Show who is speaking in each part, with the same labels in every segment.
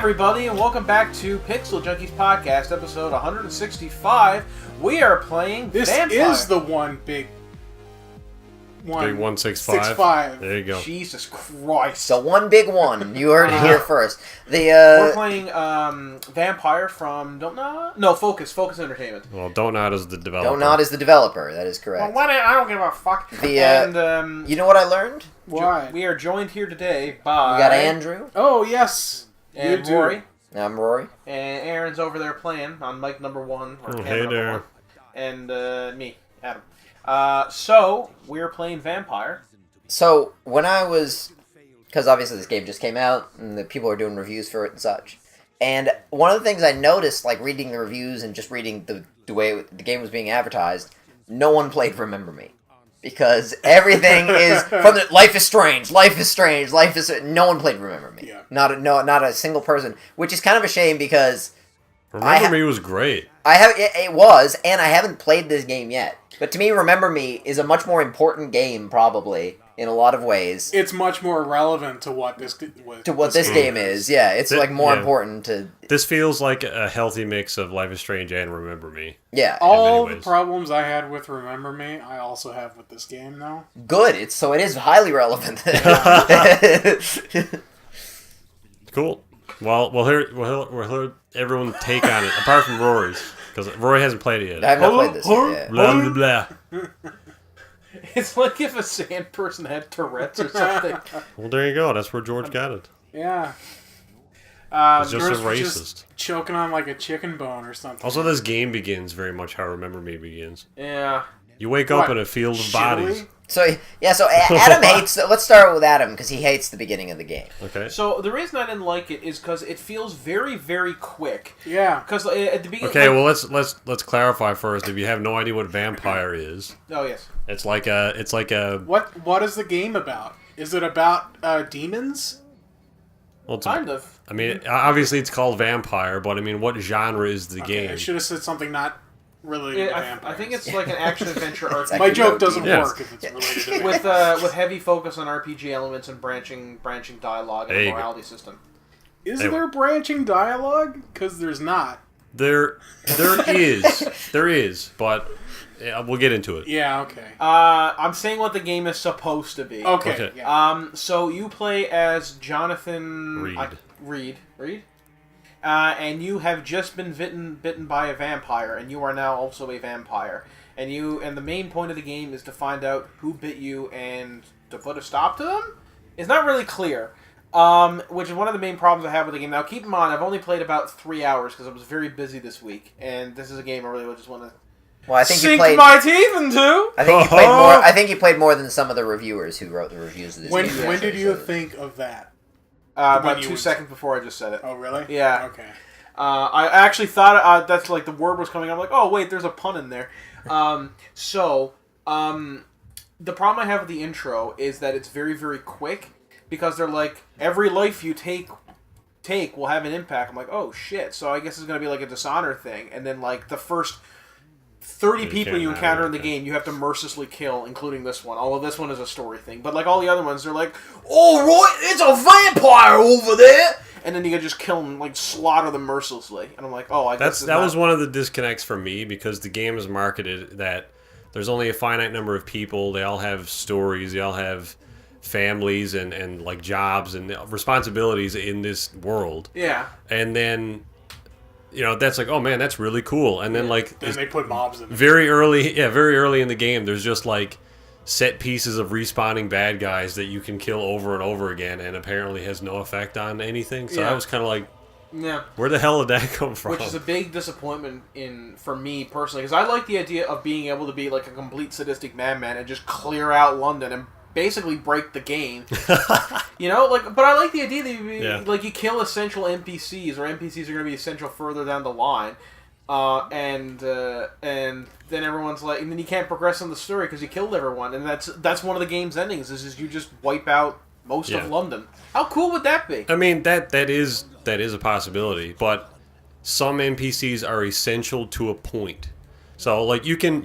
Speaker 1: everybody, and welcome back to Pixel Junkies podcast, episode 165. We are playing
Speaker 2: This
Speaker 1: Vampyr.
Speaker 2: is the one big
Speaker 3: 165. There you go.
Speaker 1: Jesus Christ.
Speaker 4: So one big one. You heard it here first.
Speaker 1: We're playing Vampyr from Dontnod? No, Focus Entertainment.
Speaker 3: Well, Dontnod is the developer.
Speaker 4: Dontnod is the developer. That is correct.
Speaker 1: Well, I don't give a fuck.
Speaker 4: And you know what I learned?
Speaker 2: Why?
Speaker 1: We are joined here today by...
Speaker 4: We got Andrew.
Speaker 2: Oh, yes.
Speaker 1: And Rory.
Speaker 4: I'm Rory.
Speaker 1: And Aaron's over there playing on mic number 1. Or camera
Speaker 3: hey
Speaker 1: number
Speaker 3: there.
Speaker 1: 1. And me, Adam. So, we're playing Vampyr.
Speaker 4: So, when I was... Because obviously this game just came out, and the people are doing reviews for it and such. And one of the things I noticed, like reading the reviews and just reading the way the game was being advertised, no one played Remember Me. Because everything is... from the, Life is strange, life is strange, life is... No one played Remember Me.
Speaker 2: Yeah.
Speaker 4: Not a single person. Which is kind of a shame because...
Speaker 3: Remember Me was great.
Speaker 4: It was, and I haven't played this game yet. But to me, Remember Me is a much more important game, probably, in a lot of ways.
Speaker 2: It's much more relevant to what this
Speaker 4: game is. Yeah, it's more important to...
Speaker 3: This feels like a healthy mix of Life is Strange and Remember Me.
Speaker 4: Yeah.
Speaker 2: All the problems I had with Remember Me, I also have with this game now.
Speaker 4: Good. It is highly relevant.
Speaker 3: Cool. Well, we'll hear everyone take on it, apart from Rory's, because Rory hasn't played it yet.
Speaker 4: I have not played this yet.
Speaker 3: Blah, blah, blah.
Speaker 1: It's like if a sand person had Tourette's or something.
Speaker 3: Well, there you go. That's where George got it.
Speaker 2: Yeah.
Speaker 3: He's just
Speaker 2: Yours
Speaker 3: a
Speaker 2: was
Speaker 3: racist.
Speaker 2: just choking on like a chicken bone or something.
Speaker 3: Also, this game begins very much how Remember Me begins.
Speaker 1: Yeah.
Speaker 3: You wake up in a field of bodies.
Speaker 4: So Adam hates... Let's start with Adam, because he hates the beginning of the game.
Speaker 3: Okay.
Speaker 1: So the reason I didn't like it is because it feels very, very quick.
Speaker 2: Yeah.
Speaker 1: Because at the beginning...
Speaker 3: Okay, well, let's clarify first. If you have no idea what Vampyr is...
Speaker 1: Oh, yes.
Speaker 3: It's like a...
Speaker 2: What is the game about? Is it about demons?
Speaker 3: Well,
Speaker 1: Kind of.
Speaker 3: I mean, obviously it's called Vampyr, but I mean, what genre is the game?
Speaker 2: I should have said something not related to vampires.
Speaker 1: I think it's like an action-adventure RPG.
Speaker 2: My joke doesn't work if it's related to vampires.
Speaker 1: With heavy focus on RPG elements and branching dialogue and a morality system.
Speaker 2: Is there branching dialogue? Because there's not.
Speaker 3: There is, but we'll get into it.
Speaker 2: Yeah, okay.
Speaker 1: I'm saying what the game is supposed to be.
Speaker 2: Okay. Yeah.
Speaker 1: So you play as Jonathan
Speaker 3: Reed.
Speaker 1: Reed? And you have just been bitten by a vampire, and you are now also a vampire. And the main point of the game is to find out who bit you and to put a stop to them? It's not really clear. Which is one of the main problems I have with the game. Now, keep in mind, I've only played about 3 hours because I was very busy this week, and this is a game I really just want to sink my teeth into.
Speaker 4: I think you played more than some of the reviewers who wrote the reviews of this game.
Speaker 2: When did you think of that?
Speaker 1: About 2 seconds before I just said it.
Speaker 2: Oh, really?
Speaker 1: Yeah.
Speaker 2: Okay.
Speaker 1: I actually thought that's like the word was coming. I'm like, oh wait, there's a pun in there. The problem I have with the intro is that it's very, very quick because they're like, every life you take will have an impact. I'm like, oh shit. So I guess it's gonna be like a Dishonor thing, and then like the first 30 people you encounter in the game, you have to mercilessly kill, including this one. Although this one is a story thing. But like all the other ones, they're like, oh, Roy, it's a vampire over there! And then you can just kill them, like slaughter them mercilessly. And I'm like, oh, I guess
Speaker 3: that was one of the disconnects for me, because the game is marketed that there's only a finite number of people. They all have stories. They all have families and like jobs and responsibilities in this world.
Speaker 1: Yeah.
Speaker 3: And then... that's like, oh man, that's really cool. And then
Speaker 2: then they put mobs in it.
Speaker 3: Very early in the game, there's just like set pieces of respawning bad guys that you can kill over and over again, and apparently has no effect on anything. So I was kind of like, where the hell did that come from?
Speaker 1: Which is a big disappointment for me personally, because I like the idea of being able to be like a complete sadistic madman and just clear out London and basically break the game. But I like the idea that you kill essential NPCs, or NPCs are going to be essential further down the line, and then everyone's like, and then you can't progress in the story because you killed everyone, and that's one of the game's endings. Is you just wipe out most of London. How cool would that be?
Speaker 3: I mean, that is a possibility, but some NPCs are essential to a point. So like you can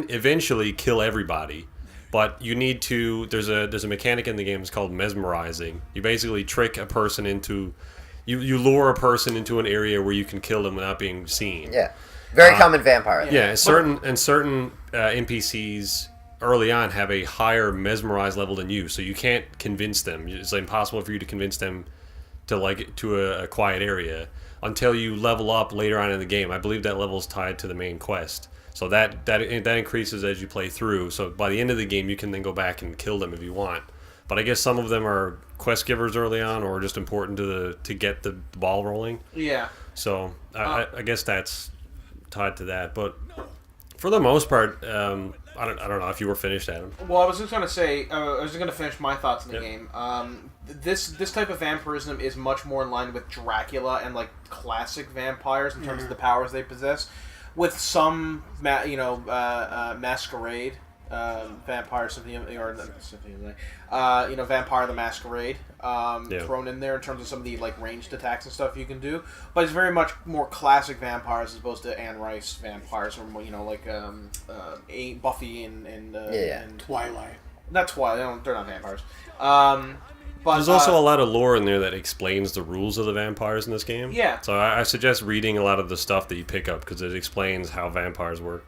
Speaker 3: eventually kill everybody. But you need to... There's a mechanic in the game. It's called mesmerizing. You basically trick a person into you lure a person into an area where you can kill them without being seen.
Speaker 4: Yeah. Very common vampire.
Speaker 3: Yeah, certain NPCs early on have a higher mesmerized level than you, so you can't convince them. It's impossible for you to convince them to a quiet area until you level up later on in the game. I believe that level is tied to the main quest, so that increases as you play through. So by the end of the game, you can then go back and kill them if you want. But I guess some of them are quest givers early on, or just important to get the ball rolling.
Speaker 1: Yeah.
Speaker 3: So I guess that's tied to that, but for the most part, I don't know if you were finished, Adam.
Speaker 1: Well, I was just gonna say, I was just gonna finish my thoughts on the game. This type of vampirism is much more in line with Dracula and like classic vampires in terms of the powers they possess, with some masquerade. Vampire Symphony, or Symphony, Vampire the Masquerade thrown in there in terms of some of the like ranged attacks and stuff you can do, but it's very much more classic vampires as opposed to Anne Rice vampires, or Buffy and
Speaker 2: Twilight.
Speaker 1: Not Twilight, they're not vampires. But
Speaker 3: there's also a lot of lore in there that explains the rules of the vampires in this game.
Speaker 1: Yeah.
Speaker 3: So I suggest reading a lot of the stuff that you pick up because it explains how vampires work.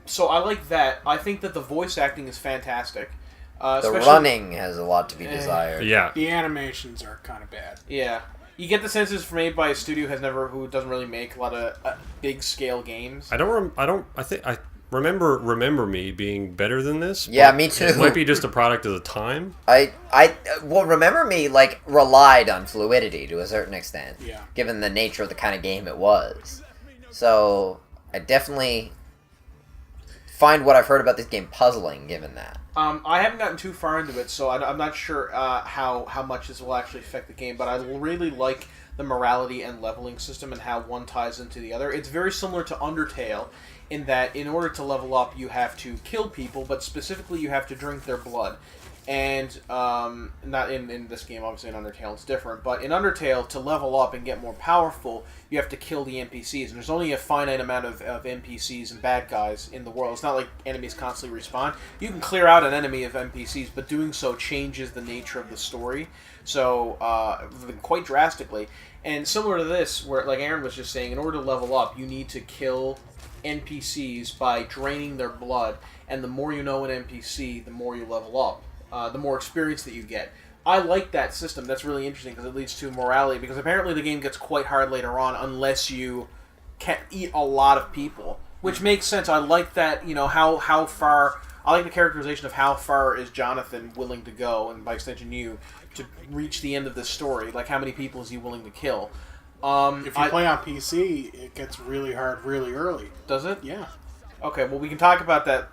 Speaker 1: So I like that. I think that the voice acting is fantastic.
Speaker 4: The running has a lot to be desired.
Speaker 3: Yeah.
Speaker 2: The animations are kind of bad.
Speaker 1: Yeah. You get the sense it's made by a studio who doesn't really make a lot of big scale games.
Speaker 3: I remember Me being better than this.
Speaker 4: Yeah, me too.
Speaker 3: It might be just a product of the time.
Speaker 4: Remember Me relied on fluidity to a certain extent.
Speaker 2: Yeah.
Speaker 4: Given the nature of the kind of game it was. So I definitely find what I've heard about this game puzzling, given that.
Speaker 1: I haven't gotten too far into it, so I'm not sure how much this will actually affect the game, but I really like the morality and leveling system and how one ties into the other. It's very similar to Undertale in that in order to level up, you have to kill people, but specifically you have to drink their blood. And not in this game, obviously in Undertale it's different, but in Undertale, to level up and get more powerful, you have to kill the NPCs, and there's only a finite amount of NPCs and bad guys in the world. It's not like enemies constantly respawn. You can clear out an enemy of NPCs, but doing so changes the nature of the story, so quite drastically. And similar to this, where like Aaron was just saying, in order to level up, you need to kill NPCs by draining their blood, and the more you know an NPC, the more you level up. The more experience that you get. I like that system. That's really interesting because it leads to morality, because apparently the game gets quite hard later on unless you can eat a lot of people, which makes sense. I like that, how far... I like the characterization of how far is Jonathan willing to go, and by extension you, to reach the end of this story. Like, how many people is he willing to kill?
Speaker 2: If you play on PC, it gets really hard really early.
Speaker 1: Does it?
Speaker 2: Yeah.
Speaker 1: Okay, well, we can talk about that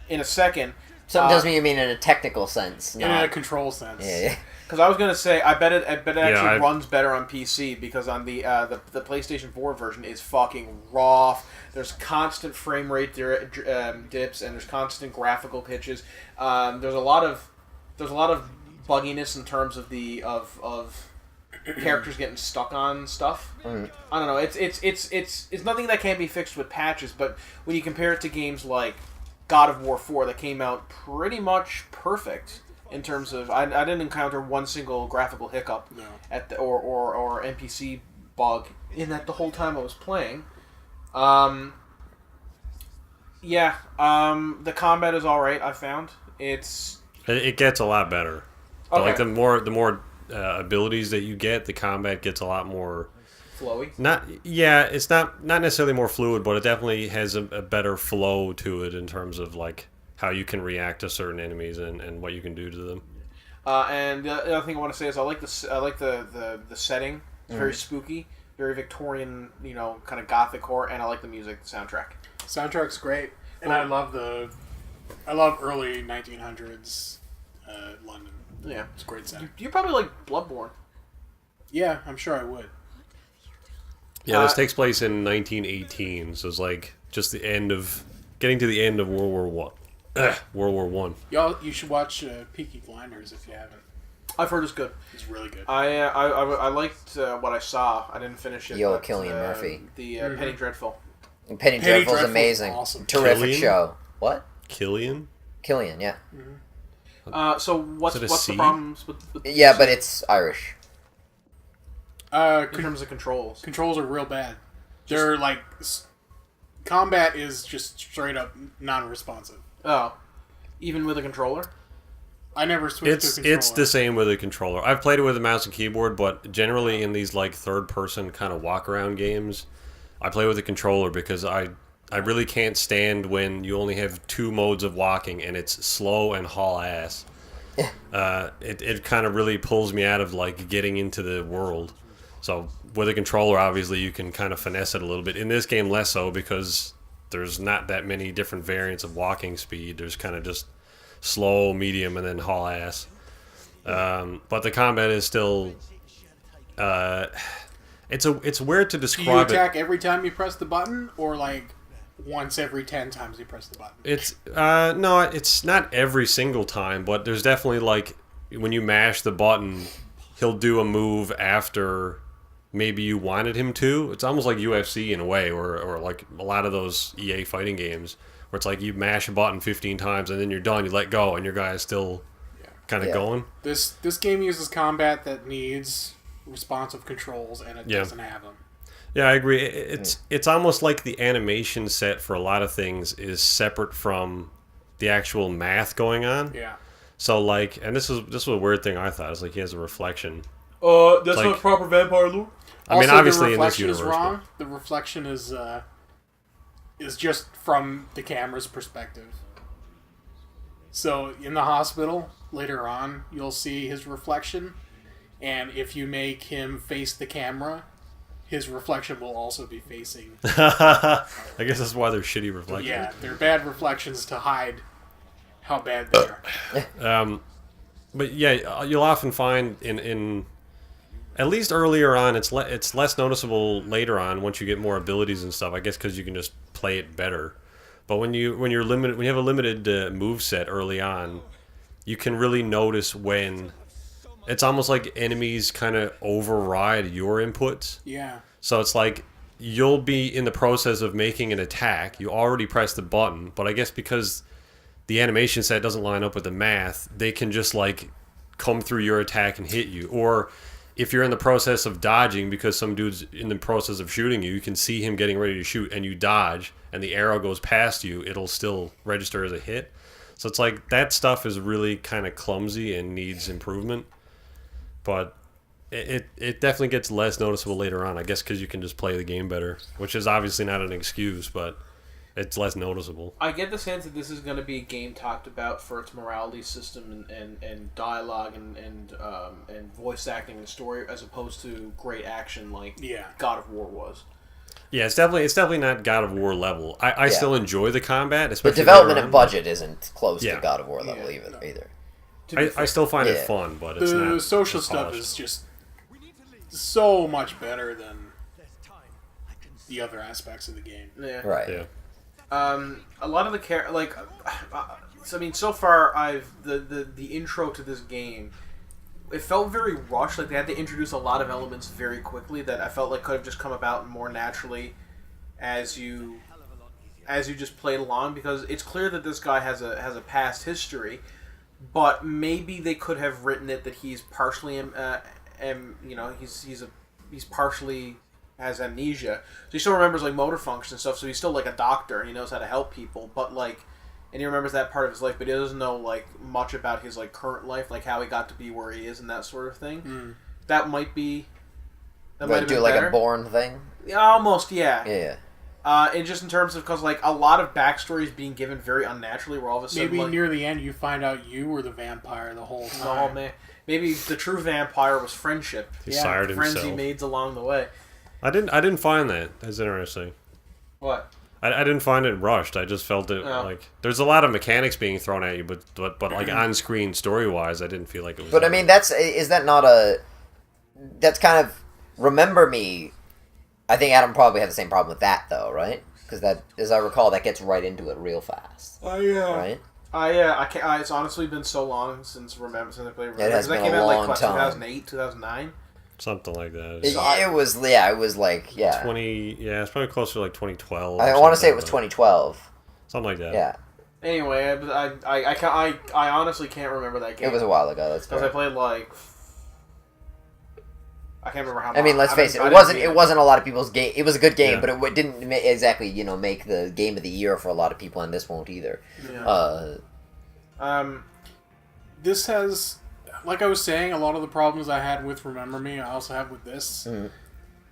Speaker 1: in a second.
Speaker 4: Something does you mean in a technical sense,
Speaker 2: in a control sense.
Speaker 4: Yeah.
Speaker 1: Because I was gonna say, I bet it actually runs better on PC, because on the PlayStation 4 version is fucking raw. There's constant frame rate dips, and there's constant graphical pitches. There's a lot of bugginess in terms of of characters getting stuck on stuff. I don't know. It's nothing that can't be fixed with patches, but when you compare it to games like God of War 4 that came out pretty much perfect in terms of I didn't encounter one single graphical hiccup or NPC bug in that the whole time I was playing. The combat is all right. I found
Speaker 3: it gets a lot better.
Speaker 1: Okay.
Speaker 3: Like the more abilities that you get, the combat gets a lot more
Speaker 1: flowy.
Speaker 3: It's not necessarily more fluid, but it definitely has a better flow to it in terms of like how you can react to certain enemies and what you can do to them.
Speaker 1: And the other thing I want to say is I like the setting. It's very spooky, very Victorian, kind of gothic horror, and I like the music, the soundtrack.
Speaker 2: Soundtrack's great, and I love early 1900s London.
Speaker 1: Yeah,
Speaker 2: it's a great sound.
Speaker 1: You probably like Bloodborne.
Speaker 2: Yeah, I'm sure I would.
Speaker 3: Yeah, this takes place in 1918, so it's like just getting to the end of World War One.
Speaker 2: You should watch Peaky Blinders if you haven't.
Speaker 1: I've heard it's good.
Speaker 2: It's really good.
Speaker 1: I liked what I saw. I didn't finish it.
Speaker 4: Cillian Murphy.
Speaker 1: The Penny Dreadful.
Speaker 4: Penny Dreadful's amazing.
Speaker 2: Awesome.
Speaker 4: Terrific show. What?
Speaker 3: Cillian,
Speaker 4: yeah.
Speaker 1: So what's the problems with
Speaker 4: Yeah, but it's Irish.
Speaker 1: in terms of controls.
Speaker 2: Controls are real bad. They're like combat is just straight up non-responsive.
Speaker 1: Oh, even with a controller.
Speaker 2: I never switched to a controller.
Speaker 3: It's the same with a controller. I've played it with a mouse and keyboard, but generally in these like third-person kind of walk-around games, I play with a controller because I really can't stand when you only have 2 modes of walking and it's slow and haul ass. It kind of really pulls me out of like getting into the world. So with a controller, obviously you can kind of finesse it a little bit. In this game, less so because there's not that many different variants of walking speed. There's kind of just slow, medium, and then haul ass. But the combat is still. It's weird to describe. Do you
Speaker 2: attack every time you press the button, or like once every 10 times you press the button?
Speaker 3: It's no, it's not every single time, but there's definitely like when you mash the button, he'll do a move after maybe you wanted him to. It's almost like UFC in a way, or like a lot of those EA fighting games where it's like you mash a button 15 times and then you're done, you let go, and your guy is still kind of going.
Speaker 2: This game uses combat that needs responsive controls, and it doesn't have them.
Speaker 3: Yeah, I agree. It's almost like the animation set for a lot of things is separate from the actual math going on.
Speaker 2: Yeah.
Speaker 3: So like, and this was a weird thing I thought. It's like he has a reflection.
Speaker 1: That's
Speaker 3: like,
Speaker 1: not proper vampire lore.
Speaker 3: I mean,
Speaker 2: also,
Speaker 3: obviously in this
Speaker 2: the reflection
Speaker 3: universe,
Speaker 2: is wrong. The reflection is just from the camera's perspective. So in the hospital later on, you'll see his reflection, and if you make him face the camera, his reflection will also be facing.
Speaker 3: I guess that's why they're shitty reflections.
Speaker 2: Yeah, they're bad reflections to hide how bad they are.
Speaker 3: But yeah, you'll often find in at least earlier on, it's less noticeable later on once you get more abilities and stuff. I guess because you can just play it better. But when you have a limited move set early on, you can really notice when it's almost like enemies kind of override your inputs.
Speaker 2: Yeah.
Speaker 3: So it's like you'll be in the process of making an attack. You already pressed the button, but I guess because the animation set doesn't line up with the math, they can just like come through your attack and hit you. Or if you're in the process of dodging because some dude's in the process of shooting you, you can see him getting ready to shoot and you dodge and the arrow goes past you, it'll still register as a hit. So it's like that stuff is really kind of clumsy and needs improvement. But it definitely gets less noticeable later on, I guess, because you can just play the game better, which is obviously not an excuse, but it's less noticeable.
Speaker 1: I get the sense that this is going to be a game talked about for its morality system and dialogue and voice acting and story, as opposed to great action like God of War was.
Speaker 3: Yeah, it's definitely not God of War level. I still enjoy the combat, especially
Speaker 4: the development and budget isn't close to God of War level either.
Speaker 3: I still find it fun, but it's not.
Speaker 2: The social stuff is just so much better than the other aspects of the game.
Speaker 1: Yeah.
Speaker 4: Right.
Speaker 3: Yeah.
Speaker 1: A lot of the so far the intro to this game, it felt very rushed. Like they had to introduce a lot of elements very quickly that I felt like could have just come about more naturally as you just played along, because it's clear that this guy has a past history, but maybe they could have written it that he's partially he's partially has amnesia, so he still remembers like motor function and stuff, so he's still like a doctor and he knows how to help people, but like, and he remembers that part of his life, but he doesn't know like much about his like current life, like how he got to be where he is and that sort of thing. That might be
Speaker 4: might have been like better. A Bourne thing.
Speaker 1: Yeah, almost. Yeah.
Speaker 4: Yeah.
Speaker 1: And just in terms of, because like a lot of backstory is being given very unnaturally, where all of a sudden
Speaker 2: maybe near the end you find out you were the vampire the whole time.
Speaker 1: Oh man, maybe the true vampire was friendship.
Speaker 3: He sired
Speaker 1: friends
Speaker 3: himself.
Speaker 1: he made along the way.
Speaker 3: I didn't find that as interesting.
Speaker 1: What?
Speaker 3: I didn't find it rushed. I just felt it like there's a lot of mechanics being thrown at you, but like on screen story wise, I didn't feel like it was.
Speaker 4: But I mean, that's kind of Remember Me. I think Adam probably had the same problem with that though, right? Because that, as I recall, that gets right into it real fast.
Speaker 1: Oh yeah.
Speaker 4: Right.
Speaker 1: I can't. It's honestly been so long since I played.
Speaker 4: It has been
Speaker 1: came
Speaker 4: a
Speaker 1: out
Speaker 4: long
Speaker 1: like
Speaker 4: time.
Speaker 1: 2008, 2009.
Speaker 3: Something like that.
Speaker 4: It was like
Speaker 3: 20. Yeah, it's probably closer to like 2012.
Speaker 4: I want to say it was 2012.
Speaker 3: Something like that.
Speaker 4: Yeah.
Speaker 1: Anyway, I honestly can't remember that game.
Speaker 4: It was a while ago. That's
Speaker 1: because I played like I can't remember how.
Speaker 4: I mean, let's face it. It wasn't a lot of people's game. It was a good game, but it didn't exactly make the game of the year for a lot of people, and this won't either.
Speaker 1: Yeah.
Speaker 2: This has, like I was saying, a lot of the problems I had with Remember Me, I also have with this.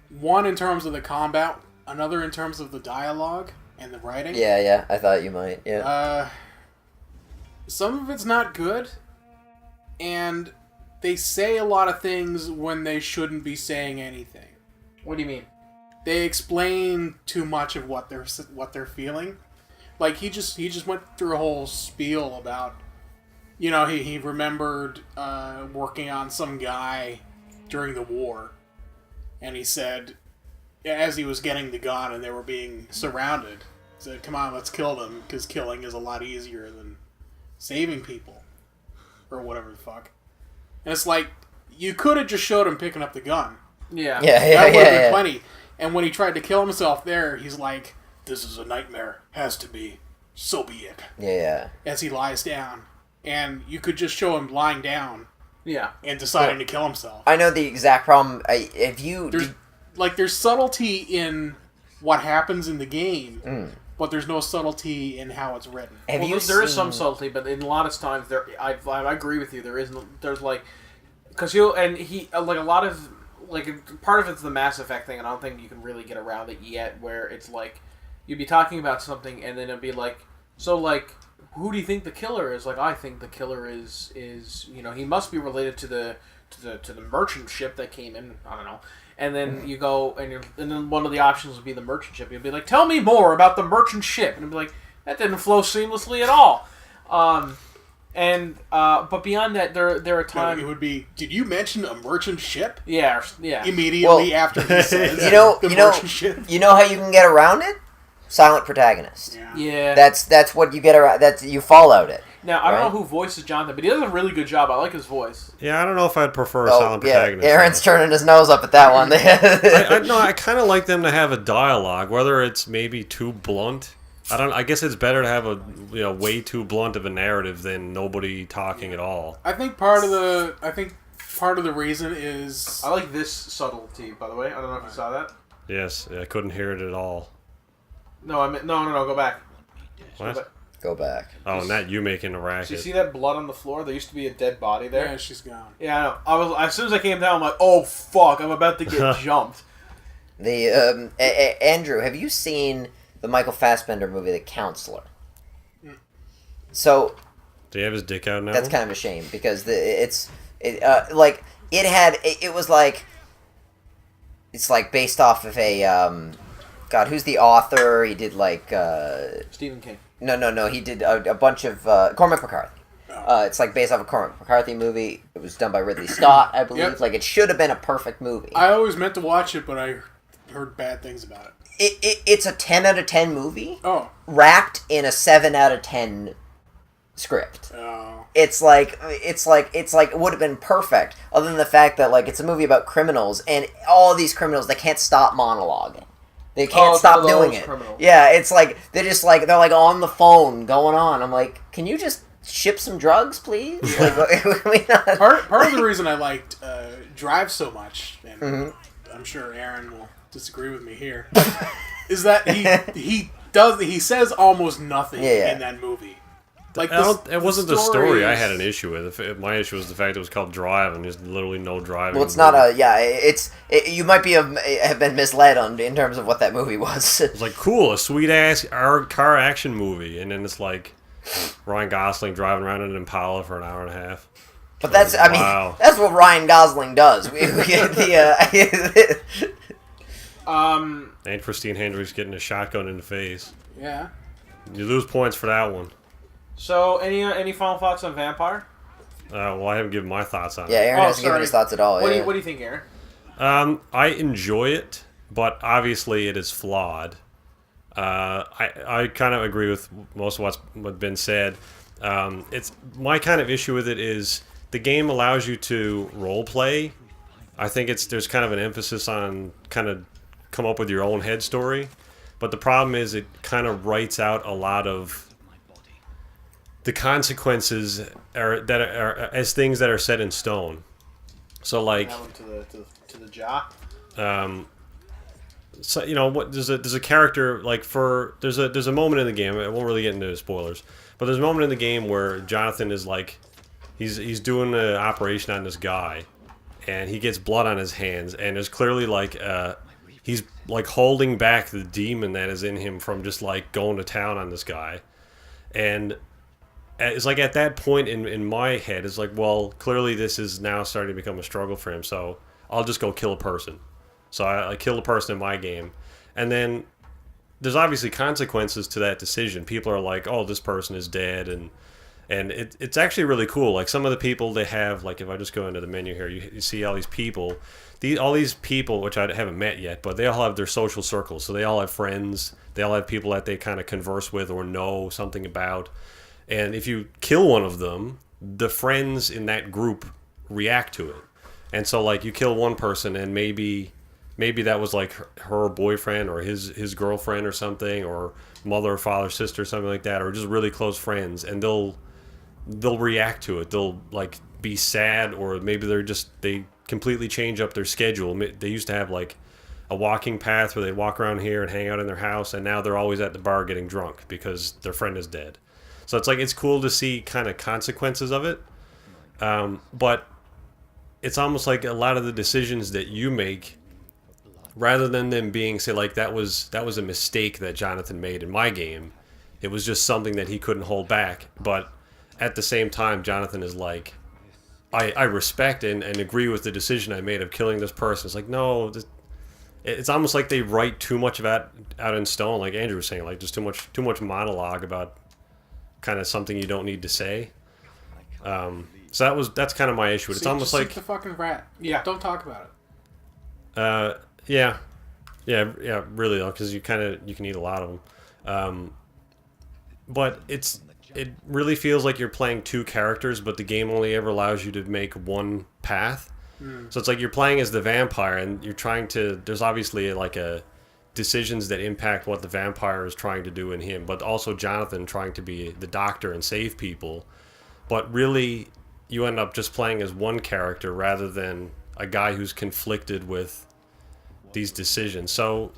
Speaker 2: One in terms of the combat, another in terms of the dialogue and the writing.
Speaker 4: Yeah, I thought you might. Yeah.
Speaker 2: Some of it's not good, and they say a lot of things when they shouldn't be saying anything.
Speaker 1: What do you mean?
Speaker 2: They explain too much of what they're feeling. Like he just went through a whole spiel about, he remembered working on some guy during the war, and he said, as he was getting the gun and they were being surrounded, he said, "Come on, let's kill them, because killing is a lot easier than saving people," or whatever the fuck. And it's like, you could have just showed him picking up the gun.
Speaker 1: Yeah.
Speaker 2: That would have been plenty. And when he tried to kill himself there, he's like, "This is a nightmare. Has to be. So be it."
Speaker 4: Yeah.
Speaker 2: As he lies down. And you could just show him lying down.
Speaker 1: Yeah.
Speaker 2: And deciding to kill himself.
Speaker 4: I know the exact problem.
Speaker 2: There's subtlety in what happens in the game, but there's no subtlety in how it's written.
Speaker 1: There is some subtlety, but in a lot of times, I agree with you. There's like, because a lot of, like, part of it's the Mass Effect thing, and I don't think you can really get around it yet, where it's like, you'd be talking about something, and then it'd be like, so, like, who do you think the killer is? Like, I think the killer is he must be related to the merchant ship that came in. I don't know. And then you go, and then one of the options would be the merchant ship. You'd be like, "Tell me more about the merchant ship," and it'd be like, "That didn't flow seamlessly at all." But beyond that, there are times
Speaker 2: it would be, "Did you mention a merchant ship?"
Speaker 1: Yeah.
Speaker 2: Immediately after he says,
Speaker 4: merchant ship. You know how you can get around it? Silent protagonist.
Speaker 1: Yeah.
Speaker 4: That's what you get around. You Fallout it.
Speaker 1: Now, I don't know who voices Jonathan, but he does a really good job. I like his voice.
Speaker 3: Yeah, I don't know if I'd prefer a silent protagonist.
Speaker 4: Aaron's turning his nose up at that one.
Speaker 3: I kind of like them to have a dialogue, whether it's maybe too blunt. I guess it's better to have a way too blunt of a narrative than nobody talking at all.
Speaker 2: I think part of the reason is,
Speaker 1: I like this subtlety, by the way. I don't know if you saw that.
Speaker 3: Yes, I couldn't hear it at all.
Speaker 1: No, no, go back.
Speaker 3: What?
Speaker 4: Go back.
Speaker 3: Oh, not you making a racket.
Speaker 1: Do you see that blood on the floor? There used to be a dead body there.
Speaker 2: Yeah, she's gone.
Speaker 1: Yeah, I know. As soon as I came down, I'm like, "Oh fuck! I'm about to get jumped."
Speaker 4: Andrew, have you seen the Michael Fassbender movie, The Counselor? So,
Speaker 3: do you have his dick out now?
Speaker 4: That's kind of a shame because it's based off of a God, who's the author? He did
Speaker 1: Stephen King.
Speaker 4: No. He did a bunch of Cormac McCarthy. It's based off a Cormac McCarthy movie. It was done by Ridley Scott, I believe.
Speaker 2: Yep.
Speaker 4: It should have been a perfect movie.
Speaker 2: I always meant to watch it, but I heard bad things about it.
Speaker 4: It's a 10 out of 10 movie.
Speaker 2: Oh.
Speaker 4: Wrapped in a 7 out of 10 script.
Speaker 2: Oh.
Speaker 4: It would have been perfect, other than the fact that it's a movie about criminals, and all these criminals, they can't stop monologuing. They can't stop doing it.
Speaker 1: Criminals.
Speaker 4: Yeah, it's they're on the phone going on. I'm like, can you just ship some drugs, please?
Speaker 2: Part of the reason I liked Drive so much, and I'm sure Aaron will disagree with me here, is that he says almost nothing in that movie.
Speaker 3: It wasn't the story I had an issue with. My issue was the fact it was called Drive, and there's literally no driving.
Speaker 4: Well, it's not you might have been misled in terms of what that movie was.
Speaker 3: It's cool, a sweet ass car action movie, and then it's Ryan Gosling driving around in an Impala for an hour and a half.
Speaker 4: But that's what Ryan Gosling does. We get the
Speaker 3: and Christine Hendricks getting a shotgun in the face.
Speaker 2: Yeah.
Speaker 3: You lose points for that one.
Speaker 1: So, any final thoughts on Vampyr?
Speaker 3: Well, I haven't given my thoughts on it.
Speaker 4: Yeah, Aaron hasn't given his thoughts at all.
Speaker 1: What do you think, Aaron?
Speaker 3: I enjoy it, but obviously it is flawed. I kind of agree with most of what's been said. It's my kind of issue with it is the game allows you to role play. I think there's kind of an emphasis on kind of come up with your own head story, but the problem is it kind of writes out a lot of the consequences are as things that are set in stone. So
Speaker 1: to the jaw.
Speaker 3: So what there's a character like there's a moment in the game. I won't really get into spoilers, but there's a moment in the game where Jonathan is like he's doing an operation on this guy, and he gets blood on his hands, and there's clearly like he's like holding back the demon that is in him from just like going to town on this guy, and it's like at that point in my head it's like, well, clearly this is now starting to become a struggle for him, so I'll just go kill a person. So I kill a person in my game. And then there's obviously consequences to that decision. People are like, oh, this person is dead. And it's actually really cool. Like some of the people they have, like if I just go into the menu here, you see all these people. All these people, which I haven't met yet, but they all have their social circles. So they all have friends. They all have people that they kind of converse with or know something about. And if you kill one of them, the friends in that group react to it. And so like you kill one person and maybe that was like her boyfriend or his girlfriend or something, or mother, father, sister, something like that, or just really close friends, and they'll react to it. They'll like be sad, or maybe they completely change up their schedule. They used to have like a walking path where they'd walk around here and hang out in their house, and now they're always at the bar getting drunk because their friend is dead. So it's cool to see kind of consequences of it, but it's almost like a lot of the decisions that you make, rather than them being, say, like that was a mistake that Jonathan made in my game, it was just something that he couldn't hold back. But at the same time, Jonathan is like, I respect and agree with the decision I made of killing this person. It's like, no, it's almost like they write too much of that out in stone, like Andrew was saying, like just too much monologue about kind of something you don't need to say. So that's kind of my issue. It's almost like
Speaker 2: the fucking rat.
Speaker 1: Yeah,
Speaker 2: don't talk about
Speaker 3: it. Yeah, really though, because you can eat a lot of them. But it really feels like you're playing two characters, but the game only ever allows you to make one path. So it's like you're playing as the vampire, and you're trying to. There's obviously like decisions that impact what the vampire is trying to do in him, but also Jonathan trying to be the doctor and save people. But really, you end up just playing as one character rather than a guy who's conflicted with these decisions. So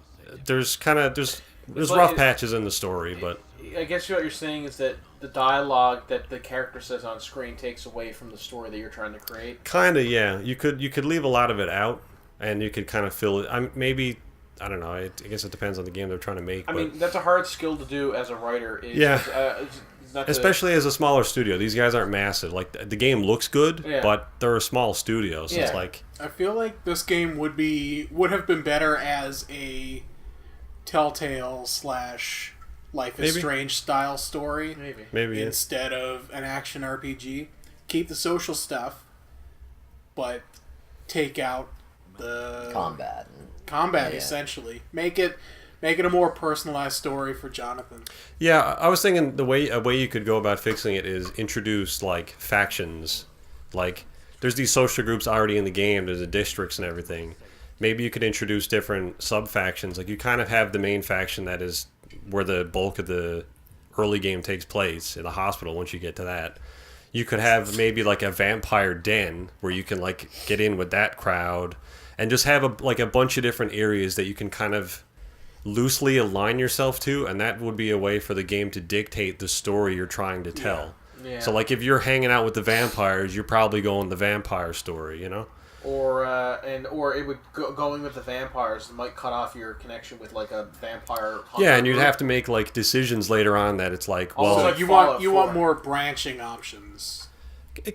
Speaker 3: there's rough patches in the story, but
Speaker 1: I guess what you're saying is that the dialogue that the character says on screen takes away from the story that you're trying to create.
Speaker 3: Kind of, yeah. You could leave a lot of it out, and you could kind of fill it. Maybe, I don't know. I guess it depends on the game they're trying to make.
Speaker 1: I mean, that's a hard skill to do as a writer.
Speaker 3: Especially as a smaller studio. These guys aren't massive. Like the game looks good, but they're a small studio, so it's like.
Speaker 2: I feel like this game would have been better as a Telltale / Life is Strange style story.
Speaker 3: Maybe
Speaker 2: instead of an action RPG. Keep the social stuff, but take out the combat essentially. Make it a more personalized story for Jonathan.
Speaker 3: Yeah, I was thinking a way you could go about fixing it is introduce like factions. Like there's these social groups already in the game. There's the districts and everything. Maybe you could introduce different sub factions. Like you kind of have the main faction that is where the bulk of the early game takes place in the hospital. Once you get to that, you could have maybe like a vampire den where you can like get in with that crowd, and just have a bunch of different areas that you can kind of loosely align yourself to, and that would be a way for the game to dictate the story you're trying to tell.
Speaker 1: Yeah.
Speaker 3: So like if you're hanging out with the vampires, you're probably going the vampire story, you know?
Speaker 1: Or it would going with the vampires might cut off your connection with like a vampire hunter.
Speaker 3: Yeah, and you'd have to make like decisions later on that it's like, well,
Speaker 2: also, like you want more branching options.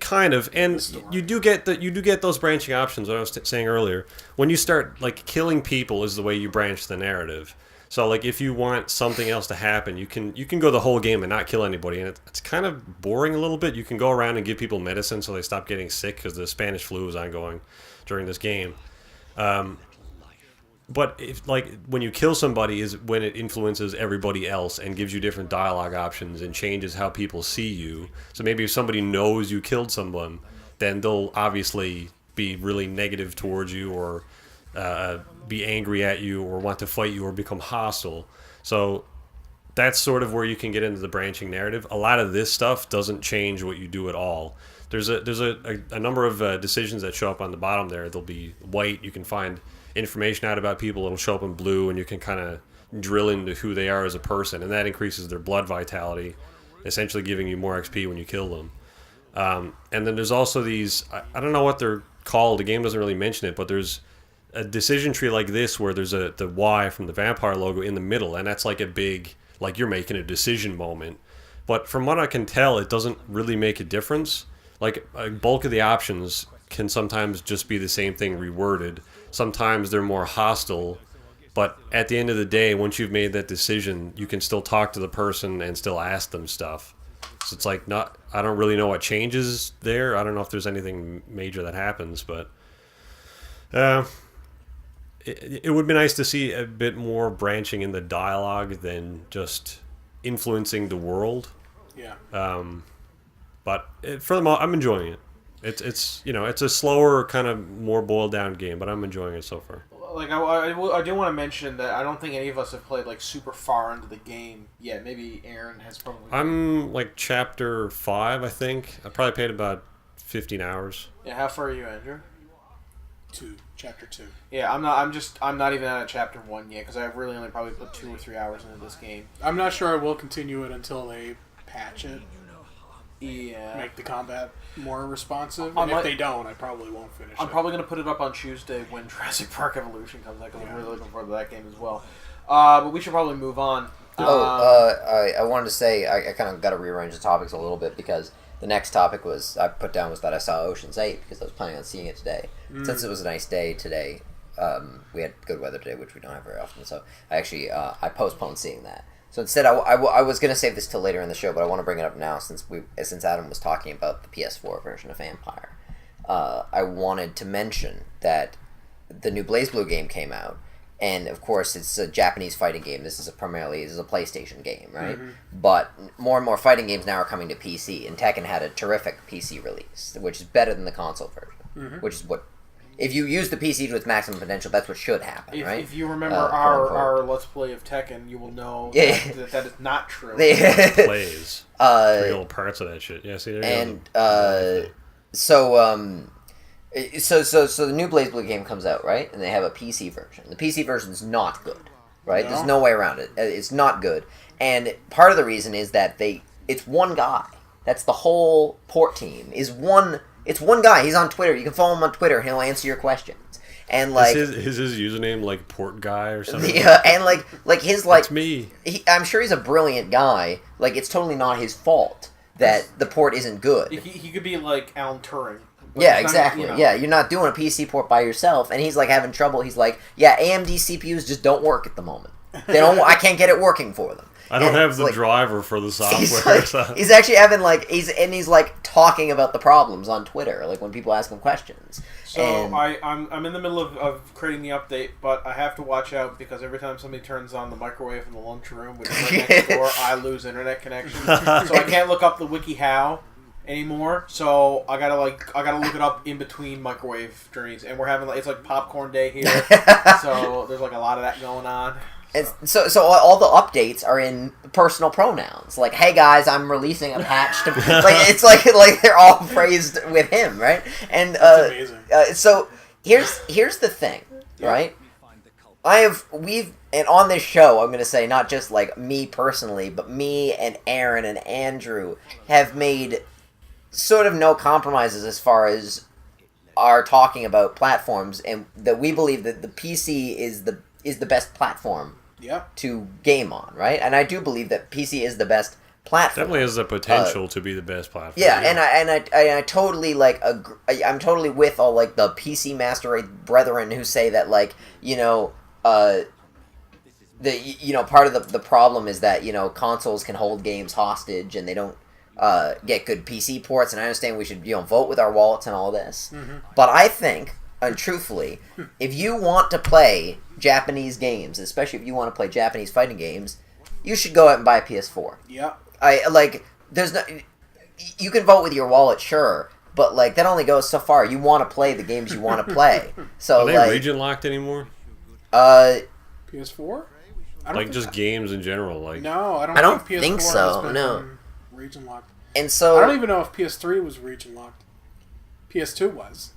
Speaker 3: Kind of, and you do get those branching options. What I was saying earlier, when you start like killing people is the way you branch the narrative. So like if you want something else to happen, you can go the whole game and not kill anybody, and it's kind of boring a little bit. You can go around and give people medicine so they stop getting sick because the Spanish flu is ongoing during this game. But if like when you kill somebody is when it influences everybody else and gives you different dialogue options and changes how people see you. So maybe if somebody knows you killed someone, then they'll obviously be really negative towards you, or be angry at you, or want to fight you, or become hostile. So that's sort of where you can get into the branching narrative. A lot of this stuff doesn't change what you do at all. there's a number of decisions that show up on the bottom there. They'll be white. You can find information out about people. It'll show up in blue, and you can kind of drill into who they are as a person, and that increases their blood vitality, essentially giving you more XP when you kill them. And then there's also these, I don't know what they're called, the game doesn't really mention it, but there's a decision tree like this where there's the Y from the Vampyr logo in the middle, and that's like a big, like you're making a decision moment. But from what I can tell, it doesn't really make a difference. Like, a bulk of the options can sometimes just be the same thing reworded. Sometimes they're more hostile. But at the end of the day, once you've made that decision, you can still talk to the person and still ask them stuff. So it's like, I don't really know what changes there. I don't know if there's anything major that happens, but it would be nice to see a bit more branching in the dialogue than just influencing the world.
Speaker 2: Yeah.
Speaker 3: But for the moment, I'm enjoying it. It's it's a slower, kind of more boiled down game, but I'm enjoying it so far.
Speaker 1: Like I do want to mention that I don't think any of us have played like super far into the game yet. Maybe Aaron has probably. I'm
Speaker 3: like chapter 5, I think. I probably played about 15 hours.
Speaker 1: Yeah, how far are you, Andrew?
Speaker 2: Chapter 2.
Speaker 1: Yeah, I'm not even at chapter 1 yet because I've really only probably put 2 or 3 hours into this game.
Speaker 2: I'm not sure I will continue it until they patch it.
Speaker 1: Yeah.
Speaker 2: Make the combat more responsive. And if they don't, I probably won't finish it.
Speaker 1: I'm probably going to put it up on Tuesday when Jurassic Park Evolution comes out because I'm really looking forward to that game as well. But we should probably move on.
Speaker 4: I wanted to say I kind of got to rearrange the topics a little bit because the next topic was that I saw Ocean's 8 because I was planning on seeing it today. Since it was a nice day today, we had good weather today, which we don't have very often. So I actually I postponed seeing that. So instead, I was going to save this till later in the show, but I want to bring it up now since Adam was talking about the PS4 version of Vampyr. I wanted to mention that the new BlazBlue game came out, and of course it's a Japanese fighting game. This is a PlayStation game, right? Mm-hmm. But more and more fighting games now are coming to PC, and Tekken had a terrific PC release, which is better than the console version, which is what. If you use the PC to its maximum potential, that's what should happen, right?
Speaker 1: If you remember our Let's Play of Tekken, you will know that is not true.
Speaker 3: Plays. Real parts of that shit. Yeah, see, there you go.
Speaker 4: So the new BlazBlue game comes out, right? And they have a PC version. The PC version is not good, right? No. There's no way around it. It's not good. And part of the reason is that it's one guy. That's the whole port team. It's one guy. He's on Twitter. You can follow him on Twitter, and he'll answer your questions. And like,
Speaker 3: is his username like Port Guy or something?
Speaker 4: Yeah, and like his like.
Speaker 3: It's me.
Speaker 4: I'm sure he's a brilliant guy. Like, it's totally not his fault that the port isn't good.
Speaker 1: He could be like Alan Turing.
Speaker 4: Yeah, exactly. Yeah, you're not doing a PC port by yourself, and he's like having trouble. He's like, yeah, AMD CPUs just don't work at the moment. They don't. I can't get it working for them.
Speaker 3: I don't have the driver for the software.
Speaker 4: He's actually having he's talking about the problems on Twitter, like when people ask him questions.
Speaker 1: So I'm in the middle of creating the update, but I have to watch out because every time somebody turns on the microwave in the lunchroom, which is right next door, I lose internet connection. So I can't look up the WikiHow anymore. So I gotta look it up in between microwave journeys, and we're having it's like popcorn day here. So there's like a lot of that going on.
Speaker 4: And so all the updates are in personal pronouns. Like, hey guys, I'm releasing a patch to it's like they're all phrased with him, right? And
Speaker 2: that's amazing.
Speaker 4: So here's the thing, right? And on this show, I'm going to say not just like me personally, but me and Aaron and Andrew have made sort of no compromises as far as our talking about platforms, and that we believe that the PC is the best platform to game on, right? And I do believe that PC is the best platform.
Speaker 3: Definitely has the potential to be the best platform.
Speaker 4: Yeah, and I totally I'm totally with all like the PC master race brethren who say that part of the problem is that consoles can hold games hostage and they don't get good PC ports. And I understand we should vote with our wallets and all this, but I think. And truthfully, if you want to play Japanese games, especially if you want to play Japanese fighting games, you should go out and buy a PS4.
Speaker 2: Yeah.
Speaker 4: There's no. You can vote with your wallet, sure, but that only goes so far. You want to play the games you want to play. So
Speaker 3: are they region locked anymore?
Speaker 2: PS4?
Speaker 3: Just games in general,
Speaker 2: No, I don't think PS4
Speaker 4: so.
Speaker 2: has been
Speaker 4: no.
Speaker 2: region locked.
Speaker 4: And so
Speaker 2: I don't even know if PS3 was region locked. PS2 was.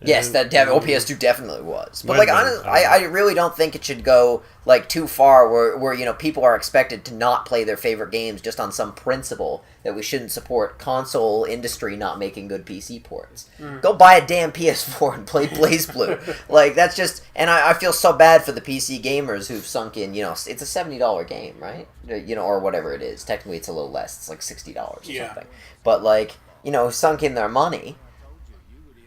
Speaker 4: yes, that PS2 definitely was. But
Speaker 3: Might
Speaker 4: like,
Speaker 3: have
Speaker 4: honestly,
Speaker 3: been.
Speaker 4: I really don't think it should go like too far where you know people are expected to not play their favorite games just on some principle that we shouldn't support console industry not making good PC ports. Go buy a damn PS4 and play BlazBlue. Like that's just, and I feel so bad for the PC gamers who've sunk in. You know, it's a $70 game, right? You know, or whatever it is. Technically, it's a little less. It's like $60 or something. But like, you know, sunk in their money.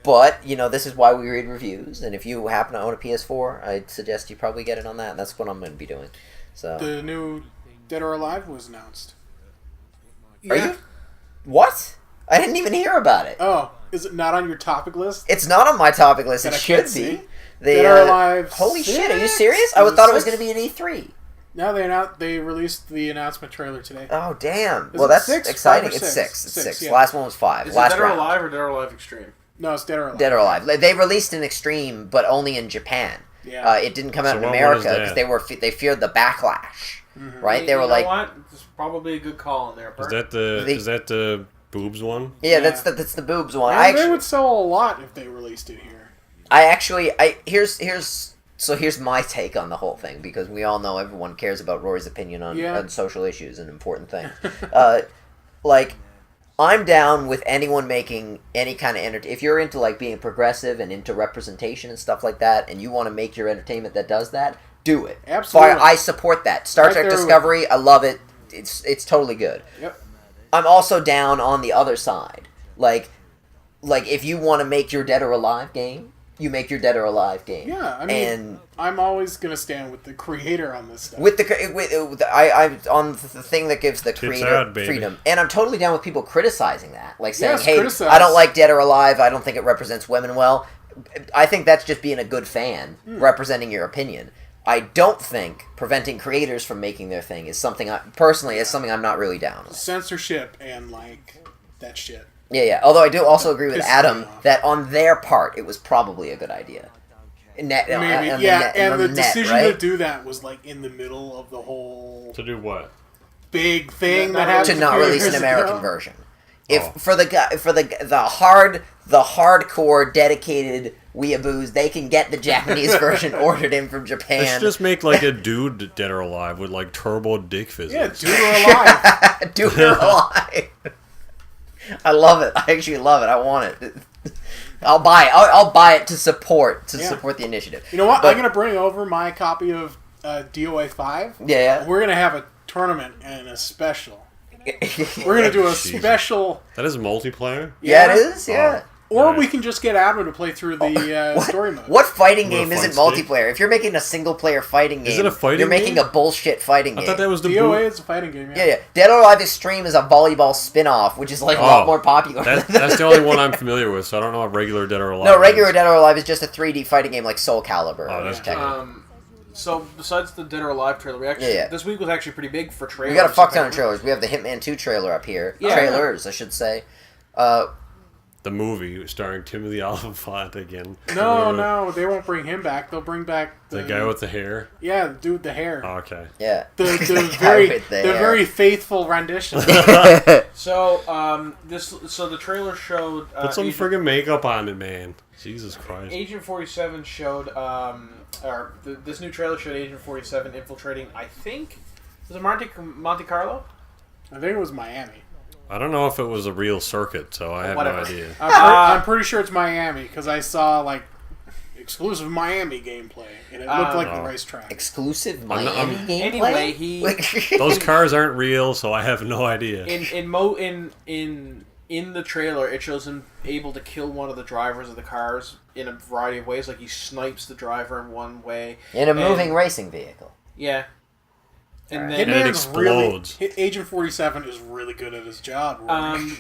Speaker 4: But, you know, this is why we read reviews, and if you happen to own a PS4, I'd suggest you probably get it on that, and that's what I'm going to be doing. So,
Speaker 2: The new Dead or Alive was announced.
Speaker 4: Are you? What? I didn't even hear about it.
Speaker 2: Oh, is it not on your topic list?
Speaker 4: It's not on my topic list.
Speaker 2: That
Speaker 4: It
Speaker 2: I
Speaker 4: should
Speaker 2: can't
Speaker 4: be.
Speaker 2: see?
Speaker 4: They,
Speaker 2: Dead or Alive
Speaker 4: Holy shit, are you
Speaker 2: 6?
Speaker 4: serious? I
Speaker 2: Is it
Speaker 4: thought it was
Speaker 2: 6?
Speaker 4: going to be an E3.
Speaker 2: No, they released the announcement trailer today.
Speaker 4: Oh, damn.
Speaker 2: Is
Speaker 4: Well,
Speaker 2: it
Speaker 4: that's
Speaker 2: 6?
Speaker 4: exciting.
Speaker 2: 5 or
Speaker 4: It's
Speaker 2: 6?
Speaker 4: 6. It's
Speaker 2: 6,
Speaker 4: 6.
Speaker 2: yeah.
Speaker 4: Last one was 5.
Speaker 1: Is
Speaker 4: Last
Speaker 1: it Dead or
Speaker 4: round.
Speaker 1: Alive or Dead or Alive Extreme?
Speaker 2: No, it's Dead or Alive.
Speaker 4: Dead or Alive. They released an Extreme, but only in Japan.
Speaker 2: Yeah.
Speaker 4: It didn't come out
Speaker 3: So
Speaker 4: in
Speaker 3: what one
Speaker 4: America
Speaker 3: is
Speaker 4: because
Speaker 3: that?
Speaker 4: they feared the backlash, right?
Speaker 1: You
Speaker 4: They were
Speaker 1: know
Speaker 4: like,
Speaker 1: what? It's probably a good call in there.
Speaker 3: Is
Speaker 1: Bert.
Speaker 3: that the boobs one?
Speaker 4: yeah, that's the boobs one.
Speaker 2: And they would sell a lot if they released it here.
Speaker 4: Here's my take on the whole thing, because we all know everyone cares about Rory's opinion on social issues and important things. Like, I'm down with anyone making any kind of if you're into like being progressive and into representation and stuff like that, and you want to make your entertainment that does that, do it.
Speaker 2: Absolutely.
Speaker 4: I support that. Star
Speaker 2: Right
Speaker 4: Trek
Speaker 2: there
Speaker 4: Discovery, I love it. It's totally good.
Speaker 2: Yep.
Speaker 4: I'm also down on the other side. Like if you want to make your Dead or Alive game, you make your Dead or Alive game.
Speaker 2: Yeah, I mean,
Speaker 4: and
Speaker 2: I'm always gonna stand with the creator on this stuff.
Speaker 4: with I'm on the thing that gives the creator
Speaker 3: out, baby.
Speaker 4: freedom, and I'm totally down with people criticizing that, like saying,
Speaker 2: Yes,
Speaker 4: "Hey,
Speaker 2: criticize.
Speaker 4: I don't like Dead or Alive. I don't think it represents women well." I think that's just being a good fan, representing your opinion. I don't think preventing creators from making their thing is something I'm not really down with.
Speaker 2: Censorship and like that shit.
Speaker 4: Yeah. Although I do also agree with
Speaker 2: Pisses
Speaker 4: Adam
Speaker 2: me off.
Speaker 4: that on their part it was probably a good idea.
Speaker 2: Maybe,
Speaker 4: On
Speaker 2: yeah, and
Speaker 4: on
Speaker 2: the
Speaker 4: net,
Speaker 2: decision
Speaker 4: right?
Speaker 2: to do that was like in the middle of the whole
Speaker 3: To do what?
Speaker 2: big thing
Speaker 1: Not
Speaker 2: that happened
Speaker 4: to
Speaker 2: a
Speaker 4: not
Speaker 2: few
Speaker 4: release an
Speaker 2: years
Speaker 4: American
Speaker 2: ago.
Speaker 4: version. If
Speaker 3: Oh.
Speaker 4: for the hardcore dedicated weeaboos, they can get the Japanese version ordered in from
Speaker 3: They
Speaker 4: Japan.
Speaker 3: should just make like a dude Dead or Alive with like turbo dick
Speaker 2: Yeah,
Speaker 3: physics.
Speaker 2: dude or alive.
Speaker 4: Do it alive. I love it. I actually love it. I want it. I'll buy it. I'll buy it to support the initiative.
Speaker 2: You know what?
Speaker 4: But-
Speaker 2: I'm gonna bring over my copy of DOA 5.
Speaker 4: Yeah.
Speaker 2: We're gonna have a tournament and a special. We're gonna do a
Speaker 3: Jesus.
Speaker 2: special.
Speaker 3: That is multiplayer?
Speaker 4: Yeah, it is. Yeah.
Speaker 2: Or
Speaker 3: Right.
Speaker 2: we can just get Adam to play through the story mode.
Speaker 4: What fighting
Speaker 3: Will it
Speaker 4: game isn't
Speaker 3: fight stick?
Speaker 4: multiplayer? If you're making a single player fighting game,
Speaker 3: Is it a fighting
Speaker 4: you're making
Speaker 3: game?
Speaker 4: a bullshit fighting
Speaker 3: I
Speaker 4: game.
Speaker 3: thought that was the
Speaker 2: DOA
Speaker 3: boot.
Speaker 2: is a fighting game.
Speaker 4: Yeah. Dead or Alive Extreme is a volleyball spin-off, which is like a lot more popular.
Speaker 3: That's the only one I'm familiar with, so I don't know what regular Dead or Alive
Speaker 4: No, regular
Speaker 3: is.
Speaker 4: Dead or Alive is just a 3D fighting game like Soul Calibur.
Speaker 3: Oh, that's
Speaker 4: technically.
Speaker 1: So besides the Dead or Alive trailer, we actually
Speaker 4: Yeah.
Speaker 1: this week was actually pretty big for trailers.
Speaker 4: We got a fuck ton of trailers. We have the Hitman 2 trailer up here.
Speaker 1: Yeah.
Speaker 4: Trailers, I should say.
Speaker 3: The movie starring Timothy Olyphant again.
Speaker 2: No, they won't bring him back. They'll bring back
Speaker 3: The guy with the hair?
Speaker 2: the dude with the hair.
Speaker 3: Oh, okay.
Speaker 4: Yeah.
Speaker 2: The
Speaker 4: guy
Speaker 2: very
Speaker 4: with the
Speaker 2: the
Speaker 4: hair.
Speaker 2: very faithful rendition.
Speaker 1: So the trailer showed
Speaker 3: Put some
Speaker 1: Agent,
Speaker 3: friggin' makeup on it, man. Jesus Christ.
Speaker 1: Agent 47 showed this new trailer showed Agent 47 infiltrating. I think was it Monte Carlo?
Speaker 2: I think it was Miami.
Speaker 3: I don't know if it was a real circuit, so I have
Speaker 1: Whatever.
Speaker 3: no idea.
Speaker 2: I'm pretty sure it's Miami because I saw like exclusive Miami gameplay and it looked like the
Speaker 3: Oh.
Speaker 2: racetrack.
Speaker 4: Exclusive
Speaker 3: I'm-
Speaker 4: Miami gameplay?
Speaker 1: Anyway, he
Speaker 3: Those cars aren't real, so I have no idea.
Speaker 1: in the trailer, it shows him able to kill one of the drivers of the cars in a variety of ways. Like he snipes the driver in one way.
Speaker 4: In a
Speaker 1: And-
Speaker 4: moving racing vehicle.
Speaker 1: Yeah. And
Speaker 3: And it
Speaker 1: then
Speaker 3: explodes.
Speaker 2: Agent 47 is really good at his job.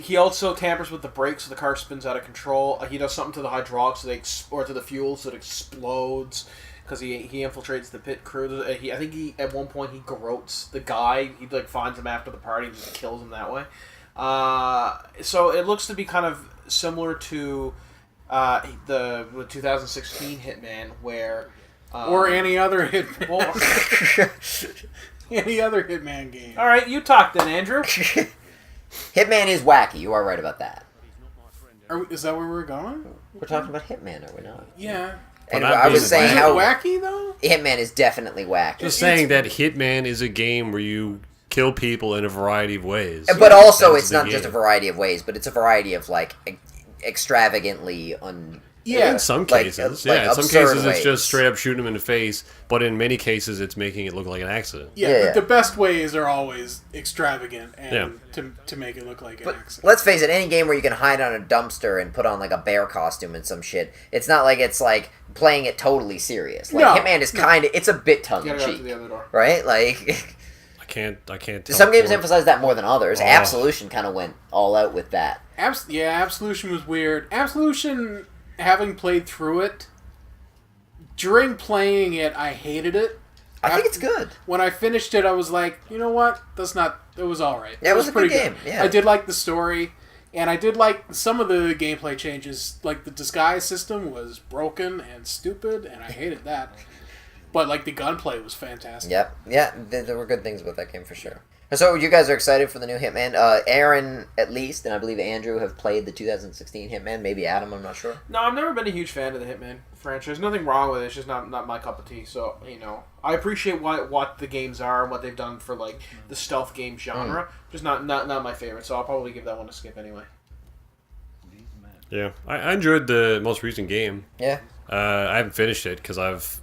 Speaker 1: he also tampers with the brakes, so the car spins out of control. He does something to the hydraulics, or to the fuel, so it explodes. Because he infiltrates the pit crew. I think at one point he garrotes the guy. He like finds him after the party and just kills him that way. So it looks to be kind of similar to the 2016 Hitman, where
Speaker 2: or any other Hitman.
Speaker 1: well,
Speaker 2: Any other Hitman game.
Speaker 1: all right, you talk then, Andrew.
Speaker 4: Hitman is wacky. You are right about that.
Speaker 2: Is that where we're going?
Speaker 4: We're talking about Hitman, are we not?
Speaker 2: Yeah.
Speaker 4: And
Speaker 3: But not
Speaker 4: I was
Speaker 3: being
Speaker 4: saying
Speaker 2: Is it
Speaker 4: how
Speaker 2: wacky though?
Speaker 4: Hitman is definitely wacky.
Speaker 3: Just saying that Hitman is a game where you kill people in a variety of ways.
Speaker 4: But also,
Speaker 3: That's
Speaker 4: it's
Speaker 3: the
Speaker 4: not just a
Speaker 3: game.
Speaker 4: variety of ways, but it's a variety of like extravagantly
Speaker 2: Yeah.
Speaker 3: In some
Speaker 4: like,
Speaker 3: cases,
Speaker 4: like
Speaker 3: yeah. In some
Speaker 4: absurd
Speaker 3: cases,
Speaker 4: ways.
Speaker 3: it's just straight up shooting them in the face. But in many cases, it's making it look like an accident.
Speaker 2: Yeah,
Speaker 4: Yeah.
Speaker 2: but the best ways are always extravagant and
Speaker 3: Yeah.
Speaker 2: to make it look like an
Speaker 4: But
Speaker 2: accident.
Speaker 4: let's face it, any game where you can hide on a dumpster and put on like a bear costume and some shit, it's not like it's like playing it totally serious. Like
Speaker 2: No,
Speaker 4: Hitman is kind of it's a bit tongue
Speaker 1: You
Speaker 4: in
Speaker 1: gotta go out to
Speaker 4: cheek,
Speaker 1: the other door.
Speaker 4: right? Like
Speaker 3: I can't.
Speaker 4: some games
Speaker 3: teleport.
Speaker 4: emphasize that more than others.
Speaker 3: Oh.
Speaker 4: Absolution kind of went all out with that.
Speaker 2: Absolution was weird. Absolution, having played through it, during playing it, I hated it.
Speaker 4: I think it's good.
Speaker 2: When I finished it, I was like, you know what? It was alright.
Speaker 4: Yeah, it was a good game, yeah.
Speaker 2: I did like the story, and I did like some of the gameplay changes. Like, the disguise system was broken and stupid, and I hated that. But, like, the gunplay was fantastic.
Speaker 4: Yep, yeah, there were good things about that game for sure. So you guys are excited for the new Hitman. Aaron, at least, and I believe Andrew have played the 2016 Hitman. Maybe Adam, I'm not sure.
Speaker 1: No, I've never been a huge fan of the Hitman franchise. Nothing wrong with it. It's just not my cup of tea. So, I appreciate what the games are and what they've done for, like, the stealth game genre. Just not my favorite. So I'll probably give that one a skip anyway.
Speaker 3: Yeah, I enjoyed the most recent game.
Speaker 4: Yeah.
Speaker 3: I haven't finished it because I've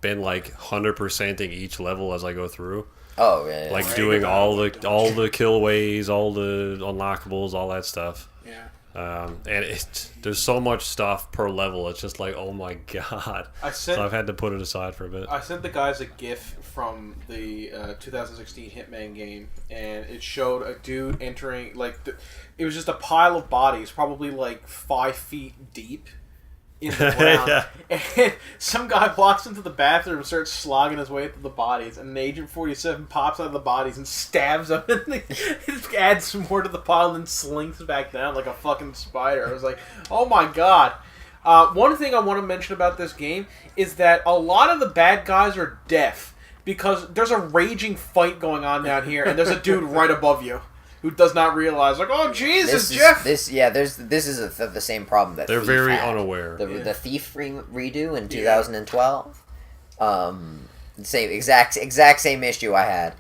Speaker 3: been like 100%ing each level as I go through.
Speaker 4: Oh, yeah.
Speaker 3: Like
Speaker 2: Right.
Speaker 3: doing all the kill ways, all the unlockables, all that stuff.
Speaker 2: Yeah.
Speaker 3: And there's so much stuff per level. It's just like, oh my god. So I've had to put it aside for a bit.
Speaker 1: I sent the guys a GIF from the 2016 Hitman game, and it showed a dude entering, like, it was just a pile of bodies, probably like 5 feet deep in the ground.
Speaker 3: Yeah.
Speaker 1: And some guy walks into the bathroom and starts slogging his way through the bodies, and Agent 47 pops out of the bodies and stabs him, and they adds some more to the pile and then slinks back down like a fucking spider. I was like, oh my god. One thing I want to mention about this game is that a lot of the bad guys are deaf, because there's a raging fight going on down here, and there's a dude right above you who does not realize, like, oh Jesus, Jeff!
Speaker 4: This is the same problem that
Speaker 3: They're
Speaker 4: Thief
Speaker 3: very
Speaker 4: had.
Speaker 3: unaware.
Speaker 4: The Thief redo in 2012. Same exact same issue I had.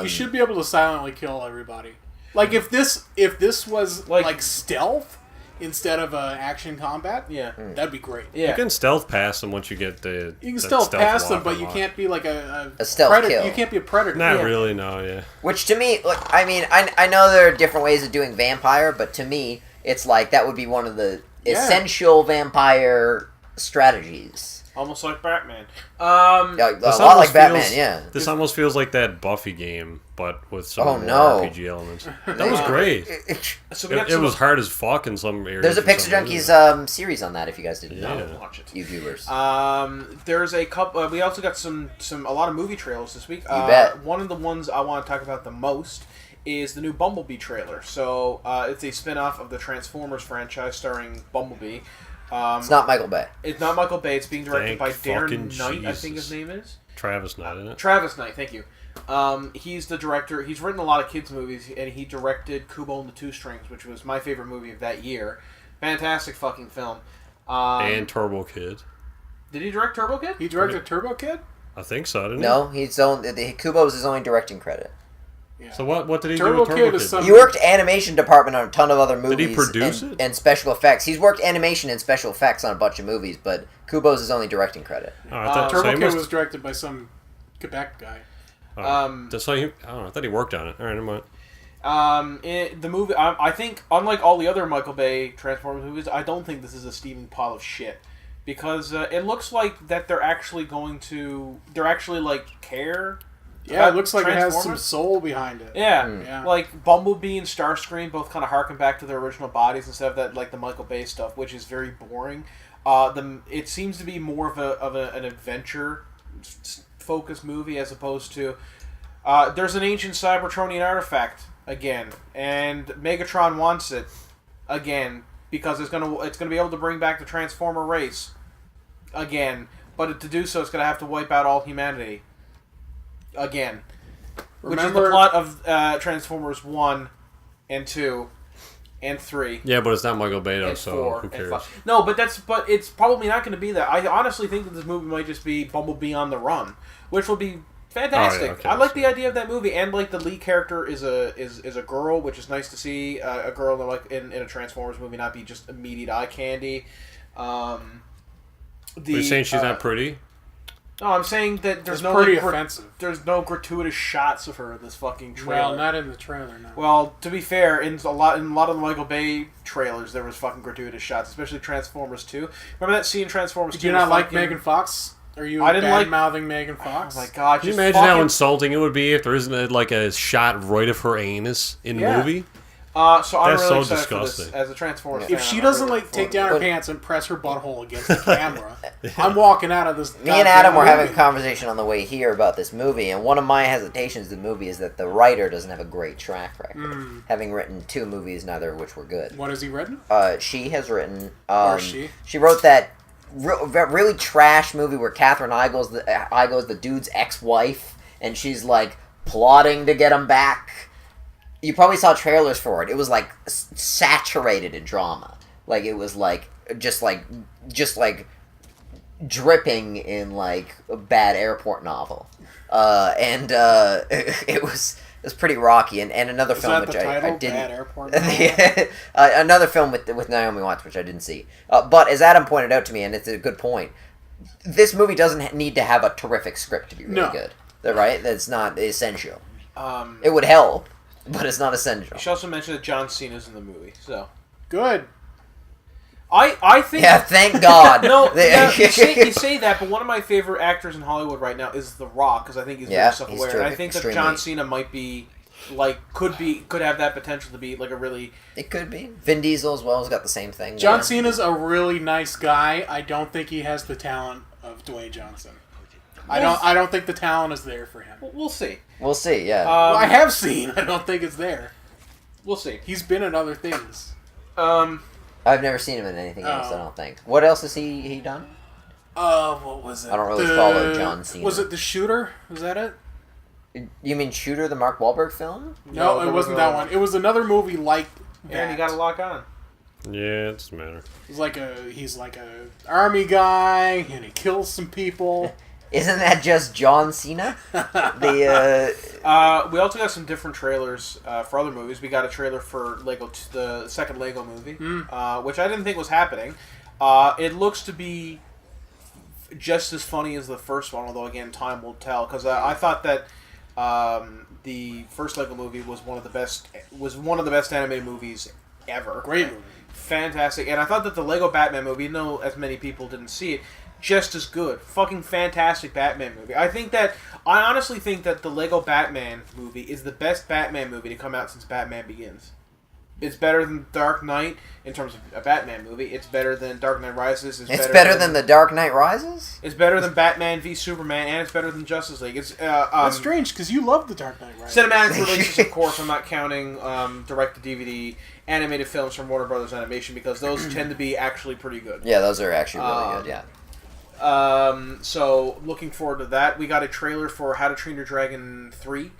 Speaker 2: You should be able to silently kill everybody. Like, if this was like stealth instead of action combat,
Speaker 1: Yeah.
Speaker 2: that'd be great.
Speaker 1: Yeah.
Speaker 3: You can stealth past them once you get the.
Speaker 2: You can
Speaker 3: the
Speaker 2: stealth past them,
Speaker 3: walk
Speaker 2: but you
Speaker 3: unlocked.
Speaker 2: can't be like a
Speaker 4: stealth
Speaker 2: predator.
Speaker 4: kill.
Speaker 2: You can't be a predator.
Speaker 3: Not
Speaker 1: Yeah.
Speaker 3: really, no, yeah.
Speaker 4: Which to me, look, I mean, I know there are different ways of doing vampire, but to me, it's like that would be one of the essential vampire strategies.
Speaker 1: Almost like Batman.
Speaker 4: Yeah, a
Speaker 3: This
Speaker 4: lot
Speaker 3: almost
Speaker 4: like Batman,
Speaker 3: feels-
Speaker 4: yeah.
Speaker 3: This almost feels like that Buffy game, but with some
Speaker 4: Oh,
Speaker 3: more
Speaker 4: no.
Speaker 3: RPG elements. That was great.
Speaker 1: So we got
Speaker 3: It
Speaker 1: some-
Speaker 3: was hard as fuck in some areas.
Speaker 4: There's a
Speaker 3: for some
Speaker 4: Pixel
Speaker 3: reason.
Speaker 4: Junkies series on that if you guys didn't
Speaker 3: Yeah.
Speaker 4: know,
Speaker 1: I'll watch it.
Speaker 4: you viewers.
Speaker 1: There's a couple. We also got a lot of movie trailers this week. You
Speaker 4: bet.
Speaker 1: One of the ones I want to talk about the most is the new Bumblebee trailer. So it's a spin-off of the Transformers franchise starring Bumblebee.
Speaker 4: It's not Michael Bay.
Speaker 1: It's not Michael Bay. It's being directed
Speaker 3: Thank
Speaker 1: by
Speaker 3: fucking
Speaker 1: Darren Knight, I
Speaker 3: Jesus.
Speaker 1: think his name is.
Speaker 3: Travis Knight in it.
Speaker 1: Travis Knight, thank you. He's the director. He's written a lot of kids' movies, and he directed Kubo and the Two Strings, which was my favorite movie of that year. Fantastic fucking film.
Speaker 3: And Turbo Kid.
Speaker 1: Did he direct Turbo Kid?
Speaker 2: He directed Turbo Kid.
Speaker 3: I think so, didn't
Speaker 4: No, Kubo was his only directing credit.
Speaker 2: Yeah.
Speaker 3: he? So what did he
Speaker 2: Turbo
Speaker 3: do with Turbo
Speaker 2: Kid
Speaker 3: Kid?
Speaker 2: is some-
Speaker 4: He worked animation department on a ton of other movies.
Speaker 3: he produce
Speaker 4: and,
Speaker 3: it?
Speaker 4: and special effects. He's worked animation and special effects on a bunch of movies, but Kubo's his only directing credit.
Speaker 3: Oh, I thought, so
Speaker 2: Turbo
Speaker 3: he
Speaker 2: Kid
Speaker 3: must-
Speaker 2: was directed by some Quebec guy.
Speaker 3: so he, I don't know. I thought he worked on it. All right, never mind.
Speaker 1: The movie, I think, unlike all the other Michael Bay Transformers movies, I don't think this is a steaming pile of shit. Because it looks like that they're actually like, care.
Speaker 2: Yeah, it looks like it has some
Speaker 1: Transformers?
Speaker 2: soul behind it.
Speaker 1: Yeah.
Speaker 2: Yeah.
Speaker 1: Like, Bumblebee and Starscream both kind of harken back to their original bodies instead of that, like, the Michael Bay stuff, which is very boring. It seems to be more of an adventure-focused movie as opposed to... there's an ancient Cybertronian artifact, again, and Megatron wants it, again, because it's gonna be able to bring back the Transformer race, again, but to do so it's gonna have to wipe out all humanity, again, which is the
Speaker 2: Remember-
Speaker 1: plot of Transformers 1 and 2 and 3.
Speaker 3: Yeah, but it's not Michael Beto,
Speaker 1: And
Speaker 3: so
Speaker 1: 4
Speaker 3: who
Speaker 1: and
Speaker 3: cares?
Speaker 1: 5. No, but it's probably not going to be that. I honestly think that this movie might just be Bumblebee on the Run, which will be fantastic.
Speaker 3: Oh, yeah, okay,
Speaker 1: I like the idea of that movie, and like the lead character is a girl, which is nice to see a girl in a Transformers movie not be just immediate eye candy.
Speaker 3: Are you saying she's not pretty?
Speaker 1: No, I'm saying that there's no
Speaker 2: pretty offensive.
Speaker 1: There's no gratuitous shots of her in this fucking trailer.
Speaker 2: Well, not in the trailer, no.
Speaker 1: Well, to be fair, in a lot of the Michael Bay trailers, there was fucking gratuitous shots, especially Transformers 2. Remember that scene in Transformers 2?
Speaker 2: Did you not like Megan Fox? Are you mouthing Megan Fox?
Speaker 1: Oh my god!
Speaker 3: Can you imagine how insulting it would be if there isn't like a shot right of her anus in the movie?
Speaker 1: So I'm
Speaker 3: That's
Speaker 1: really
Speaker 3: so
Speaker 1: excited
Speaker 3: disgusting.
Speaker 1: for this as a Transformers fan.
Speaker 2: If she doesn't take down her pants and press her butthole against the camera, I'm walking out of this.
Speaker 4: Me and Adam were having a conversation on the way here about this movie, and one of my hesitations of the movie is that the writer doesn't have a great track record, having written 2 movies, neither of which were good.
Speaker 2: What has he written?
Speaker 4: She has written.
Speaker 2: She?
Speaker 4: She wrote that really trash movie where Katherine Heigl's the dude's ex-wife, and she's like plotting to get him back. You probably saw trailers for it. It was like saturated in drama. Like it was like just like dripping in like a bad airport novel. It was pretty rocky. And another film which I didn't.
Speaker 2: Bad airport
Speaker 4: Another film with Naomi Watts which I didn't see. But as Adam pointed out to me, and it's a good point, this movie doesn't need to have a terrific script to be really good. Right? That's not essential. It would help. But it's not essential.
Speaker 1: She also mentioned that John Cena's in the movie, so
Speaker 2: good.
Speaker 1: I think.
Speaker 4: Yeah, thank God.
Speaker 1: No, yeah, you say that, but one of my favorite actors in Hollywood right now is The Rock, because I think he's very self-aware, and I think that John Cena might be could have that potential to be like a really.
Speaker 4: It could be. Vin Diesel as well has got the same thing.
Speaker 2: John Cena's a really nice guy. I don't think he has the talent of Dwayne Johnson. I don't think the talent is there for him.
Speaker 1: We'll see.
Speaker 4: We'll see. Yeah.
Speaker 2: I have seen. I don't think it's there.
Speaker 1: We'll see.
Speaker 2: He's been in other things.
Speaker 4: I've never seen him in anything else. I don't think. What else has he done?
Speaker 2: What was it?
Speaker 4: I don't really follow John Cena.
Speaker 2: Was it The Shooter? Was that it?
Speaker 4: You mean Shooter, the Mark Wahlberg film?
Speaker 2: No, it wasn't that one. It was another movie like that.
Speaker 1: And you got to lock on.
Speaker 3: Yeah, it doesn't matter.
Speaker 2: He's like a army guy, and he kills some people.
Speaker 4: Isn't that just John Cena?
Speaker 1: We also got some different trailers for other movies. We got a trailer for the second Lego movie, which I didn't think was happening. It looks to be just as funny as the first one, although again, time will tell. Because I thought that the first Lego movie was one of the best animated movies ever.
Speaker 2: Great movie,
Speaker 1: fantastic. And I thought that the Lego Batman movie, even though as many people didn't see it, just as good. Fucking fantastic Batman movie. I honestly think that the Lego Batman movie is the best Batman movie to come out since Batman Begins. It's better than Dark Knight in terms of a Batman movie. It's better than Dark Knight Rises.
Speaker 4: It's better than The Dark Knight Rises?
Speaker 1: It's better than Batman v Superman, and it's better than Justice League.
Speaker 2: That's strange, because you love The Dark Knight Rises.
Speaker 1: Cinematic releases, of course. I'm not counting direct-to-DVD animated films from Warner Brothers Animation, because those tend to be actually pretty good.
Speaker 4: Yeah, those are actually really good, yeah.
Speaker 1: So looking forward to that. We got a trailer for How to Train Your Dragon 3,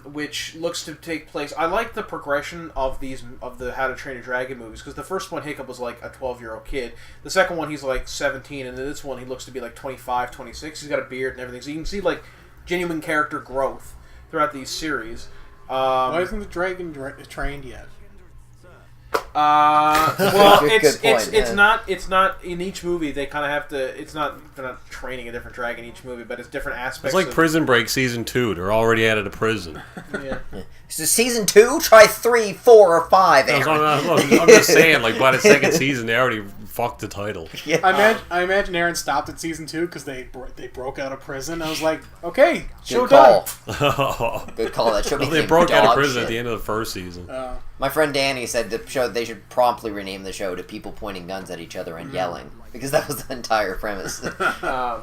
Speaker 1: which looks to take place. I like the progression of the How to Train Your Dragon movies, because the first one, Hiccup was like a 12-year-old kid. The second one, he's like 17, and then this one, he looks to be like 25, 26. He's got a beard and everything, so you can see like genuine character growth throughout these series.
Speaker 2: Why isn't the dragon trained yet?
Speaker 1: Well, it's not in eeach movie. They kind of have to. They're not training a different dragon in each movie, but it's different aspects.
Speaker 3: It's like Prison Break season 2. They're already out of the prison.
Speaker 1: Yeah.
Speaker 4: So season 2, try 3, 4, or 5.
Speaker 3: I'm just saying, like by the second season, they already fucked the title.
Speaker 4: Yeah.
Speaker 2: I imagine Aaron stopped at season 2 because they broke out of prison. I was like, okay, show
Speaker 4: Good call.
Speaker 2: done.
Speaker 4: Good call. That show
Speaker 3: They broke out of prison at the end of the first season.
Speaker 4: My friend Danny said the show they should promptly rename the show to People Pointing Guns at Each Other and Yelling, because that was the entire premise.
Speaker 3: Or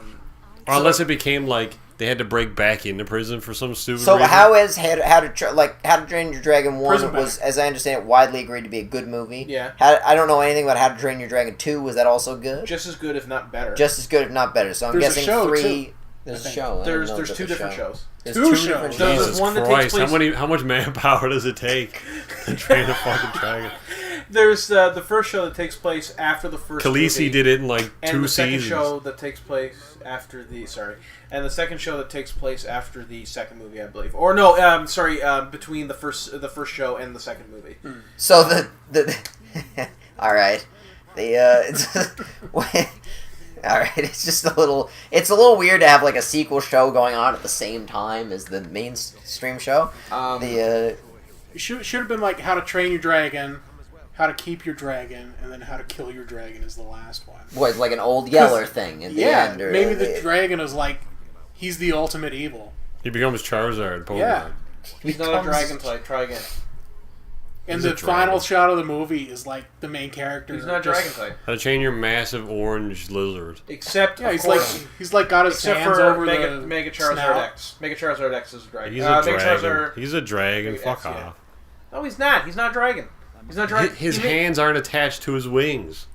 Speaker 3: unless it became like they had to break back into prison for some stupid
Speaker 4: So
Speaker 3: reason.
Speaker 4: how to Train Your Dragon 1 was, as I understand it, widely agreed to be a good movie.
Speaker 1: Yeah.
Speaker 4: I don't know anything about How to Train Your Dragon 2. Was that also good?
Speaker 1: Just as good, if not better.
Speaker 4: Just as good, if not better. So I'm
Speaker 2: There's
Speaker 4: guessing
Speaker 2: a show,
Speaker 4: 3.
Speaker 2: too.
Speaker 4: There's a show.
Speaker 1: There's two different shows.
Speaker 4: There's
Speaker 2: Two
Speaker 4: two different
Speaker 2: shows.
Speaker 4: shows.
Speaker 1: There's
Speaker 3: Jesus
Speaker 1: one that
Speaker 3: Christ!
Speaker 1: takes place-
Speaker 3: How much manpower does it take to train a fucking dragon?
Speaker 1: There's the first show that takes place after the first
Speaker 3: Khaleesi
Speaker 1: movie,
Speaker 3: did it in like
Speaker 1: and
Speaker 3: 2
Speaker 1: the second
Speaker 3: seasons.
Speaker 1: show that takes place after the and the second show that takes place after the second movie, I believe. Or no, between the first show and the second movie.
Speaker 4: So the all right, all right. It's just a little weird to have like a sequel show going on at the same time as the mainstream show.
Speaker 2: It should have been like How to Train Your Dragon, How to Keep Your Dragon, and then How to Kill Your Dragon is the last one.
Speaker 4: What, like an old Yeller thing at the end? Or
Speaker 2: maybe the dragon is like he's the ultimate evil.
Speaker 3: He becomes Charizard. Pokemon.
Speaker 2: Yeah.
Speaker 1: He's not a dragon type. Try again.
Speaker 2: And
Speaker 3: He's
Speaker 2: the
Speaker 3: a dragon.
Speaker 2: final shot of the movie is like the main character.
Speaker 1: He's not a
Speaker 2: just-
Speaker 1: dragon type.
Speaker 3: How to train your massive orange lizard.
Speaker 1: Except,
Speaker 2: Yeah,
Speaker 1: of
Speaker 2: he's
Speaker 1: course,
Speaker 2: like got his
Speaker 1: except
Speaker 2: hands
Speaker 1: for
Speaker 2: over
Speaker 1: Mega,
Speaker 2: the
Speaker 1: Mega Charizard
Speaker 2: snout.
Speaker 1: X. Mega Charizard X is a dragon.
Speaker 3: He's a
Speaker 1: Mega
Speaker 3: dragon.
Speaker 1: Charizard...
Speaker 3: He's a dragon.
Speaker 1: X,
Speaker 3: Fuck
Speaker 1: yeah.
Speaker 3: off.
Speaker 1: No, he's not. He's not a dragon. He's not a dragon.
Speaker 3: His hands aren't attached to his wings.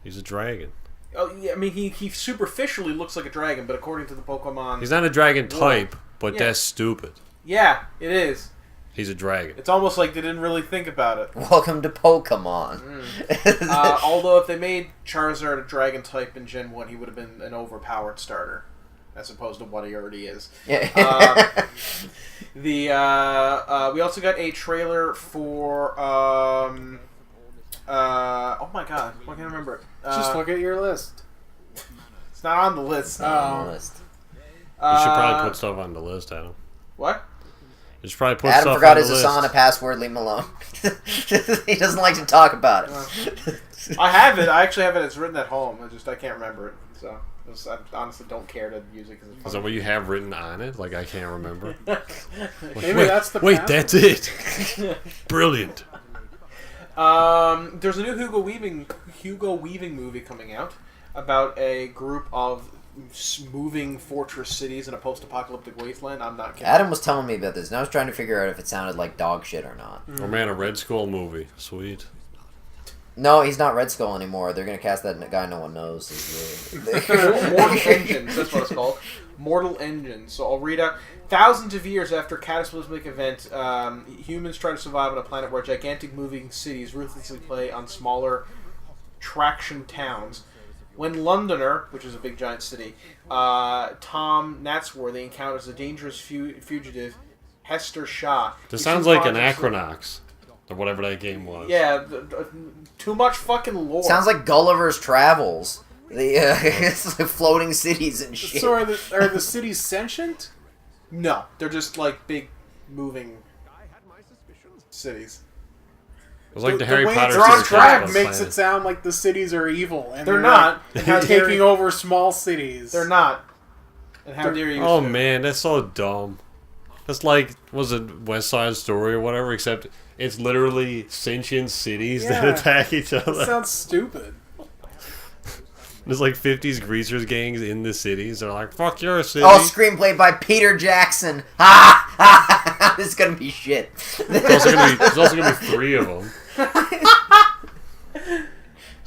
Speaker 3: He's a dragon.
Speaker 1: Oh, yeah, I mean, he superficially looks like a dragon, but according to the Pokemon...
Speaker 3: He's not a dragon type, but
Speaker 1: Yeah.
Speaker 3: that's stupid.
Speaker 1: Yeah, it is.
Speaker 3: He's a dragon.
Speaker 1: It's almost like they didn't really think about it.
Speaker 4: Welcome to Pokemon.
Speaker 1: Although if they made Charizard a dragon type in Gen 1, he would have been an overpowered starter, as opposed to what he already is. We also got a trailer for oh my god, I can't remember it.
Speaker 2: Just look at your list.
Speaker 1: It's not on the list.
Speaker 3: You should probably put stuff on the list, Adam.
Speaker 1: What?
Speaker 3: You should probably put
Speaker 4: Adam
Speaker 3: stuff
Speaker 4: forgot
Speaker 3: on
Speaker 4: his
Speaker 3: the list.
Speaker 4: Asana password. Leave him alone. He doesn't like to talk about it.
Speaker 1: I have it. I actually have it. It's written at home. I can't remember it. So I honestly don't care to use it because it's
Speaker 3: Is that what you have written on it? Like, I can't remember.
Speaker 2: Maybe that's the
Speaker 3: Wait,
Speaker 2: password.
Speaker 3: that's it. Brilliant.
Speaker 1: There's a new Hugo Weaving movie coming out about a group of moving fortress cities in a post-apocalyptic wasteland. I'm not kidding.
Speaker 4: Adam was telling me about this, and I was trying to figure out if it sounded like dog shit or not.
Speaker 3: Oh man, a Red Skull movie. Sweet.
Speaker 4: No, he's not Red Skull anymore. They're gonna cast that guy no one knows.
Speaker 1: Mortal Engines, that's what it's called. Mortal Engines. So I'll read out. Thousands of years after a cataclysmic event, humans try to survive on a planet where gigantic moving cities ruthlessly play on smaller traction towns. When Londoner, which is a big giant city, Tom Natsworthy encounters a dangerous fugitive, Hester Shaw.
Speaker 3: This
Speaker 1: He
Speaker 3: sounds
Speaker 1: soon
Speaker 3: like an
Speaker 1: finds himself-
Speaker 3: Acronox. Or whatever that game was.
Speaker 1: Yeah, too much fucking lore.
Speaker 4: Sounds like Gulliver's Travels. It's like floating cities and shit.
Speaker 2: So are the cities sentient?
Speaker 1: No, they're just like big moving cities.
Speaker 3: It was like the Harry
Speaker 2: way
Speaker 3: Potter
Speaker 2: it's
Speaker 3: series
Speaker 2: described
Speaker 3: on
Speaker 2: makes
Speaker 3: planet.
Speaker 2: it sound like the cities are evil, and
Speaker 1: They're not.
Speaker 2: like,
Speaker 1: And how dare
Speaker 2: taking
Speaker 1: you-
Speaker 2: over small cities.
Speaker 1: They're not. And how dare you?
Speaker 3: Oh
Speaker 1: say-
Speaker 3: man, that's so dumb. That's like, was it West Side Story or whatever, except it's literally sentient cities that
Speaker 2: Yeah.
Speaker 3: attack each
Speaker 2: That
Speaker 3: other.
Speaker 2: sounds stupid.
Speaker 3: There's like 50s greasers gangs in the cities. They're like, fuck your city.
Speaker 4: Oh, screenplay by Peter Jackson. Ha! Ha! This is gonna be shit.
Speaker 3: There's also gonna be 3 of them.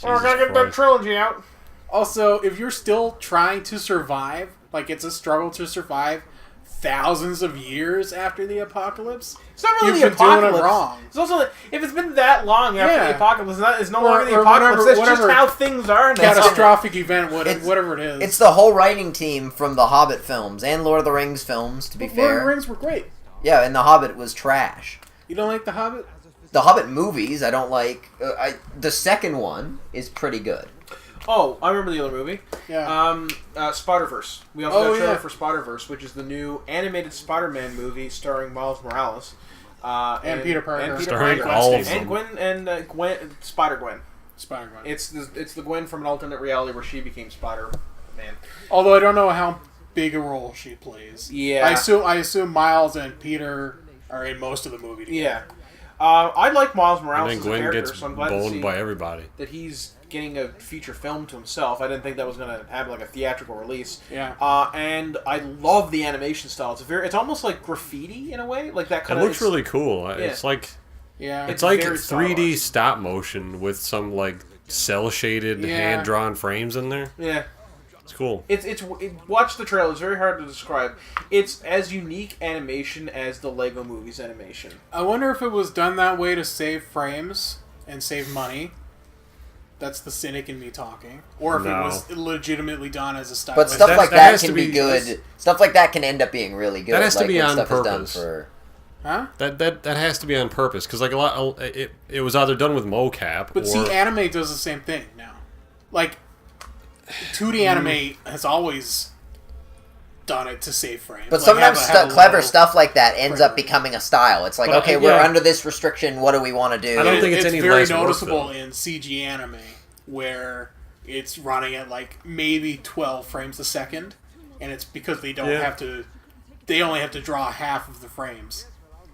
Speaker 1: Oh, I gotta get that trilogy out.
Speaker 2: Also, if you're still trying to survive, like it's a struggle to survive thousands of years after the apocalypse,
Speaker 1: It's not really
Speaker 2: You've
Speaker 1: the
Speaker 2: been doing it
Speaker 1: apocalypse.
Speaker 2: wrong.
Speaker 1: It's also that if it's been that long after
Speaker 2: Yeah.
Speaker 1: the apocalypse, it's no
Speaker 2: Or-
Speaker 1: longer the
Speaker 2: or
Speaker 1: apocalypse. It's
Speaker 2: whatever
Speaker 1: just how things are now.
Speaker 2: catastrophic event,
Speaker 4: It's-
Speaker 2: whatever it is.
Speaker 4: It's the whole writing team from the Hobbit films and Lord of the Rings films, to be
Speaker 2: Lord of the
Speaker 4: fair.
Speaker 2: Rings were great.
Speaker 4: Yeah, and the Hobbit was trash.
Speaker 2: You don't like The Hobbit?
Speaker 4: The Hobbit movies, I don't like. The second one is pretty good.
Speaker 1: Oh, I remember the other movie.
Speaker 2: Yeah.
Speaker 1: Spider-Verse. We also got a trailer
Speaker 2: yeah.
Speaker 1: for Spider-Verse, which is the new animated Spider-Man movie starring Miles Morales. And
Speaker 2: Peter Parker.
Speaker 1: And Peter
Speaker 3: Starring
Speaker 1: Parker.
Speaker 3: all of
Speaker 1: and
Speaker 3: them.
Speaker 1: Gwen, Spider-Gwen.
Speaker 2: Spider-Man.
Speaker 1: It's the Gwen from an alternate reality where she became Spider-Man.
Speaker 2: Although I don't know how big a role she plays.
Speaker 1: Yeah.
Speaker 2: I assume Miles and Peter are in most of the movie together.
Speaker 1: Yeah. I like Miles
Speaker 3: And
Speaker 1: Morales
Speaker 3: then
Speaker 1: as a
Speaker 3: Gwen
Speaker 1: character,
Speaker 3: gets
Speaker 1: so I'm glad to see
Speaker 3: boned by everybody.
Speaker 1: that he's getting a feature film to himself. I didn't think that was going to have like a theatrical release.
Speaker 2: Yeah.
Speaker 1: And I love the animation style. It's almost like graffiti in a way, like that
Speaker 3: It
Speaker 1: kind of.
Speaker 3: looks really cool. It's like
Speaker 2: Yeah.
Speaker 1: It's
Speaker 3: it's like
Speaker 1: very
Speaker 3: 3D
Speaker 1: stylized.
Speaker 3: stop motion with some like cell shaded
Speaker 2: Yeah.
Speaker 3: hand drawn frames in there.
Speaker 1: Yeah.
Speaker 3: It's cool.
Speaker 1: Watch the trailer. It's very hard to describe. It's as unique animation as the Lego Movies animation.
Speaker 2: I wonder if it was done that way to save frames and save money. That's the cynic in me talking. Or if it was legitimately done as a style.
Speaker 4: But stuff like that can be good. Stuff like that can end up being really good.
Speaker 3: That has to be on
Speaker 4: stuff
Speaker 3: purpose.
Speaker 4: Is done for...
Speaker 2: Huh?
Speaker 3: That has to be on purpose because like a lot, it was either done with mocap.
Speaker 2: But see, anime does the same thing now. Like 2D anime has always done it to save frames.
Speaker 4: But
Speaker 2: like
Speaker 4: sometimes clever stuff like that ends up becoming a style. It's like,
Speaker 3: but,
Speaker 4: okay, we're under this restriction. What do we want to do?
Speaker 3: I don't think it's any
Speaker 2: very
Speaker 3: less
Speaker 2: noticeable in CG anime where it's running at like maybe 12 frames a second, and it's because they don't have to. They only have to draw half of the frames,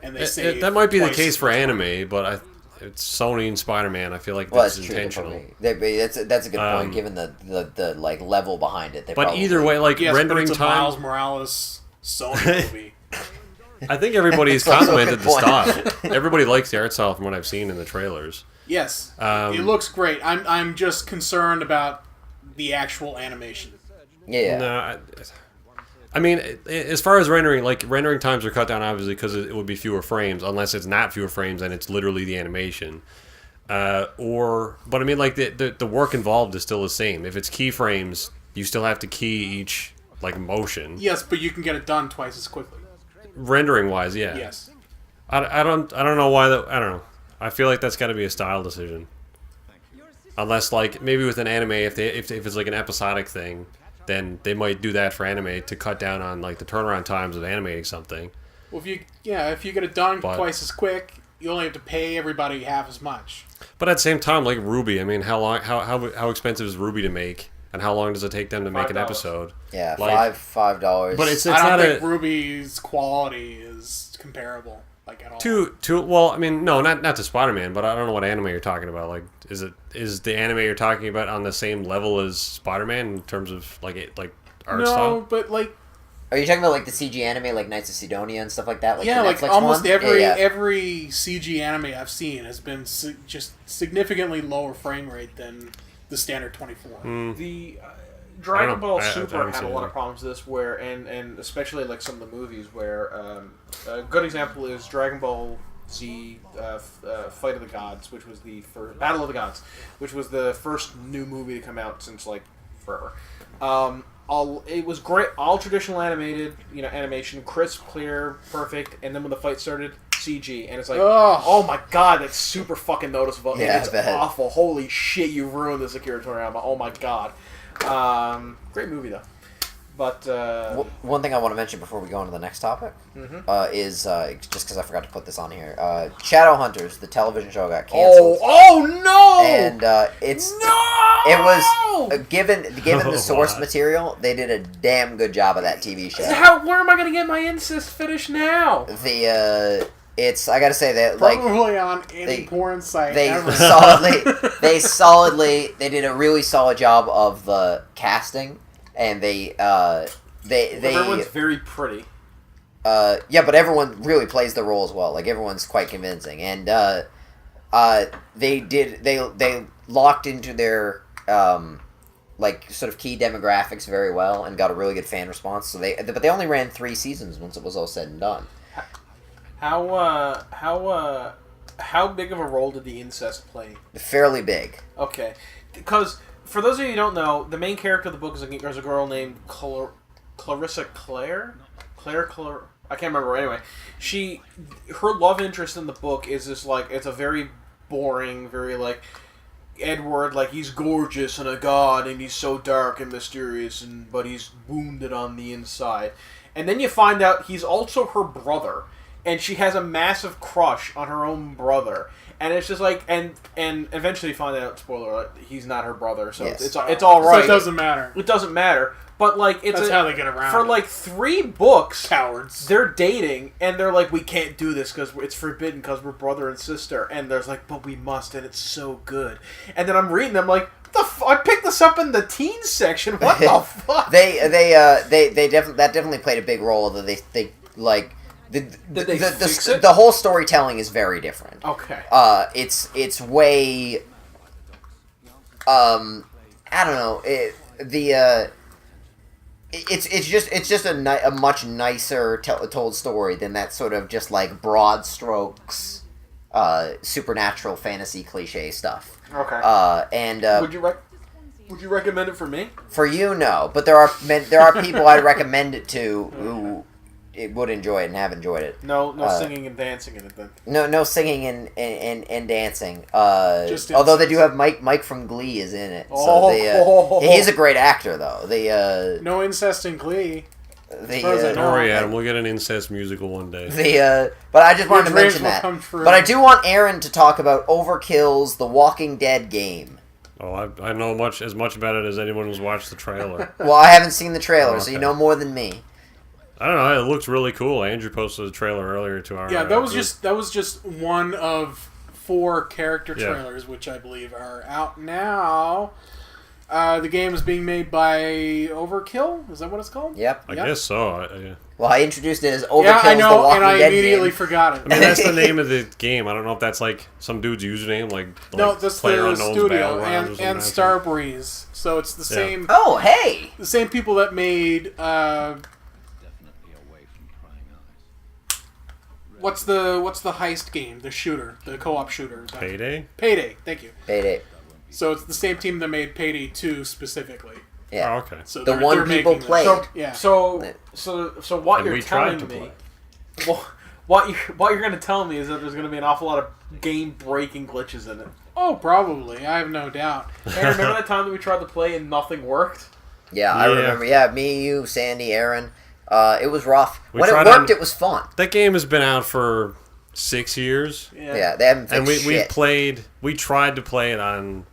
Speaker 2: and they say
Speaker 3: that might be the case for anime, but it's Sony and Spider-Man. I feel like that's intentional.
Speaker 4: That's a good point, given the like level behind it.
Speaker 3: But either way, like rendering
Speaker 2: but it's a
Speaker 3: time.
Speaker 2: Miles Morales Sony movie.
Speaker 3: I think everybody's complimented the style. Everybody likes the art style from what I've seen in the trailers.
Speaker 2: Yes, it looks great. I'm just concerned about the animation.
Speaker 4: Yeah.
Speaker 3: No, I mean, as far as rendering, like rendering times are cut down obviously because it would be fewer frames, unless it's not fewer frames and it's literally the animation. But I mean, like the work involved is still the same. If it's keyframes, you still have to key each like motion.
Speaker 2: Yes, but you can get it done twice as quickly.
Speaker 3: Rendering wise, yeah.
Speaker 2: Yes.
Speaker 3: I don't know why that. I don't know. I feel like that's got to be a style decision. Unless like maybe with an anime, if it's like an episodic thing, then they might do that for anime to cut down on like the turnaround times of animating something.
Speaker 2: Well, if you get it done twice as quick, you only have to pay everybody half as much.
Speaker 3: But at the same time, like Ruby, I mean, how expensive is Ruby to make, and how long does it take them to make an episode?
Speaker 4: Yeah,
Speaker 3: like,
Speaker 4: $5.
Speaker 3: But it's
Speaker 2: I
Speaker 3: not
Speaker 2: don't think Ruby's quality is comparable, like at all.
Speaker 3: Well, I mean, no, not to Spider-Man, but I don't know what anime you're talking about. Like, is the anime you're talking about on the same level as Spider-Man in terms of like art style?
Speaker 2: No, but like.
Speaker 4: Are you talking about like the CG anime, like Knights of Sidonia and stuff like that? Like
Speaker 2: yeah,
Speaker 4: the
Speaker 2: like
Speaker 4: Netflix
Speaker 2: almost
Speaker 4: one?
Speaker 2: every CG anime I've seen has been just significantly lower frame rate than the standard 24.
Speaker 1: The Dragon Ball
Speaker 3: I
Speaker 1: Super
Speaker 3: haven't
Speaker 1: had a
Speaker 3: seen
Speaker 1: lot
Speaker 3: it.
Speaker 1: of problems with this, where and especially like some of the movies where a good example is Dragon Ball Z Fight of the Gods, which was the first Battle of the Gods, which was the first new movie to come out since like forever. It was great, all traditional animation, crisp, clear, perfect, and then when the fight started, CG, and it's like, oh my god, that's super fucking noticeable.
Speaker 4: Yeah,
Speaker 1: it's awful. Holy shit, you ruined this Akira Toriyama. Oh my god. Great movie though. But
Speaker 4: one thing I want to mention before we go on to the next topic is just because I forgot to put this on here. Shadowhunters, the television show, got canceled.
Speaker 1: Oh no!
Speaker 4: And it was given the source material, they did a damn good job of that TV show.
Speaker 1: Where am I gonna get my incest fetish now?
Speaker 4: It's I gotta say that
Speaker 2: probably on any porn site.
Speaker 4: They
Speaker 2: ever.
Speaker 4: they did a really solid job of the casting. And
Speaker 1: everyone's very pretty.
Speaker 4: Yeah, but everyone really plays the role as well. Like everyone's quite convincing, and they locked into their like sort of key demographics very well and got a really good fan response. So but they only ran 3 seasons once it was all said and done.
Speaker 1: How big of a role did the incest play?
Speaker 4: Fairly big.
Speaker 1: Okay, because. For those of you who don't know, the main character of the book is a girl named Clarissa Clare. I can't remember. Anyway, her love interest in the book is this it's a very boring, very Edward, he's gorgeous and a god, and he's so dark and mysterious, but he's wounded on the inside. And then you find out he's also her brother, and she has a massive crush on her own brother. And it's just and eventually you find out, spoiler alert, he's not her brother, so
Speaker 4: yes.
Speaker 1: it's all right.
Speaker 2: So it doesn't matter.
Speaker 1: It doesn't matter. But
Speaker 2: that's how they get around
Speaker 1: for 3 books.
Speaker 2: Cowards.
Speaker 1: They're dating, and they're like, we can't do this because it's forbidden because we're brother and sister. And there's but we must, and it's so good. And then I'm reading them I picked this up in the teens section. What the fuck?
Speaker 4: They definitely played a big role. That they the whole storytelling is very different.
Speaker 1: Okay.
Speaker 4: It's way. I don't know. it's just a much nicer told story than that sort of just like broad strokes, supernatural fantasy cliche stuff.
Speaker 1: Okay.
Speaker 4: And
Speaker 1: would you recommend it for me?
Speaker 4: for you, no, but there are people I'd recommend it to who would enjoy it and have enjoyed it.
Speaker 1: No singing and dancing in it then.
Speaker 4: No singing and dancing.
Speaker 2: Just
Speaker 4: Although they do have Mike from Glee is in it.
Speaker 1: Oh.
Speaker 4: He's a great actor though.
Speaker 2: No incest in Glee.
Speaker 4: The
Speaker 2: Don't
Speaker 3: Don't worry, Adam. We'll get an incest musical one day.
Speaker 4: but I just wanted to
Speaker 2: Your dreams
Speaker 4: mention
Speaker 2: will
Speaker 4: that.
Speaker 2: come true.
Speaker 4: But I do want Aaron to talk about Overkill's The Walking Dead game.
Speaker 3: Oh, I know as much about it as anyone who's watched the trailer.
Speaker 4: Well, I haven't seen the trailer,
Speaker 3: Oh,
Speaker 4: so you
Speaker 3: okay.
Speaker 4: know more than me.
Speaker 3: I don't know. It looks really cool. Andrew posted a trailer earlier to our.
Speaker 2: Yeah, that was
Speaker 3: group.
Speaker 2: just one of 4 character
Speaker 3: Yeah.
Speaker 2: trailers, which I believe are out now. The game is being made by Overkill. Is that what it's called?
Speaker 4: Yep.
Speaker 3: I guess so. Yeah.
Speaker 4: Well, I introduced it as Overkill's
Speaker 2: Yeah, I
Speaker 4: The
Speaker 2: know,
Speaker 4: Walking
Speaker 2: and I
Speaker 4: Dead
Speaker 2: immediately
Speaker 4: game.
Speaker 2: forgot it.
Speaker 3: I mean, that's the name of the game. I don't know if that's like some dude's username, like
Speaker 2: No, that's
Speaker 3: Player
Speaker 2: the
Speaker 3: Unknown's
Speaker 2: studio
Speaker 3: Battlegrounds or something
Speaker 2: and
Speaker 3: like that.
Speaker 2: Starbreeze. So it's the same
Speaker 4: Oh, hey!
Speaker 2: the same people that made what's the heist game? The shooter, the co-op shooter.
Speaker 3: Payday.
Speaker 2: Payday. Thank you.
Speaker 4: Payday.
Speaker 2: So it's the same team that made Payday 2 specifically.
Speaker 4: Yeah.
Speaker 3: Oh, okay.
Speaker 2: So
Speaker 4: The
Speaker 2: they're
Speaker 4: one people
Speaker 2: making this.
Speaker 4: played.
Speaker 1: So
Speaker 2: Yeah.
Speaker 1: so what
Speaker 3: And
Speaker 1: you're
Speaker 3: we tried
Speaker 1: telling
Speaker 3: to
Speaker 1: me,
Speaker 3: play.
Speaker 1: what you're going to tell me is that there's going to be an awful lot of game-breaking glitches in it.
Speaker 2: Oh, probably. I have no doubt.
Speaker 1: Hey, remember that time that we tried to play and nothing worked?
Speaker 4: Yeah, I
Speaker 3: Yeah.
Speaker 4: remember. Yeah, me, you, Sandy, Aaron. It was rough.
Speaker 3: We
Speaker 4: When it
Speaker 3: tried
Speaker 4: worked,
Speaker 3: on-
Speaker 4: it was fun.
Speaker 3: That game has been out for 6 years,
Speaker 4: Yeah, they haven't
Speaker 3: and
Speaker 4: fixed shit.
Speaker 3: we tried to play it on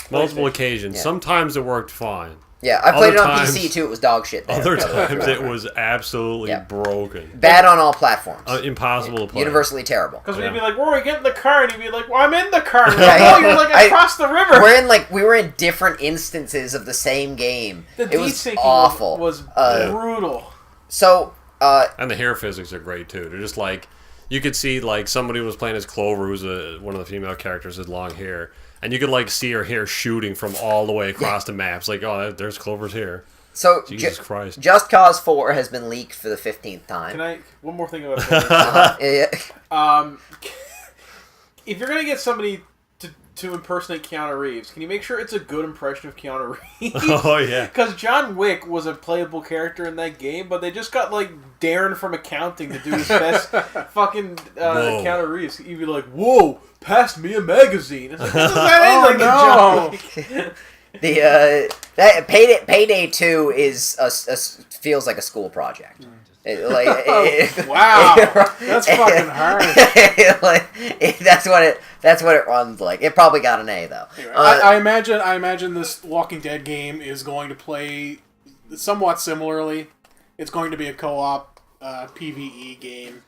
Speaker 3: multiple occasions.
Speaker 4: Yeah.
Speaker 3: Sometimes it worked fine.
Speaker 4: Yeah, I played it
Speaker 3: Other
Speaker 4: on
Speaker 3: times-
Speaker 4: PC too. It was dog shit. There.
Speaker 3: Other times it was absolutely
Speaker 4: Yeah.
Speaker 3: broken,
Speaker 4: Bad on all platforms.
Speaker 3: impossible to play.
Speaker 4: Universally terrible.
Speaker 1: Because
Speaker 3: Yeah.
Speaker 1: we'd be like, Rory, get in the car, and he'd be like, well, I'm in the car. And we're
Speaker 4: Yeah,
Speaker 1: like,
Speaker 4: yeah.
Speaker 1: oh, you're like
Speaker 4: I-
Speaker 1: across the river.
Speaker 4: We were in different instances of the same game.
Speaker 1: The
Speaker 4: It was
Speaker 1: desyncing
Speaker 4: awful.
Speaker 1: was
Speaker 4: Uh,
Speaker 1: brutal.
Speaker 4: So,
Speaker 3: And the hair physics are great too. They're just like you could see like somebody was playing as Clover, who's one of the female characters with long hair, and you could like see her hair shooting from all the way across the maps. Like, oh, there's Clover's hair.
Speaker 4: so
Speaker 3: Jesus Christ.
Speaker 4: Just Cause 4 has been leaked for the 15th time.
Speaker 1: Can I? One more thing about it.
Speaker 4: Yeah.
Speaker 1: If you're gonna get somebody to impersonate Keanu Reeves, can you make sure it's a good impression of Keanu Reeves?
Speaker 3: Oh yeah.
Speaker 1: Because John Wick was a playable character in that game, but they just got like Darren from accounting to do his best fucking
Speaker 3: Whoa.
Speaker 1: Keanu Reeves. He'd be like, "Whoa, pass me a magazine." It's like, this is
Speaker 2: Oh,
Speaker 1: like a John
Speaker 2: no.
Speaker 1: Wick.
Speaker 4: That Payday 2 is feels like a school project.
Speaker 2: Wow. That's fucking hard.
Speaker 4: That's what it runs like. It probably got an A though.
Speaker 2: I imagine this Walking Dead game is going to play somewhat similarly. It's going to be a co-op PvE game.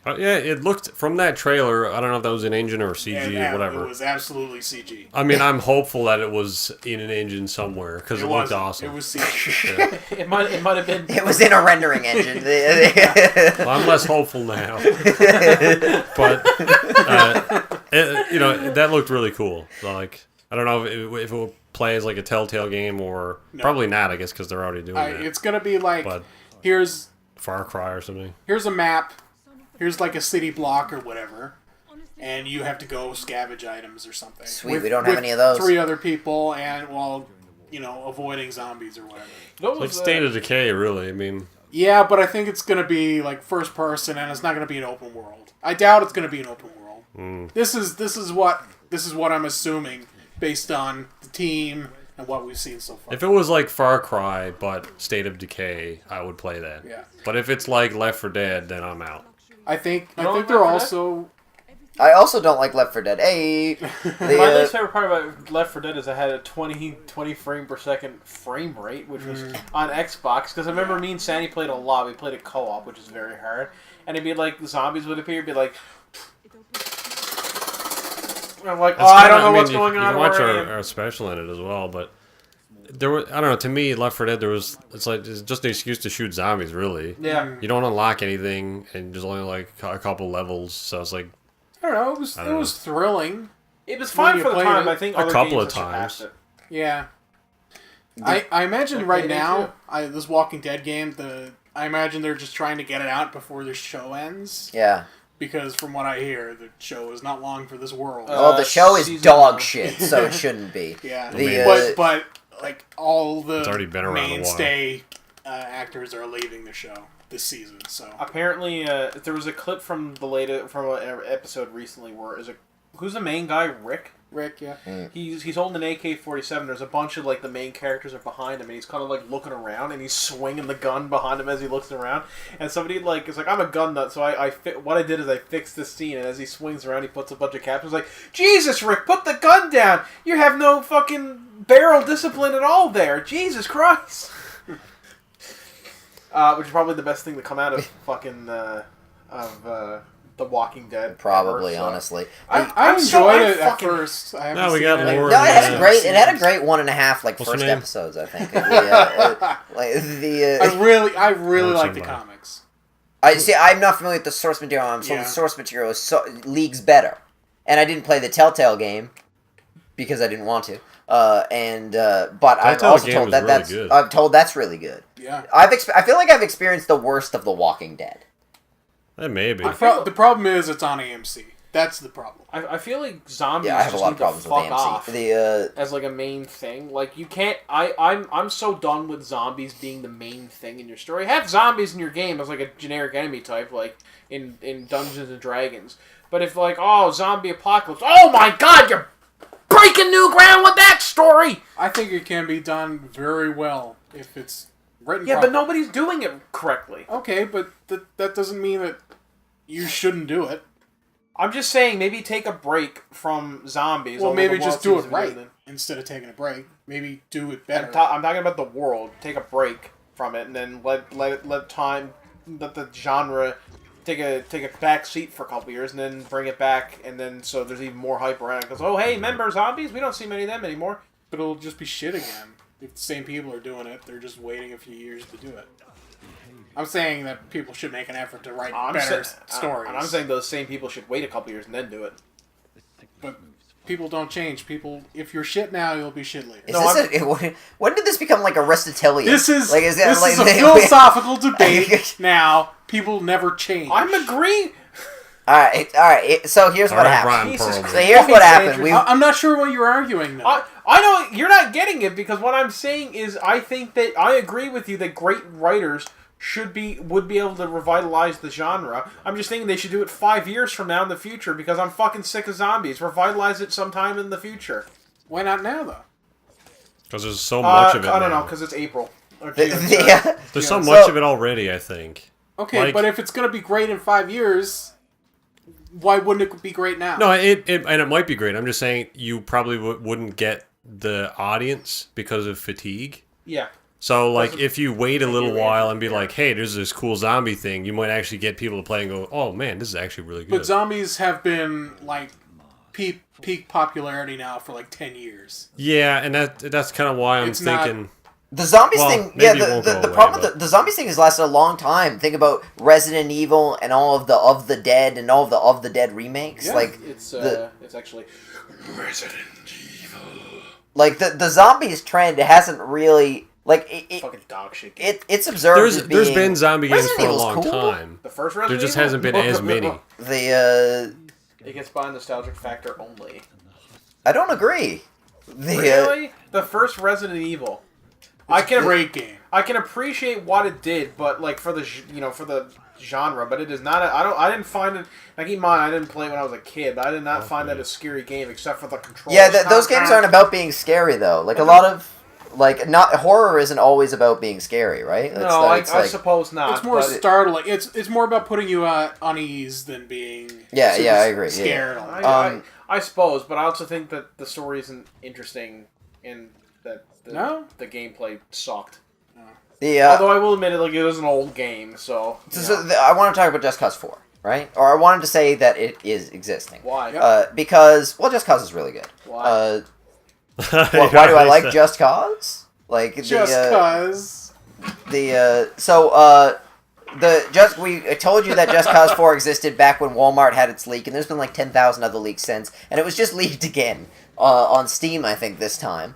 Speaker 3: Yeah, it looked from that trailer. I don't know if that was an engine or CG
Speaker 2: And
Speaker 3: or whatever.
Speaker 2: It was absolutely CG.
Speaker 3: I mean, I'm hopeful that it was in an engine somewhere because it looked
Speaker 2: wasn't.
Speaker 3: awesome.
Speaker 2: It was CG.
Speaker 1: It might have been.
Speaker 4: It was in a rendering engine.
Speaker 3: Well, I'm less hopeful now, but that looked really cool. Like, I don't know if it will play as like a Telltale game or probably not. I guess because they're already doing it.
Speaker 2: It's gonna be like
Speaker 3: But
Speaker 2: here's
Speaker 3: Far Cry or something.
Speaker 2: a map. Here's like a city block or whatever, and you have to go scavenge items or something.
Speaker 4: Sweet, we don't have any of those.
Speaker 2: 3 other people, and avoiding zombies or whatever.
Speaker 1: What
Speaker 3: Like
Speaker 1: was
Speaker 3: State of Decay, really. I mean,
Speaker 2: Yeah, but I think it's gonna be like first person, and it's not gonna be an open world. I doubt it's gonna be an open world. This is what I'm assuming based on the team and what we've seen so far.
Speaker 3: if it was like Far Cry but State of Decay, I would play that.
Speaker 2: Yeah.
Speaker 3: But if it's like Left 4 Dead, then I'm out.
Speaker 2: I think
Speaker 1: don't like
Speaker 2: they're
Speaker 1: Left 4
Speaker 2: also.
Speaker 4: I also don't like Left 4 Dead. Hey,
Speaker 1: My least favorite part about Left 4 Dead is I had a 20 frame per second frame rate, which was on Xbox. Because I remember me and Sandy played a lot. We played a co-op, which is very hard. And it'd be like zombies would appear, it'd be like. And I'm like,
Speaker 3: It's
Speaker 1: I
Speaker 3: kinda-
Speaker 1: don't know what's
Speaker 3: you,
Speaker 1: going
Speaker 3: you
Speaker 1: on.
Speaker 3: can watch
Speaker 1: where I am.
Speaker 3: our special in it as well, but there was, I don't know, to me, Left 4 Dead, it's just an excuse to shoot zombies, really.
Speaker 1: Yeah.
Speaker 3: You don't unlock anything, and there's only like a couple levels, so it's like
Speaker 2: I don't know. It was thrilling.
Speaker 1: It was
Speaker 2: When
Speaker 1: fine
Speaker 2: you
Speaker 1: for the
Speaker 2: played
Speaker 1: time.
Speaker 2: it
Speaker 1: I think
Speaker 3: a
Speaker 1: other
Speaker 3: couple
Speaker 1: games
Speaker 3: of
Speaker 1: have surpassed
Speaker 3: times.
Speaker 1: it.
Speaker 2: Yeah. I imagine right
Speaker 1: Payday
Speaker 2: now, this Walking Dead game, I imagine they're just trying to get it out before the show ends.
Speaker 4: Yeah.
Speaker 2: Because from what I hear, the show is not long for this world.
Speaker 4: Well, the show is
Speaker 1: season
Speaker 4: dog
Speaker 1: 1.
Speaker 4: shit, so it shouldn't be.
Speaker 2: Yeah. But like all the
Speaker 3: It's already been around a while.
Speaker 2: mainstay actors are leaving the show this season. So
Speaker 1: Apparently, there was a clip from an episode recently where who's the main guy?
Speaker 2: Rick, yeah.
Speaker 1: He's holding an AK-47. There's a bunch of like the main characters are behind him, and he's kind of like looking around, and he's swinging the gun behind him as he looks around. And somebody like is like, I'm a gun nut, so what I did is I fixed this scene, and as he swings around, he puts a bunch of captions like, Jesus, Rick, put the gun down. You have no fucking barrel discipline at all there. Jesus Christ. Which is probably the best thing to come out of fucking The Walking Dead.
Speaker 4: Probably,
Speaker 1: ever, so.
Speaker 4: honestly.
Speaker 2: I enjoyed it at first. I haven't
Speaker 3: No, we
Speaker 2: seen
Speaker 3: got
Speaker 2: it.
Speaker 3: more.
Speaker 4: No, it had a
Speaker 3: Yeah.
Speaker 4: great. It had a great 1.5
Speaker 3: What's
Speaker 4: first
Speaker 3: her name?
Speaker 4: episodes. I think.
Speaker 2: I really like the
Speaker 3: somebody.
Speaker 2: comics.
Speaker 4: I see. I'm not familiar with the source material. I'm told
Speaker 2: Yeah.
Speaker 4: the source material is leagues better, and I didn't play the Telltale game because I didn't want to. But I'm
Speaker 3: Telltale
Speaker 4: also
Speaker 3: game
Speaker 4: told
Speaker 3: is
Speaker 4: that
Speaker 3: really
Speaker 4: that's.
Speaker 3: good.
Speaker 4: I'm told that's really good.
Speaker 2: Yeah.
Speaker 4: I feel like I've experienced the worst of The Walking Dead.
Speaker 3: Maybe.
Speaker 2: The problem is it's on AMC. That's the problem.
Speaker 1: I feel like zombies
Speaker 4: Yeah, I have a
Speaker 1: just
Speaker 4: lot
Speaker 1: need
Speaker 4: of problems
Speaker 1: to
Speaker 4: with
Speaker 1: fuck off
Speaker 4: AMC.
Speaker 1: as like a main thing. Like you can't. I'm so done with zombies being the main thing in your story. Have zombies in your game as like a generic enemy type, like in Dungeons and Dragons. But if like zombie apocalypse, oh my god, you're breaking new ground with that story.
Speaker 2: I think it can be done very well if it's written
Speaker 1: Yeah,
Speaker 2: properly.
Speaker 1: but nobody's doing it correctly.
Speaker 2: Okay, but that doesn't mean that you shouldn't do it.
Speaker 1: I'm just saying, maybe take a break from zombies.
Speaker 2: Well,
Speaker 1: although
Speaker 2: maybe
Speaker 1: the
Speaker 2: just
Speaker 1: world
Speaker 2: do
Speaker 1: seems
Speaker 2: it
Speaker 1: to be
Speaker 2: right
Speaker 1: doing it.
Speaker 2: instead of taking a break. Maybe do it better.
Speaker 1: I'm talking about the world. Take a break from it, and then let the genre take a back seat for a couple years, and then bring it back, and then so there's even more hype around it. Because hey, remember zombies? We don't see many of them anymore.
Speaker 2: But it'll just be shit again. If the same people are doing it, they're just waiting a few years to do it. I'm saying that people should make an effort to write better stories.
Speaker 1: And I'm saying those same people should wait a couple years and then do it.
Speaker 2: But people don't change. If you're shit now, you'll be shit later.
Speaker 4: When did this become like Aristotelian?
Speaker 2: This is
Speaker 4: like,
Speaker 2: this is a philosophical debate. Now, people never change.
Speaker 1: I'm agreeing.
Speaker 4: All right. So here's what happened.
Speaker 3: Brian Pearl.
Speaker 4: So here's what happened.
Speaker 2: I'm not sure what you're arguing, though.
Speaker 1: I know you're not getting it because what I'm saying is I think that I agree with you that great writers would be able to revitalize the genre. I'm just thinking they should do it 5 years from now in the future because I'm fucking sick of zombies. Revitalize it sometime in the future.
Speaker 2: Why not now, though?
Speaker 3: Because there's so much of it.
Speaker 1: I don't
Speaker 3: now.
Speaker 1: know because it's April. Or
Speaker 4: The-
Speaker 1: June,
Speaker 4: the-
Speaker 3: There's so much of it already, I think.
Speaker 2: Okay,
Speaker 3: Like-
Speaker 2: but if it's going to be great in 5 years, why wouldn't it be great now?
Speaker 3: No, it might be great. I'm just saying you probably wouldn't get the audience because of fatigue.
Speaker 1: Yeah.
Speaker 3: So, like, if you wait a little while and be like, hey, there's this cool zombie thing, you might actually get people to play and go, oh, man, this is actually really good.
Speaker 2: But zombies have been, like, peak popularity now for, like, 10 years.
Speaker 3: Yeah, and that's kind of why I'm
Speaker 2: It's not-
Speaker 3: thinking...
Speaker 4: The zombies
Speaker 3: Well,
Speaker 4: thing,
Speaker 3: maybe
Speaker 4: yeah.
Speaker 3: it won't
Speaker 4: The
Speaker 3: go away,
Speaker 4: problem with
Speaker 3: but-
Speaker 4: the zombies thing has lasted a long time. Think about Resident Evil and all of the Dead and all of the Dead remakes.
Speaker 2: Yeah.
Speaker 4: Like
Speaker 1: It's actually Resident Evil.
Speaker 4: like the zombies trend hasn't really like
Speaker 1: Fucking dog shit.
Speaker 4: it's observed.
Speaker 3: There's been zombie games
Speaker 4: Resident
Speaker 3: for a
Speaker 4: Evil's
Speaker 3: long
Speaker 4: cool.
Speaker 3: time.
Speaker 1: The first
Speaker 3: There
Speaker 1: Resident
Speaker 3: just
Speaker 1: Evil?
Speaker 3: hasn't been as many.
Speaker 1: It gets by nostalgic factor only.
Speaker 4: I don't agree.
Speaker 1: Really? The first Resident Evil.
Speaker 2: Great game.
Speaker 1: I can appreciate what it did, but like for the genre, but it is not. I didn't find it. Like keep in mind, I didn't play it when I was a kid, but I did not find that a scary game except for the controls.
Speaker 4: Yeah, those games aren't about being scary though. Like a lot of horror isn't always about being scary, right?
Speaker 1: No, I suppose not.
Speaker 2: It's more
Speaker 1: but
Speaker 2: startling. It's more about putting you at unease than being
Speaker 4: Yeah,
Speaker 2: super
Speaker 4: I agree,
Speaker 2: scared.
Speaker 4: yeah.
Speaker 1: I suppose, but I also think that the story isn't interesting and that the gameplay sucked. Although I will admit it, like it was an old game, so.
Speaker 4: I want to talk about Just Cause 4, right? Or I wanted to say that it is existing.
Speaker 1: Why?
Speaker 4: Because Just Cause is really good.
Speaker 1: Why?
Speaker 4: Why do I like Just Cause? Like
Speaker 2: Just cause.
Speaker 4: I told you that Just Cause 4 existed back when Walmart had its leak, and there's been like 10,000 other leaks since, and it was just leaked again on Steam, I think, this time.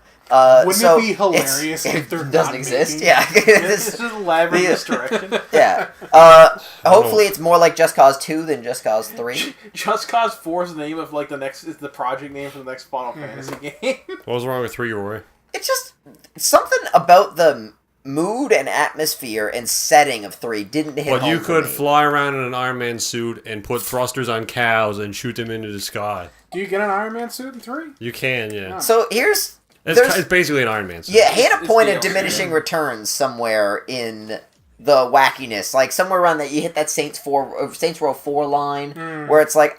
Speaker 2: Wouldn't it be hilarious if there
Speaker 4: doesn't exist?
Speaker 2: Making...
Speaker 4: Yeah.
Speaker 1: It's just elaborate misdirection.
Speaker 4: Yeah. Hopefully it's more like Just Cause 2 than Just Cause 3.
Speaker 1: Just Cause 4 is the name of like the next is the project name for the next Final Fantasy game.
Speaker 3: What was wrong with 3, Roy?
Speaker 4: It's just something about the mood and atmosphere and setting of 3 didn't hit
Speaker 3: But
Speaker 4: home
Speaker 3: you
Speaker 4: for
Speaker 3: could
Speaker 4: me.
Speaker 3: fly around in an Iron Man suit and put thrusters on cows and shoot them into the sky.
Speaker 2: Do you get an Iron Man suit in 3?
Speaker 3: You can, yeah.
Speaker 4: So here's...
Speaker 3: It's basically an Iron Man suit.
Speaker 4: Yeah, hit a point
Speaker 1: the
Speaker 4: of diminishing returns somewhere in the wackiness. Like, somewhere around that, you hit that Saints Row 4 line, where it's like,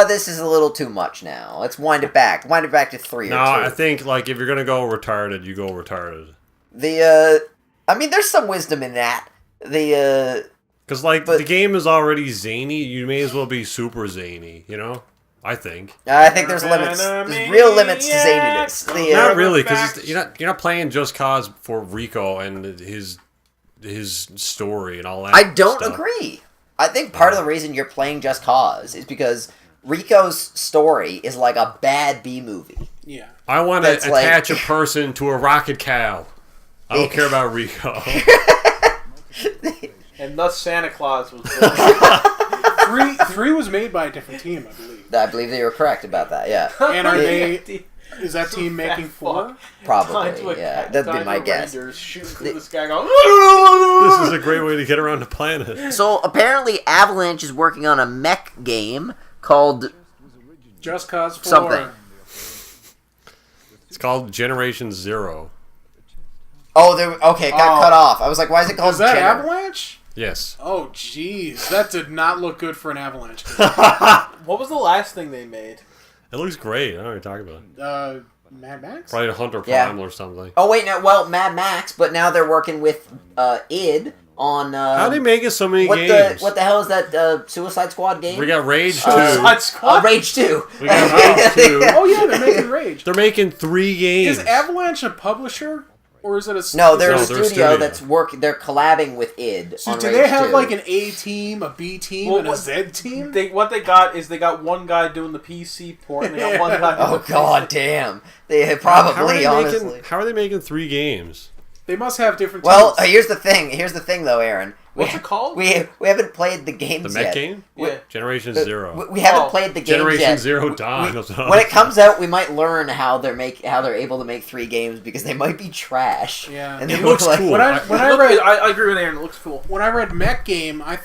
Speaker 4: this is a little too much now. Let's wind it back. Wind it back to 3
Speaker 3: No,
Speaker 4: or 2.
Speaker 3: I think, like, if you're going to go retarded, you go retarded.
Speaker 4: I mean, there's some wisdom in that.
Speaker 3: Because, like, the game is already zany. You may as well be super zany, you know? I think.
Speaker 4: I think there's limits. There's real limits to zaniness.
Speaker 3: Not really, because you're not playing Just Cause for Rico and his story and all that.
Speaker 4: I don't
Speaker 3: stuff.
Speaker 4: agree. I think part of the reason you're playing Just Cause is because Rico's story is like a bad B movie.
Speaker 2: Yeah.
Speaker 3: I want to
Speaker 4: That's like-
Speaker 3: attach a person to a rocket cow. I don't care about Rico.
Speaker 1: And thus Santa Claus was
Speaker 2: 3 was made by a different team, I believe.
Speaker 4: I believe that you're correct about that, yeah.
Speaker 2: And are
Speaker 4: Yeah.
Speaker 2: they... Is that team making 4?
Speaker 4: Probably, yeah. That'd be my guess.
Speaker 1: Shooting through the sky going,
Speaker 3: This is a great way to get around the planet.
Speaker 4: So, apparently Avalanche is working on a mech game called
Speaker 2: Just Cause 4.
Speaker 4: something.
Speaker 3: It's called Generation Zero.
Speaker 4: Oh, it got cut off. I was like, why is it called
Speaker 2: Is that
Speaker 4: Jenner?
Speaker 2: Avalanche?
Speaker 3: Yes.
Speaker 2: Oh, jeez. That did not look good for an Avalanche game.
Speaker 1: What was the last thing they made?
Speaker 3: It looks great. I don't know what you're talking about.
Speaker 2: Mad Max?
Speaker 3: Probably a Hunter
Speaker 4: Yeah.
Speaker 3: Prime or something.
Speaker 4: Oh, wait, no, well, Mad Max, but now they're working with id on...
Speaker 3: How are they making so many
Speaker 4: what
Speaker 3: games?
Speaker 4: the hell is that Suicide Squad game?
Speaker 3: We got Rage 2.
Speaker 1: Suicide Squad?
Speaker 4: Rage 2.
Speaker 3: We got Rage 2.
Speaker 2: Oh, yeah, they're making Rage.
Speaker 3: They're making 3 games.
Speaker 2: Is Avalanche a publisher? Or is it a...
Speaker 4: No, they're
Speaker 3: No,
Speaker 4: a
Speaker 3: they're a
Speaker 4: studio
Speaker 3: studio.
Speaker 4: that's working... They're collabing with id
Speaker 2: So
Speaker 4: on
Speaker 2: do
Speaker 4: Rage
Speaker 2: they have
Speaker 4: 2.
Speaker 2: like an A team, a B team,
Speaker 1: Well,
Speaker 2: and a
Speaker 1: what-
Speaker 2: Z team?
Speaker 1: What they got is they got one guy doing the PC port, and they got one guy doing
Speaker 4: Oh,
Speaker 1: the
Speaker 4: god
Speaker 1: PC.
Speaker 4: damn. They
Speaker 3: How are
Speaker 4: probably,
Speaker 3: they
Speaker 4: honestly...
Speaker 3: making, how are they making 3 games?
Speaker 2: They must have different
Speaker 4: Well,
Speaker 2: teams.
Speaker 4: here's the thing, though, Aaron.
Speaker 1: What's it called?
Speaker 4: We haven't played the games
Speaker 3: The mech
Speaker 4: yet.
Speaker 3: game?
Speaker 1: Yeah.
Speaker 3: Generation Zero.
Speaker 4: We haven't
Speaker 1: Oh,
Speaker 4: played the games
Speaker 3: Generation
Speaker 4: yet.
Speaker 3: Zero Dawn.
Speaker 4: When it comes out, we might learn how they're able to make 3 games because they might be trash.
Speaker 2: Yeah.
Speaker 4: and
Speaker 3: It
Speaker 4: then
Speaker 3: looks
Speaker 4: we're like,
Speaker 3: cool.
Speaker 2: When I read
Speaker 1: I agree with Aaron. It looks cool.
Speaker 2: when I read Mech Game, I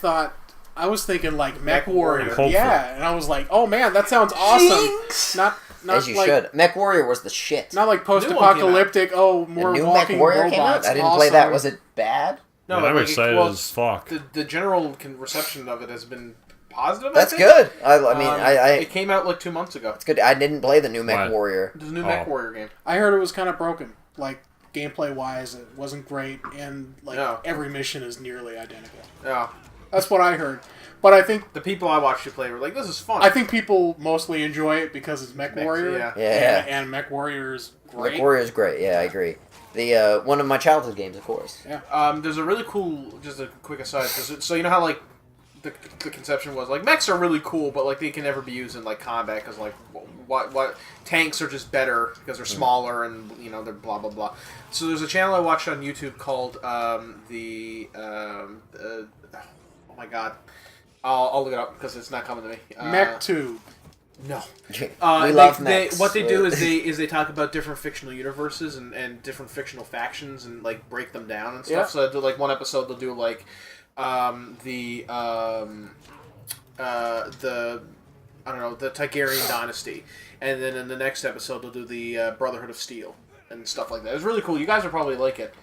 Speaker 2: was thinking like Mech Warrior.
Speaker 3: Hopeful.
Speaker 2: Yeah, and I was like, oh man, that sounds awesome.
Speaker 1: Jinx!
Speaker 2: Not
Speaker 4: As you
Speaker 2: like,
Speaker 4: should. Mech Warrior was the shit.
Speaker 2: Not like post-apocalyptic. Oh,
Speaker 4: The
Speaker 2: more
Speaker 4: new Mech
Speaker 2: walking
Speaker 4: Warrior came out.
Speaker 2: robots.
Speaker 4: I didn't play that.
Speaker 2: awesome.
Speaker 4: Was it bad?
Speaker 1: No,
Speaker 3: Man, I'm
Speaker 1: like,
Speaker 3: excited
Speaker 1: well,
Speaker 3: as fuck.
Speaker 1: The general reception of it has been positive.
Speaker 4: That's
Speaker 1: I think.
Speaker 4: good. I mean,
Speaker 1: it came out like 2 months ago.
Speaker 4: it's good. I didn't play the new Mech
Speaker 3: What?
Speaker 4: Warrior.
Speaker 1: There's a new Mech Warrior game.
Speaker 2: I heard it was kind of broken. Like gameplay wise, it wasn't great, and like
Speaker 1: No.
Speaker 2: every mission is nearly identical.
Speaker 1: Yeah.
Speaker 2: That's what I heard. But I think
Speaker 1: The people I watched you play were like, "This is fun."
Speaker 2: I think people mostly enjoy it because it's Mech
Speaker 1: Mech,
Speaker 2: Warrior.
Speaker 1: yeah.
Speaker 4: Yeah.
Speaker 2: And Mech Warrior is great.
Speaker 4: Mech Warrior is great. Yeah, I agree. The one of my childhood games, of course.
Speaker 1: There's a really cool. Just a quick aside. So you know how like the conception was like mechs are really cool, but like they can never be used in like combat because like what tanks are just better because they're smaller and you know they're blah blah blah. So there's a channel I watched on YouTube called oh my god, I'll look it up because it's not coming to me.
Speaker 2: Mech 2.
Speaker 1: No.
Speaker 4: We love mechs.
Speaker 1: What they do is they talk about different fictional universes and different fictional factions and like break them down and stuff.
Speaker 2: Yeah.
Speaker 1: So they'll, like one episode they'll do like the Targaryen dynasty, and then in the next episode they'll do the Brotherhood of Steel and stuff like that. It's really cool. You guys will probably like it.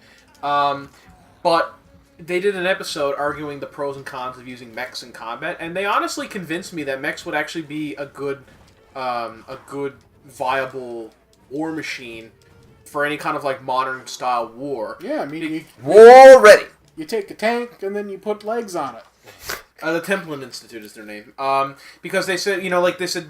Speaker 1: But they did an episode arguing the pros and cons of using mechs in combat, and they honestly convinced me that mechs would actually be a good viable war machine for any kind of like modern style war.
Speaker 2: Yeah, I mean,
Speaker 4: War ready.
Speaker 2: you take a tank and then you put legs on it.
Speaker 1: The Templin Institute is their name. Because they said,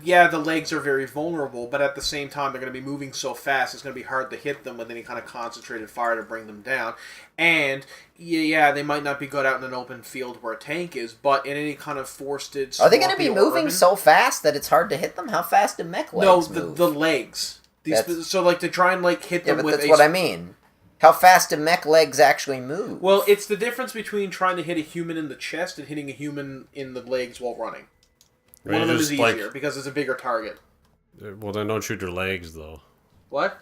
Speaker 1: yeah, the legs are very vulnerable, but at the same time, they're going to be moving so fast, it's going to be hard to hit them with any kind of concentrated fire to bring them down. And, yeah, they might not be good out in an open field where a tank is, but in any kind of forested...
Speaker 4: Are they going to be
Speaker 1: swampy or
Speaker 4: moving
Speaker 1: urban-
Speaker 4: so fast that it's hard to hit them? How fast do mech
Speaker 1: No,
Speaker 4: legs move?
Speaker 1: the legs. So like to try and like hit them
Speaker 4: but
Speaker 1: with
Speaker 4: that's what I mean. How fast do mech legs actually move?
Speaker 1: Well, it's the difference between trying to hit a human in the chest and hitting a human in the legs while running.
Speaker 3: Right,
Speaker 1: One of them is easier because it's a bigger target.
Speaker 3: Well, then don't shoot their legs though.
Speaker 1: What?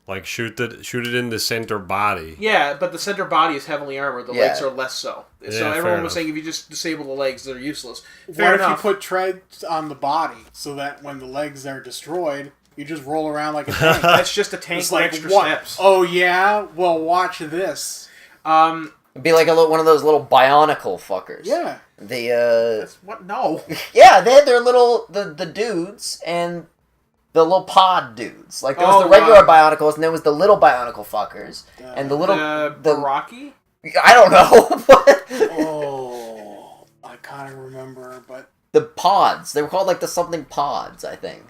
Speaker 3: Like shoot it in the center body.
Speaker 1: Yeah, but the center body is heavily armored. The legs are less so.
Speaker 3: Yeah,
Speaker 1: So everyone was saying if you just disable the legs, they're useless. Fair
Speaker 2: What
Speaker 1: enough.
Speaker 2: if you put treads on the body so that when the legs are destroyed, you just roll around like a tank?
Speaker 1: That's just a tank
Speaker 2: It's
Speaker 1: with
Speaker 2: like,
Speaker 1: extra
Speaker 2: what?
Speaker 1: steps.
Speaker 2: Oh yeah? Well, watch this.
Speaker 4: It'd be like one of those little bionicle fuckers.
Speaker 2: Yeah.
Speaker 4: The
Speaker 1: What? No.
Speaker 4: yeah, they had their little the dudes and the little pod dudes. Like there was the
Speaker 1: Oh,
Speaker 4: regular bionicles and there was the little bionicle fuckers and the little
Speaker 1: The Baraki?
Speaker 4: I don't know.
Speaker 2: Oh, I kind of remember, but
Speaker 4: The pods. They were called like the something pods, I think.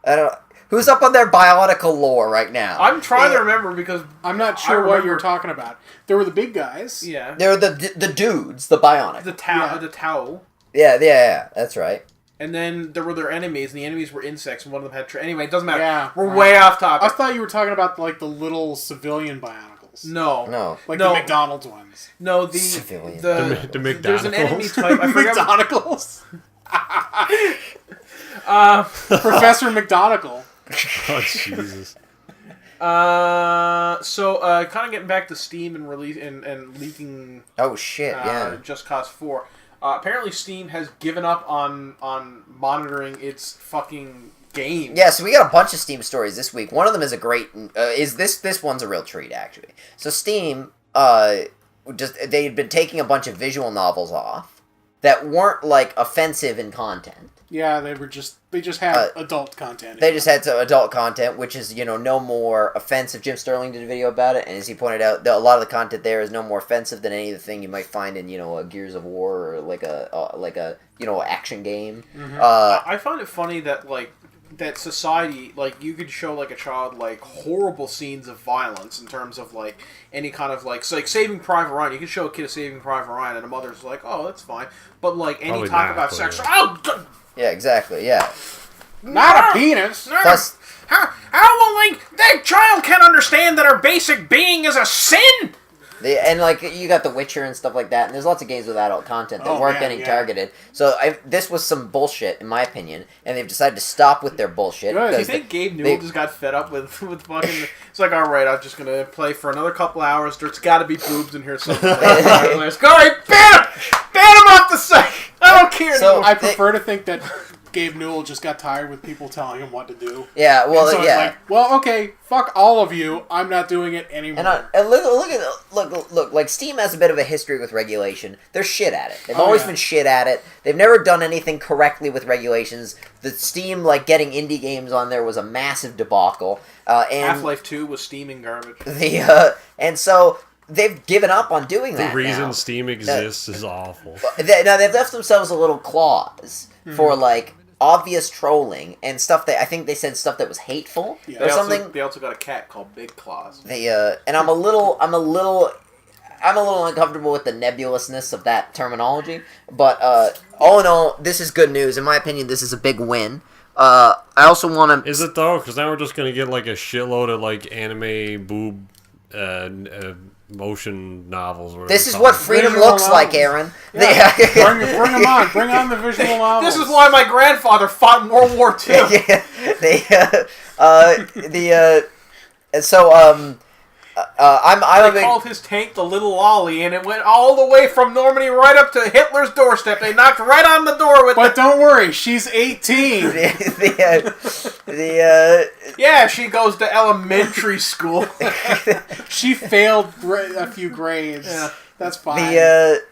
Speaker 4: I don't. Who's up on their bionicle lore right now?
Speaker 1: I'm trying to remember because
Speaker 2: I'm not sure what you're talking about. There were the big guys.
Speaker 1: yeah,
Speaker 4: They're the dudes, the bionic.
Speaker 1: the Tau,
Speaker 2: Yeah.
Speaker 1: the Tau,
Speaker 4: Yeah, that's right.
Speaker 1: and then there were their enemies, and the enemies were insects, and one of them had. Anyway, it doesn't matter.
Speaker 2: Yeah,
Speaker 1: We're
Speaker 2: right.
Speaker 1: way off
Speaker 2: I
Speaker 1: topic.
Speaker 2: thought you were talking about like the little civilian bionicles.
Speaker 4: No.
Speaker 2: Like
Speaker 1: No.
Speaker 2: the McDonald's ones.
Speaker 1: No, the
Speaker 4: Civilian.
Speaker 3: The
Speaker 1: there's an enemy
Speaker 3: McDonald's.
Speaker 1: type. I forgot.
Speaker 2: McDonald's.
Speaker 1: Uh,
Speaker 2: Professor McDonald.
Speaker 3: Oh Jesus!
Speaker 1: so kind of getting back to Steam and release and leaking.
Speaker 4: Oh shit! Yeah.
Speaker 1: Just Cause 4. Apparently, Steam has given up on monitoring its fucking game.
Speaker 4: Yeah, so we got a bunch of Steam stories this week. One of them is a great. This one's a real treat actually. So Steam, they'd been taking a bunch of visual novels off that weren't like offensive in content.
Speaker 2: Yeah, they just had adult content.
Speaker 4: They just had some adult content, which is, no more offensive. Jim Sterling did a video about it, and as he pointed out, a lot of the content there is no more offensive than any of the thing you might find in, a Gears of War or like a action game.
Speaker 2: Mm-hmm.
Speaker 1: I find it funny that that society, you could show a child horrible scenes of violence in terms of any kind of so Saving Private Ryan. You can show a kid a Saving Private Ryan, and a mother's like, oh, that's fine. But any
Speaker 3: Probably
Speaker 1: talk
Speaker 3: not,
Speaker 1: about
Speaker 3: but
Speaker 1: sex,
Speaker 3: yeah.
Speaker 1: oh, good.
Speaker 4: Yeah, exactly. Yeah.
Speaker 2: Not a penis.
Speaker 4: Plus,
Speaker 1: How that child can understand that our basic being is a sin?
Speaker 4: you got The Witcher and stuff like that, and there's lots of games with adult content that weren't getting targeted. So this was some bullshit, in my opinion, and they've decided to stop with their bullshit.
Speaker 2: Good.
Speaker 1: Do you think Gabe Newell just got fed up with fucking... It's like, alright, I'm just gonna play for another couple hours. There's gotta be boobs in here somewhere. Alright, ban him! Ban him off the site! I don't care
Speaker 4: So,
Speaker 1: anymore.
Speaker 2: I prefer to think that Gabe Newell just got tired with people telling him what to do.
Speaker 4: Yeah, well,
Speaker 2: And so
Speaker 4: yeah.
Speaker 2: it's like, well, okay, fuck all of you. I'm not doing it anymore.
Speaker 4: And look, like Steam has a bit of a history with regulation. They're shit at it. They've always been shit at it. They've never done anything correctly with regulations. The Steam, getting indie games on there was a massive debacle. And
Speaker 1: Half-Life 2 was steaming garbage.
Speaker 4: and so they've given up on doing
Speaker 3: The
Speaker 4: that.
Speaker 3: reason
Speaker 4: now.
Speaker 3: Steam exists is awful.
Speaker 4: Now they've left themselves a little clause for obvious trolling and stuff that I think they said stuff that was hateful
Speaker 2: Yeah.
Speaker 4: or something.
Speaker 1: They also got a cat called Big Claws.
Speaker 4: And I'm a little uncomfortable with the nebulousness of that terminology. But all in all, this is good news. In my opinion, this is a big win. I also want to.
Speaker 3: Is it though? Because now we're just gonna get a shitload of anime boob motion novels. Or
Speaker 4: This is
Speaker 3: something.
Speaker 4: what freedom
Speaker 2: Visual
Speaker 4: looks like,
Speaker 2: novels.
Speaker 4: Aaron.
Speaker 2: Yeah. Bring them on. Bring on the visual novels.
Speaker 1: This is why my grandfather fought in World War II.
Speaker 4: And so I'm a
Speaker 1: They
Speaker 4: big.
Speaker 1: called his tank the Little Ollie, and it went all the way from Normandy right up to Hitler's doorstep. They knocked right on the door with
Speaker 2: But don't worry, she's 18.
Speaker 1: Yeah, she goes to elementary school.
Speaker 2: She failed a few grades.
Speaker 1: Yeah.
Speaker 2: That's fine.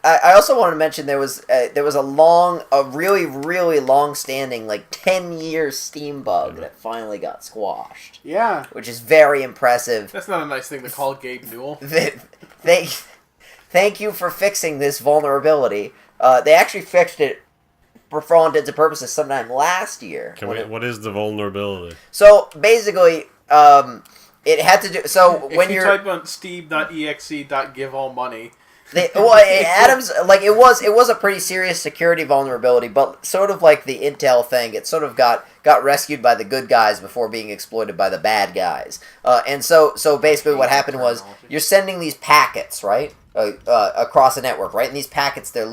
Speaker 4: I also want to mention there was a really, really long-standing 10-year Steam bug that finally got squashed,
Speaker 2: Yeah.
Speaker 4: which is very impressive.
Speaker 1: That's not a nice thing to call Gabe Newell.
Speaker 4: Thank you for fixing this vulnerability. They actually fixed it for all intents and purposes sometime last year.
Speaker 3: What is the vulnerability?
Speaker 4: So basically, it had to do. So
Speaker 1: If
Speaker 4: when
Speaker 1: you
Speaker 4: you're
Speaker 1: type on steve.exe.giveallmoney,
Speaker 4: Adams, like, it was a pretty serious security vulnerability, but sort of like the Intel thing, it sort of got rescued by the good guys before being exploited by the bad guys. And so basically what happened was you're sending these packets, right, across a network, right? And these packets, they're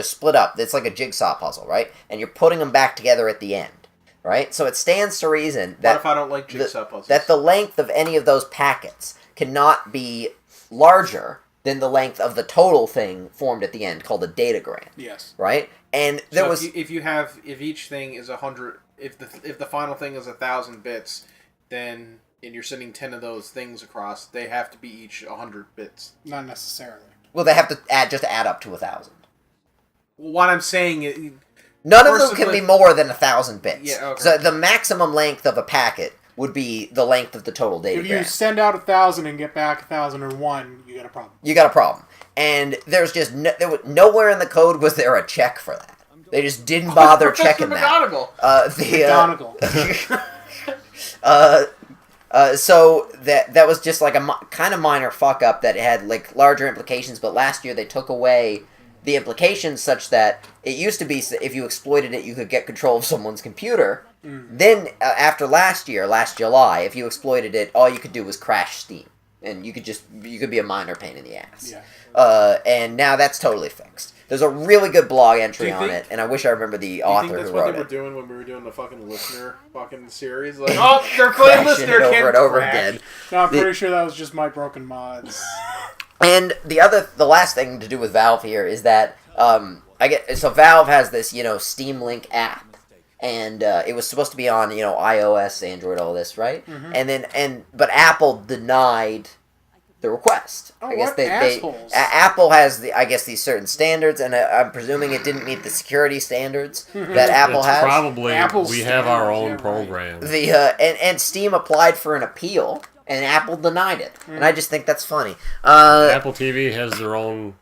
Speaker 4: split up. It's like a jigsaw puzzle, right? And you're putting them back together at the end, right? So it stands to reason that
Speaker 1: what if I don't like jigsaw puzzles?
Speaker 4: That the length of any of those packets cannot be larger than the length of the total thing formed at the end, called a datagram.
Speaker 2: Yes.
Speaker 4: Right? And there was...
Speaker 1: If each thing is 100... If the final thing is 1,000 bits, then... and you're sending 10 of those things across, they have to be each 100 bits.
Speaker 2: Not necessarily.
Speaker 4: Well, they have to add up to 1,000.
Speaker 1: Well, what I'm saying...
Speaker 4: None of them can be more than 1,000 bits.
Speaker 1: Yeah, okay.
Speaker 4: So the maximum length of a packet would be the length of the total datagram.
Speaker 2: If you send out 1,000 and get back 1,001, you got a problem.
Speaker 4: You got a problem. And there's just there was nowhere in the code was there a check for that. They just didn't bother checking that.
Speaker 2: McGonagall.
Speaker 4: So that was just like a kind of minor fuck up that had like larger implications. But last year they took away the implications such that it used to be if you exploited it, you could get control of someone's computer. Then after last July, if you exploited it, all you could do was crash Steam, and you could be a minor pain in the ass.
Speaker 2: Yeah.
Speaker 4: And now that's totally fixed. There's a really good blog entry on it, and I wish I remember the author who wrote it.
Speaker 1: Do you think that's what they were doing when we were doing the fucking listener fucking series? Like, oh, they're playing listener
Speaker 4: over and over again.
Speaker 2: No, I'm pretty sure that was just my broken mods.
Speaker 4: And the last thing to do with Valve here is that Valve has this Steam Link app. And it was supposed to be on, iOS, Android, all this, right? Mm-hmm. But Apple denied the request.
Speaker 2: Oh,
Speaker 4: I guess
Speaker 2: what assholes.
Speaker 4: Apple has these certain standards, and I'm presuming it didn't meet the security standards that Apple has.
Speaker 3: Probably
Speaker 2: Apple's
Speaker 3: we have our own
Speaker 2: right.
Speaker 3: program.
Speaker 4: And Steam applied for an appeal, and Apple denied it. And I just think that's funny.
Speaker 3: Apple TV has their own...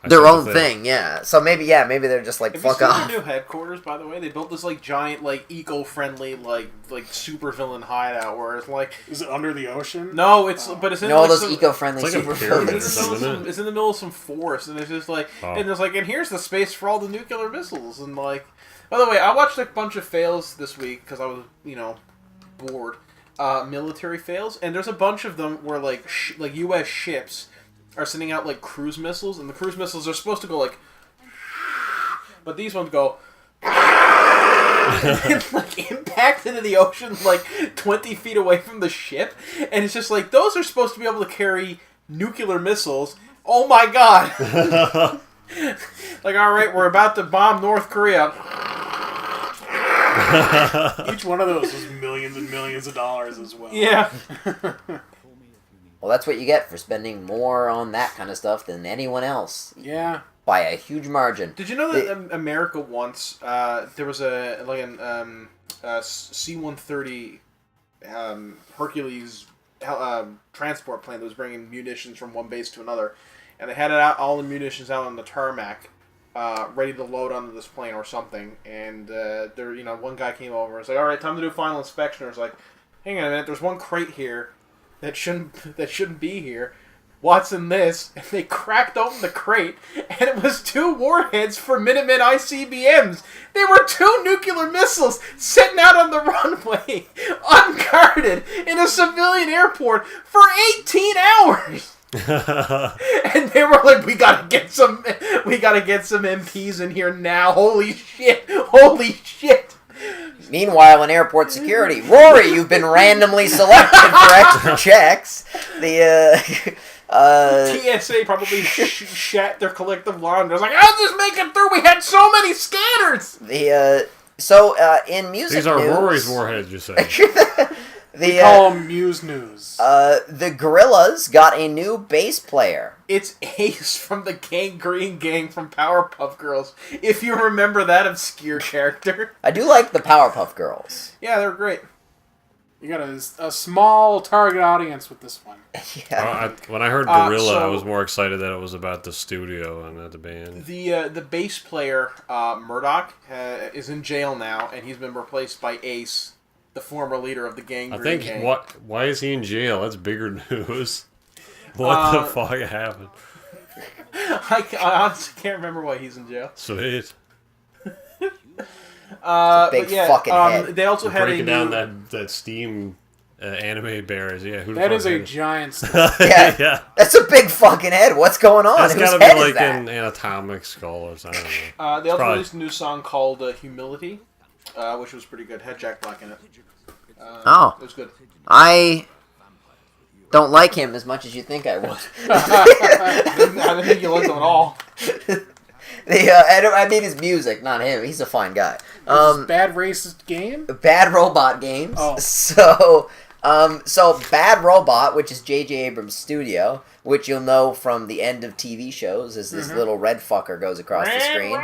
Speaker 4: Their own thing, yeah. So maybe they're just like, fuck off.
Speaker 1: Have you seen their new headquarters, by the way? They built this, like, giant, like, eco-friendly, like supervillain hideout where it's, like...
Speaker 2: Is it under the ocean?
Speaker 1: No, but it's in,
Speaker 4: all
Speaker 1: like,
Speaker 4: those eco-friendly
Speaker 3: it's like
Speaker 4: supervillains.
Speaker 1: It's in the middle of some forest, and it's just, like... And there's, like, and here's the space for all the nuclear missiles, and, like... By the way, I watched a bunch of fails this week, because I was, bored. Military fails, and there's a bunch of them where, like U.S. ships... are sending out, like, cruise missiles, and the cruise missiles are supposed to go, like... But these ones go... and, like, impact into the ocean, like, 20 feet away from the ship, and it's just like, those are supposed to be able to carry nuclear missiles. Oh my god! Like, alright, we're about to bomb North Korea.
Speaker 2: Each one of those was millions and millions of dollars as well.
Speaker 1: Yeah.
Speaker 4: Well, that's what you get for spending more on that kind of stuff than anyone else.
Speaker 2: Yeah.
Speaker 4: By a huge margin.
Speaker 1: Did you know that America once, there was a C-130 Hercules transport plane that was bringing munitions from one base to another, and they had all the munitions out on the tarmac, ready to load onto this plane or something, and one guy came over and was like, alright, time to do final inspection. I was like, hang on a minute, there's one crate here that shouldn't be here. What's in this? And they cracked open the crate, and it was 2 warheads for Minuteman ICBMs. They were 2 nuclear missiles sitting out on the runway, unguarded, in a civilian airport for 18 hours. And they were like, we gotta get some MPs in here now. Holy shit!
Speaker 4: Meanwhile, in airport security, Rory, you've been randomly selected for extra checks.
Speaker 1: TSA probably shat their collective laundry. I was like, how'd this make it through? We had so many scanners!
Speaker 4: In music
Speaker 3: These are
Speaker 4: news,
Speaker 3: Rory's warheads, you say.
Speaker 2: We call them Muse News.
Speaker 4: The Gorillaz got a new bass player.
Speaker 1: It's Ace from the Gangrene Gang from Powerpuff Girls, if you remember that obscure character.
Speaker 4: I do like the Powerpuff Girls.
Speaker 1: Yeah, they're great.
Speaker 2: You got a small target audience with this one.
Speaker 4: Yeah.
Speaker 3: When I heard Gorilla, I was more excited that it was about the studio and not the band.
Speaker 1: The bass player, Murdoch, is in jail now, and he's been replaced by Ace, the former leader of the Gangrene Gang.
Speaker 3: Why is he in jail? That's bigger news. What the fuck happened?
Speaker 1: I honestly can't remember why he's in jail.
Speaker 3: Sweet.
Speaker 4: Big
Speaker 1: But yeah,
Speaker 4: fucking head.
Speaker 1: they also had
Speaker 3: Breaking
Speaker 1: a new...
Speaker 3: down that Steam anime bears. Yeah, who the
Speaker 2: That
Speaker 3: fuck
Speaker 2: is a
Speaker 3: had it?
Speaker 2: giant skull.
Speaker 4: Yeah.
Speaker 3: Yeah.
Speaker 4: That's a big fucking head. What's going on?
Speaker 3: That's
Speaker 4: Whose
Speaker 3: gotta
Speaker 4: head
Speaker 3: be
Speaker 4: is
Speaker 3: like
Speaker 4: that?
Speaker 3: an anatomic skull or something. I don't know.
Speaker 1: They also
Speaker 3: probably-
Speaker 1: released a new song called Humility, which was pretty good. Had Jack Black in it.
Speaker 4: Oh.
Speaker 1: It was good.
Speaker 4: I don't like him as much as you think I would.
Speaker 1: I didn't think you liked him at all.
Speaker 4: I mean his music, not him. He's a fine guy.
Speaker 2: Bad racist game?
Speaker 4: Bad Robot Games.
Speaker 2: Oh.
Speaker 4: So Bad Robot, which is J.J. Abrams' studio, which you'll know from the end of TV shows, as this little red fucker goes across the screen.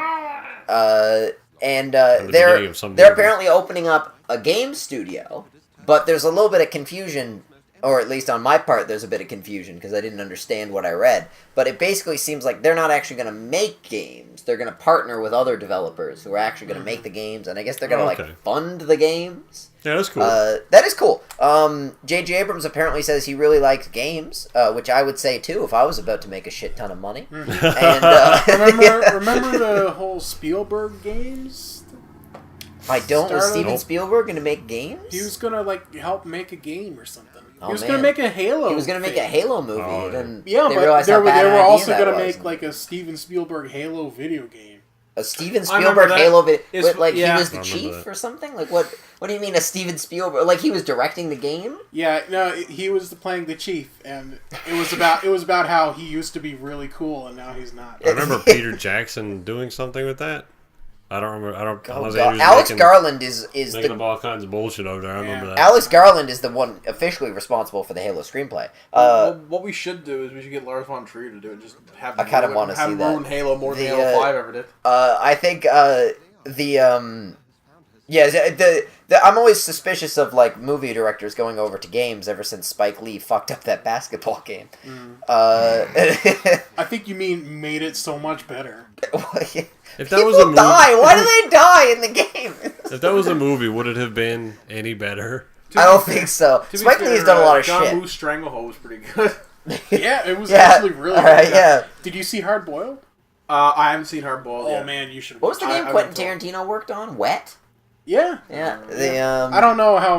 Speaker 3: beginning
Speaker 4: They're
Speaker 3: of some
Speaker 4: they're
Speaker 3: movies.
Speaker 4: apparently opening up a game studio, but there's a little bit of confusion, or at least on my part, there's a bit of confusion because I didn't understand what I read. But it basically seems like they're not actually going to make games. They're going to partner with other developers who are actually going to make the games, and I guess they're going to
Speaker 3: Okay.
Speaker 4: like fund the games.
Speaker 3: Yeah, that's cool.
Speaker 4: That is cool. J.J. Abrams apparently says he really likes games, which I would say too if I was about to make a shit ton of money. And
Speaker 2: Remember the whole Spielberg games?
Speaker 4: I don't. Was
Speaker 2: Started-
Speaker 4: Steven
Speaker 3: Nope.
Speaker 4: Spielberg going to make games?
Speaker 2: He was gonna like help make a game or something.
Speaker 4: Oh,
Speaker 2: He was
Speaker 4: man.
Speaker 2: gonna make a Halo.
Speaker 4: He was going to make a
Speaker 2: thing.
Speaker 4: Halo movie.
Speaker 3: Oh, yeah.
Speaker 4: And
Speaker 2: Yeah,
Speaker 4: they
Speaker 2: but
Speaker 4: realized
Speaker 2: they
Speaker 4: how
Speaker 2: were,
Speaker 4: bad
Speaker 2: they
Speaker 4: an
Speaker 2: were
Speaker 4: idea
Speaker 2: also
Speaker 4: that
Speaker 2: gonna
Speaker 4: was.
Speaker 2: make like a Steven Spielberg Halo video game.
Speaker 4: A Steven
Speaker 1: I remember
Speaker 4: Spielberg
Speaker 1: that.
Speaker 4: Halo video.
Speaker 1: It's-
Speaker 4: But, like,
Speaker 1: yeah.
Speaker 4: he was the
Speaker 3: I remember
Speaker 4: chief
Speaker 3: that.
Speaker 4: or something? Like, what do you mean a Steven Spielberg? Like, he was directing the game?
Speaker 2: Yeah, no, he was playing the chief, and it was about how he used to be really cool and now he's not.
Speaker 3: I remember Peter Jackson doing something with that. I don't remember.
Speaker 4: Oh,
Speaker 3: unless
Speaker 4: God.
Speaker 3: Andrew's
Speaker 4: Alex
Speaker 3: making,
Speaker 4: Garland is
Speaker 3: making
Speaker 4: the...
Speaker 3: up all kinds of bullshit over there. I remember that.
Speaker 4: Alex Garland is the one officially responsible for the Halo screenplay.
Speaker 1: Well, what we should do is we should get Lars von Trier to do it. Just have
Speaker 4: I kinda wanna
Speaker 1: have
Speaker 4: see
Speaker 1: him
Speaker 4: that.
Speaker 1: ruin Halo more than
Speaker 4: The,
Speaker 1: Halo 5 ever did.
Speaker 4: I think I'm always suspicious of like movie directors going over to games ever since Spike Lee fucked up that basketball game.
Speaker 2: I think you mean made it so much better.
Speaker 3: If that
Speaker 4: People
Speaker 3: was a movie,
Speaker 4: die. Why do they die in the game?
Speaker 3: if that was a movie, would it have been any better?
Speaker 4: I don't think so.
Speaker 1: To be
Speaker 4: Spike
Speaker 1: fair,
Speaker 4: Lee's done a lot of
Speaker 1: John
Speaker 4: shit.
Speaker 1: Woo's Stranglehold was pretty good.
Speaker 2: Yeah, it was
Speaker 4: Yeah,
Speaker 2: actually really
Speaker 4: alright,
Speaker 2: good.
Speaker 4: yeah.
Speaker 2: Did you see Hard Boiled?
Speaker 1: I haven't seen Hard Boiled
Speaker 2: Oh
Speaker 1: yet.
Speaker 2: man, you should.
Speaker 4: What was the game
Speaker 1: I
Speaker 4: Quentin
Speaker 1: would
Speaker 4: Tarantino worked on? Wet?
Speaker 2: Yeah.
Speaker 4: Yeah.
Speaker 2: I don't know how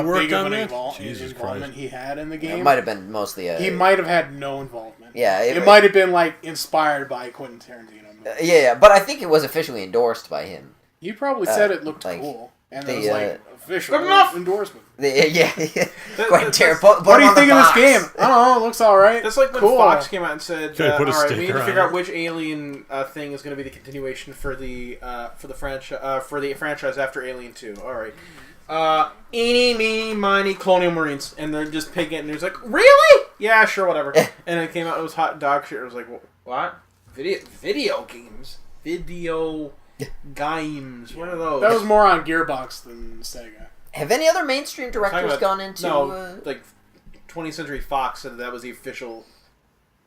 Speaker 3: worked
Speaker 2: big of
Speaker 3: on
Speaker 2: an
Speaker 3: that? Jesus
Speaker 2: involvement he had in the
Speaker 4: It
Speaker 2: game.
Speaker 4: might have been mostly a...
Speaker 2: He might have had no involvement.
Speaker 4: Yeah,
Speaker 2: It might have been like inspired by Quentin Tarantino.
Speaker 4: Yeah, but I think it was officially endorsed by him.
Speaker 2: You probably said it looked
Speaker 4: like,
Speaker 2: cool, and
Speaker 4: the,
Speaker 2: it was like official
Speaker 1: Good enough!
Speaker 2: endorsement.
Speaker 4: Yeah. Quentin
Speaker 1: that's-
Speaker 4: Tarantino. Put
Speaker 2: What do
Speaker 4: him
Speaker 2: you
Speaker 4: on the
Speaker 2: think of this
Speaker 4: box.
Speaker 2: game? I don't know. It looks all right.
Speaker 1: That's like when
Speaker 2: cool.
Speaker 1: Fox came out and said,
Speaker 3: Could put a
Speaker 1: "All right, we need
Speaker 3: sticker
Speaker 1: to
Speaker 3: on
Speaker 1: figure out
Speaker 3: it.
Speaker 1: which Alien thing is going to be the continuation for the franchise after Alien 2." All right, eeny, meeny, miny, Colonial Marines, and they're just picking it, and there's like, "Really? Yeah, sure, whatever." And then it came out, it was hot dog shit. It was like, "What? Video games? Video games? What are those?"
Speaker 2: That was more on Gearbox than Sega.
Speaker 4: Have any other mainstream
Speaker 1: Talking
Speaker 4: directors
Speaker 1: about-
Speaker 4: gone into...
Speaker 1: no, like 20th Century Fox said that was the official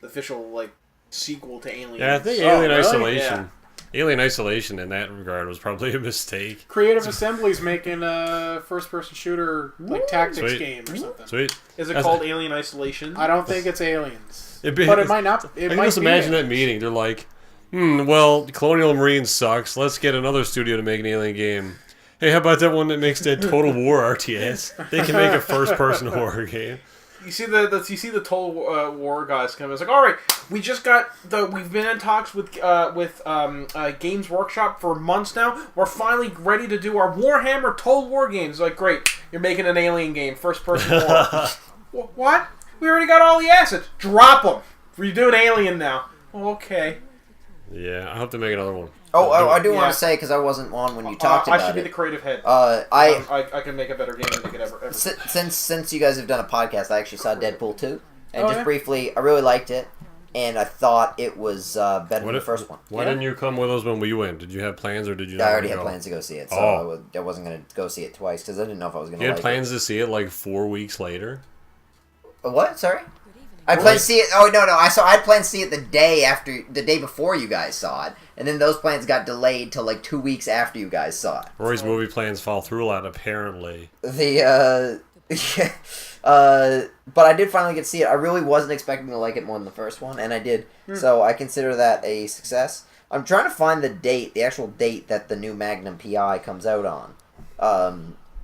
Speaker 1: like sequel to Alien.
Speaker 3: Yeah, I think
Speaker 2: Oh,
Speaker 3: Alien
Speaker 2: really?
Speaker 3: Isolation. Alien Isolation in that regard was probably a mistake.
Speaker 2: Creative Assembly's making a first-person shooter like tactics
Speaker 3: Sweet.
Speaker 2: game or something.
Speaker 3: Sweet.
Speaker 1: Is it
Speaker 3: That's-
Speaker 1: called Alien Isolation?
Speaker 2: I don't think it's Aliens,
Speaker 3: It
Speaker 2: but it might not. It
Speaker 3: I can
Speaker 2: might
Speaker 3: just
Speaker 2: be
Speaker 3: imagine that
Speaker 2: aliens.
Speaker 3: meeting. They're like, well, Colonial Marines sucks. Let's get another studio to make an Alien game. Hey, how about that one that makes that Total War RTS? They can make a first-person horror game.
Speaker 1: You see the Total War guys come. It's like, all right, we've been in talks with Games Workshop for months now. We're finally ready to do our Warhammer Total War games. It's like, great, you're making an Alien game, first-person war. What? We already got all the assets. Drop them. We're doing Alien now. Well, okay.
Speaker 3: Yeah, I hope they make another one.
Speaker 4: Oh, I do want
Speaker 1: Yeah.
Speaker 4: to say, because I wasn't on when you talked
Speaker 1: I
Speaker 4: about
Speaker 1: should be
Speaker 4: it.
Speaker 1: the creative head.
Speaker 4: I
Speaker 1: can make a better game than they could ever.
Speaker 4: since you guys have done a podcast, I actually saw Deadpool 2. And
Speaker 2: Oh,
Speaker 4: just
Speaker 2: yeah?
Speaker 4: briefly, I really liked it. And I thought it was better than the first one.
Speaker 3: Why didn't you come with us when we went? Did you have plans or did you not
Speaker 4: I already
Speaker 3: wanna
Speaker 4: had
Speaker 3: go?
Speaker 4: plans to go see it, so
Speaker 3: Oh.
Speaker 4: I wasn't going to go see it twice, because I didn't know if I was going to
Speaker 3: You
Speaker 4: like
Speaker 3: had plans to see it like 4 weeks later?
Speaker 4: it. What? Sorry? I planned to see it. Oh no! I had planned to see it the day before you guys saw it, and then those plans got delayed till like 2 weeks after you guys saw it.
Speaker 3: Roy's movie plans fall through a lot, apparently.
Speaker 4: But I did finally get to see it. I really wasn't expecting to like it more than the first one, and I did. So I consider that a success. I'm trying to find the actual date that the new Magnum PI comes out on.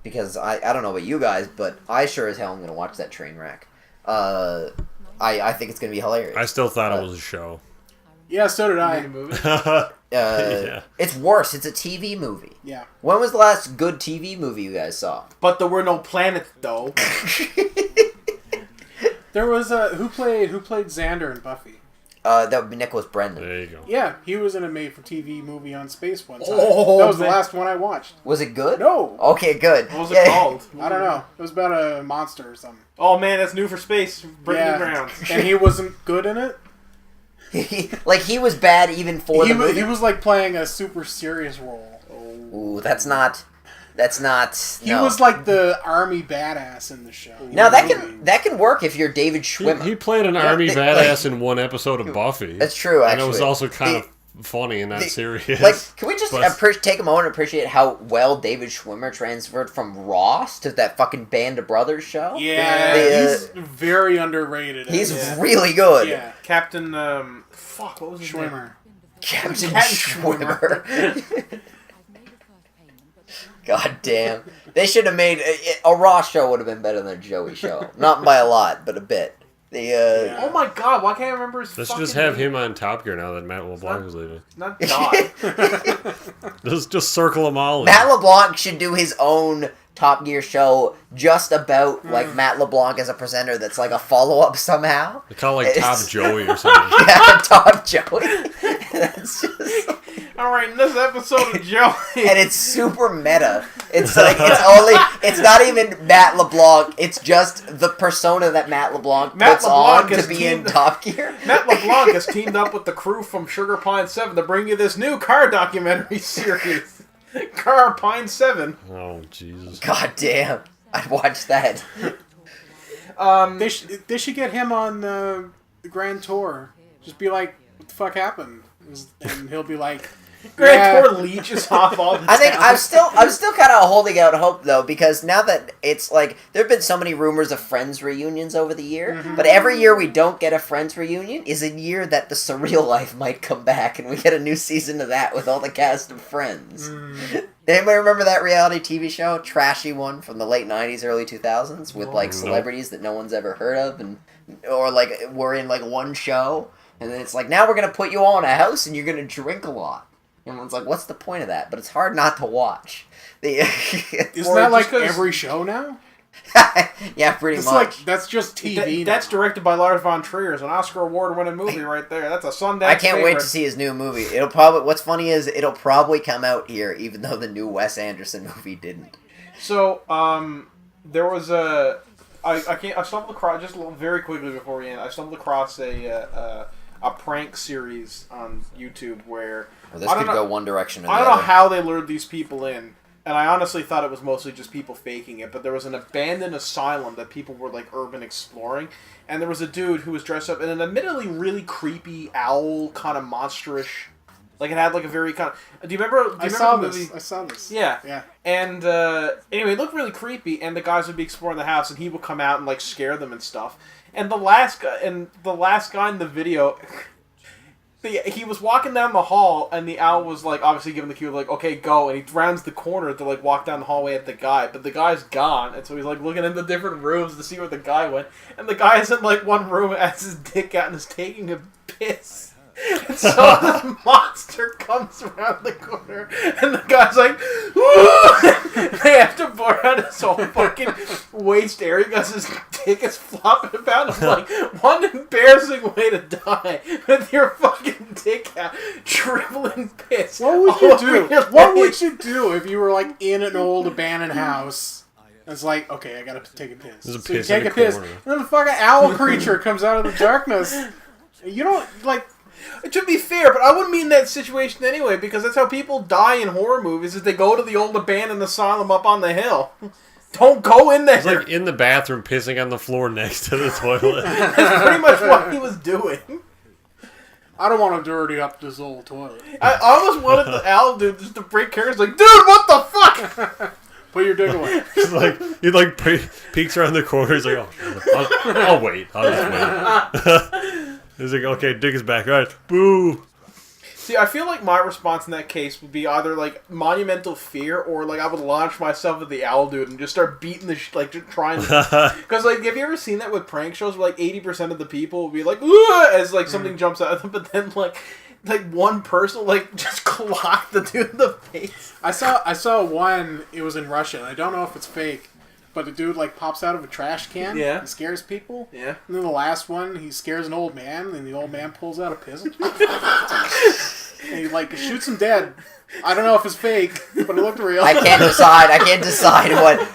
Speaker 4: Because I don't know about you guys, but I sure as hell am going to watch that train wreck. I think it's going to be hilarious.
Speaker 3: I still thought it was a show.
Speaker 2: Yeah, so did I.
Speaker 3: Yeah.
Speaker 4: It's worse. It's a TV movie.
Speaker 2: Yeah.
Speaker 4: When was the last good TV movie you guys saw?
Speaker 1: But there were no planets, though.
Speaker 2: There was who played Xander in Buffy?
Speaker 4: That would be Nicholas Brendan.
Speaker 3: There you go.
Speaker 2: Yeah, he was in a made-for-TV movie on space one time.
Speaker 1: Oh,
Speaker 2: that was the
Speaker 1: man.
Speaker 2: last one I watched.
Speaker 4: Was it good?
Speaker 2: No.
Speaker 4: Okay, good.
Speaker 1: What was it called?
Speaker 2: I don't know. It was about a monster or something.
Speaker 1: Oh, man, that's new for space. Breaking ground.
Speaker 2: And he wasn't good in it?
Speaker 4: He was bad even for the movie?
Speaker 2: He was like playing a super serious role.
Speaker 4: Ooh, that's not...
Speaker 2: He was like the army badass in the show.
Speaker 4: Now that can work if you're David Schwimmer.
Speaker 3: He played an army badass in one episode of Buffy.
Speaker 4: That's true, actually.
Speaker 3: And it was also kind of funny and not serious.
Speaker 4: Like, can we just take a moment and appreciate how well David Schwimmer transferred from Ross to that fucking Band of Brothers show?
Speaker 2: Yeah, he's very underrated.
Speaker 4: He's really good.
Speaker 2: Yeah.
Speaker 1: Captain, what was his name?
Speaker 2: Schwimmer.
Speaker 4: Captain Schwimmer. God damn. They should have made... A Ross show would have been better than a Joey show. Not by a lot, but a bit.
Speaker 1: Oh my god, why can't I remember his
Speaker 3: Let's
Speaker 1: fucking
Speaker 3: just have
Speaker 1: name?
Speaker 3: him on Top Gear now that Matt LeBlanc is leaving.
Speaker 1: Not die.
Speaker 3: Just circle them all in.
Speaker 4: Matt LeBlanc should do his own Top Gear show just about, like, Matt LeBlanc as a presenter that's like a follow-up somehow.
Speaker 3: They call it like Top Joey or something.
Speaker 4: Yeah, Top Joey. That's just...
Speaker 1: Alright, in this episode of Joey.
Speaker 4: And it's super meta. It's like, it's not even Matt LeBlanc, it's just the persona that Matt LeBlanc puts on to be in Top Gear.
Speaker 1: Matt LeBlanc has teamed up with the crew from Sugar Pine 7 to bring you this new car documentary series. Car Pine 7.
Speaker 3: Oh, Jesus.
Speaker 4: God damn. I'd watch that.
Speaker 2: They should get him on the Grand Tour. Just be like, what the fuck happened? And he'll be like...
Speaker 1: Grand Tour leeches off all the
Speaker 4: I think
Speaker 1: talent.
Speaker 4: I'm still kind of holding out hope though, because now that it's like there have been so many rumors of Friends reunions over the year, but every year we don't get a Friends reunion is a year that the Surreal Life might come back and we get a new season of that with all the cast of Friends. Anybody remember that reality TV show, trashy one from the late '90s, early 2000s, with like celebrities that no one's ever heard of, or like we're in like one show, and then it's like now we're gonna put you all in a house and you're gonna drink a lot. Everyone's like, what's the point of that? But it's hard not to watch.
Speaker 2: Isn't that like every show now?
Speaker 4: Yeah, pretty
Speaker 2: it's
Speaker 4: much.
Speaker 2: Like, that's just TV.
Speaker 1: That's directed by Lars von Trier. It's an Oscar award-winning movie right there. That's a Sundance
Speaker 4: I can't wait
Speaker 1: favorite.
Speaker 4: to see his new movie. What's funny is it'll probably come out here, even though the new Wes Anderson movie didn't.
Speaker 1: So, there was I stumbled across, just very quickly before we end, I stumbled across a prank series on YouTube where...
Speaker 4: Well, this could go one direction or the
Speaker 1: other. I
Speaker 4: other.
Speaker 1: don't know how they lured these people in, and I honestly thought it was mostly just people faking it, but there was an abandoned asylum that people were, like, urban exploring, and there was a dude who was dressed up in an admittedly really creepy owl, kind of monsterish... Like, it had, like, a very kind of... Do you remember
Speaker 2: I saw
Speaker 1: the movie?
Speaker 2: this. I saw this.
Speaker 1: Yeah. And, anyway, it looked really creepy, and the guys would be exploring the house, and he would come out and, like, scare them and stuff. And the last guy in the video... He was walking down the hall, and the owl was, like, obviously giving the cue, like, okay, go, and he rounds the corner to, like, walk down the hallway at the guy, but the guy's gone, and so he's, like, looking into different rooms to see where the guy went, and the guy is in, like, one room, has his dick out, and is taking a piss. And so this monster comes around the corner, and the guy's like, "Woo!" They have to blur out his whole fucking waist area because his dick is flopping about. I'm like, one embarrassing way to die with your fucking dick out, dribbling piss.
Speaker 2: What would you do? What would you do if you were like in an old abandoned house? It's like, okay, I gotta take a piss.
Speaker 3: There's a
Speaker 2: So you
Speaker 3: piss
Speaker 2: take
Speaker 3: in
Speaker 2: a
Speaker 3: the
Speaker 2: piss,
Speaker 3: corner.
Speaker 2: and then the fucking owl creature comes out of the darkness. You don't like.
Speaker 1: To be fair, but I wouldn't mean that situation anyway, because that's how people die in horror movies, is they go to the old abandoned asylum up on the hill. Don't go in there.
Speaker 3: He's like in the bathroom pissing on the floor next to the toilet.
Speaker 1: That's pretty much what he was doing.
Speaker 2: I don't want to dirty up this old toilet.
Speaker 1: I almost wanted the owl dude just to break characters like, dude, what the fuck?
Speaker 2: Put your dick away.
Speaker 3: He's like, he like peeks around the corner. He's like, oh, I'll wait. I'll just wait. He's like, okay, dick is back. All right, boo.
Speaker 1: See, I feel like my response in that case would be either like monumental fear, or like I would launch myself at the owl dude and just start beating the like just trying. Because like, have you ever seen that with prank shows where like 80% of the people will be like, "Ugh," as like something jumps out of them, but then like one person like just clocked the dude in the face.
Speaker 2: I saw one. It was in Russia. And I don't know if it's fake, but the dude like pops out of a trash can.
Speaker 1: Yeah.
Speaker 2: And scares people.
Speaker 1: Yeah.
Speaker 2: And then the last one, he scares an old man, and the old man pulls out a pistol. And he like shoots him dead. I don't know if it's fake, but it looked real.
Speaker 4: I can't decide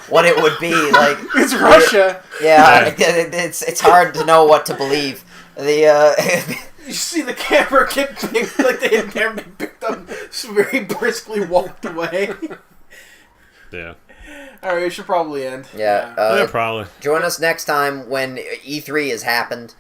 Speaker 4: what it would be. Like,
Speaker 2: it's Russia.
Speaker 4: Yeah, it's hard to know what to believe. The
Speaker 1: You see the camera get picked, like the hidden camera get picked up, just very briskly walked away.
Speaker 3: Yeah.
Speaker 1: Alright, we should probably end.
Speaker 3: Yeah, probably.
Speaker 4: Join us next time when E3 has happened.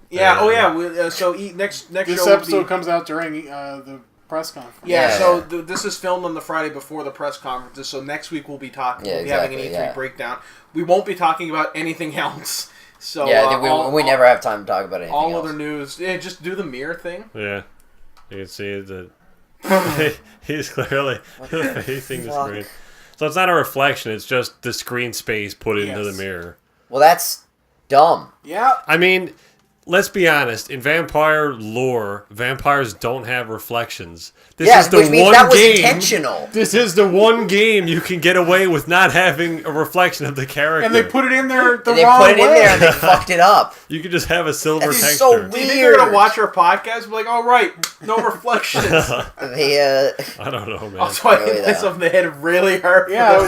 Speaker 1: Yeah, oh yeah, so next
Speaker 2: This
Speaker 1: show
Speaker 2: episode
Speaker 1: will be,
Speaker 2: comes out during the press conference.
Speaker 1: Yeah, so this is filmed on the Friday before the press conferences, so next week we'll be talking, we'll be having an E3 breakdown. We won't be talking about anything else. So
Speaker 4: we never have time to talk about anything else.
Speaker 1: Other news, just do the mirror thing.
Speaker 3: Yeah, you can see that he's clearly facing the screen. So it's not a reflection; it's just the screen space put into the mirror.
Speaker 4: Well, that's dumb.
Speaker 2: Yeah.
Speaker 3: I mean, let's be honest. In vampire lore, vampires don't have reflections. This is the
Speaker 4: which means
Speaker 3: one
Speaker 4: that was
Speaker 3: game.
Speaker 4: Intentional.
Speaker 3: This is the one game you can get away with not having a reflection of the character.
Speaker 2: And they put it in there the wrong way.
Speaker 4: They put it in there and they fucked it up.
Speaker 3: You could just have a silver
Speaker 4: That's
Speaker 3: texture.
Speaker 4: so weird.
Speaker 1: Do you think they're gonna watch our podcast? Be like, all right, no reflections.
Speaker 3: I don't know, man.
Speaker 1: Also, I hit myself in the head really hard.
Speaker 2: Yeah,
Speaker 4: that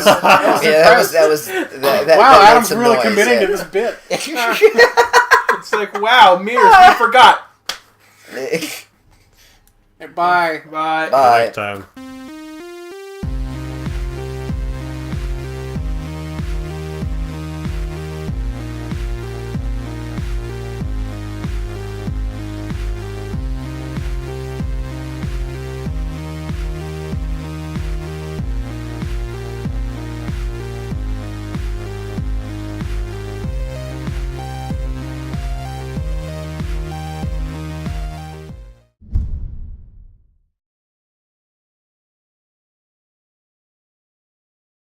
Speaker 4: was
Speaker 2: wow,
Speaker 4: that
Speaker 2: Adam's really committing to this bit.
Speaker 1: It's like, wow, mirrors, we forgot.
Speaker 2: Bye.
Speaker 1: Bye.
Speaker 4: Bye.
Speaker 3: Next time.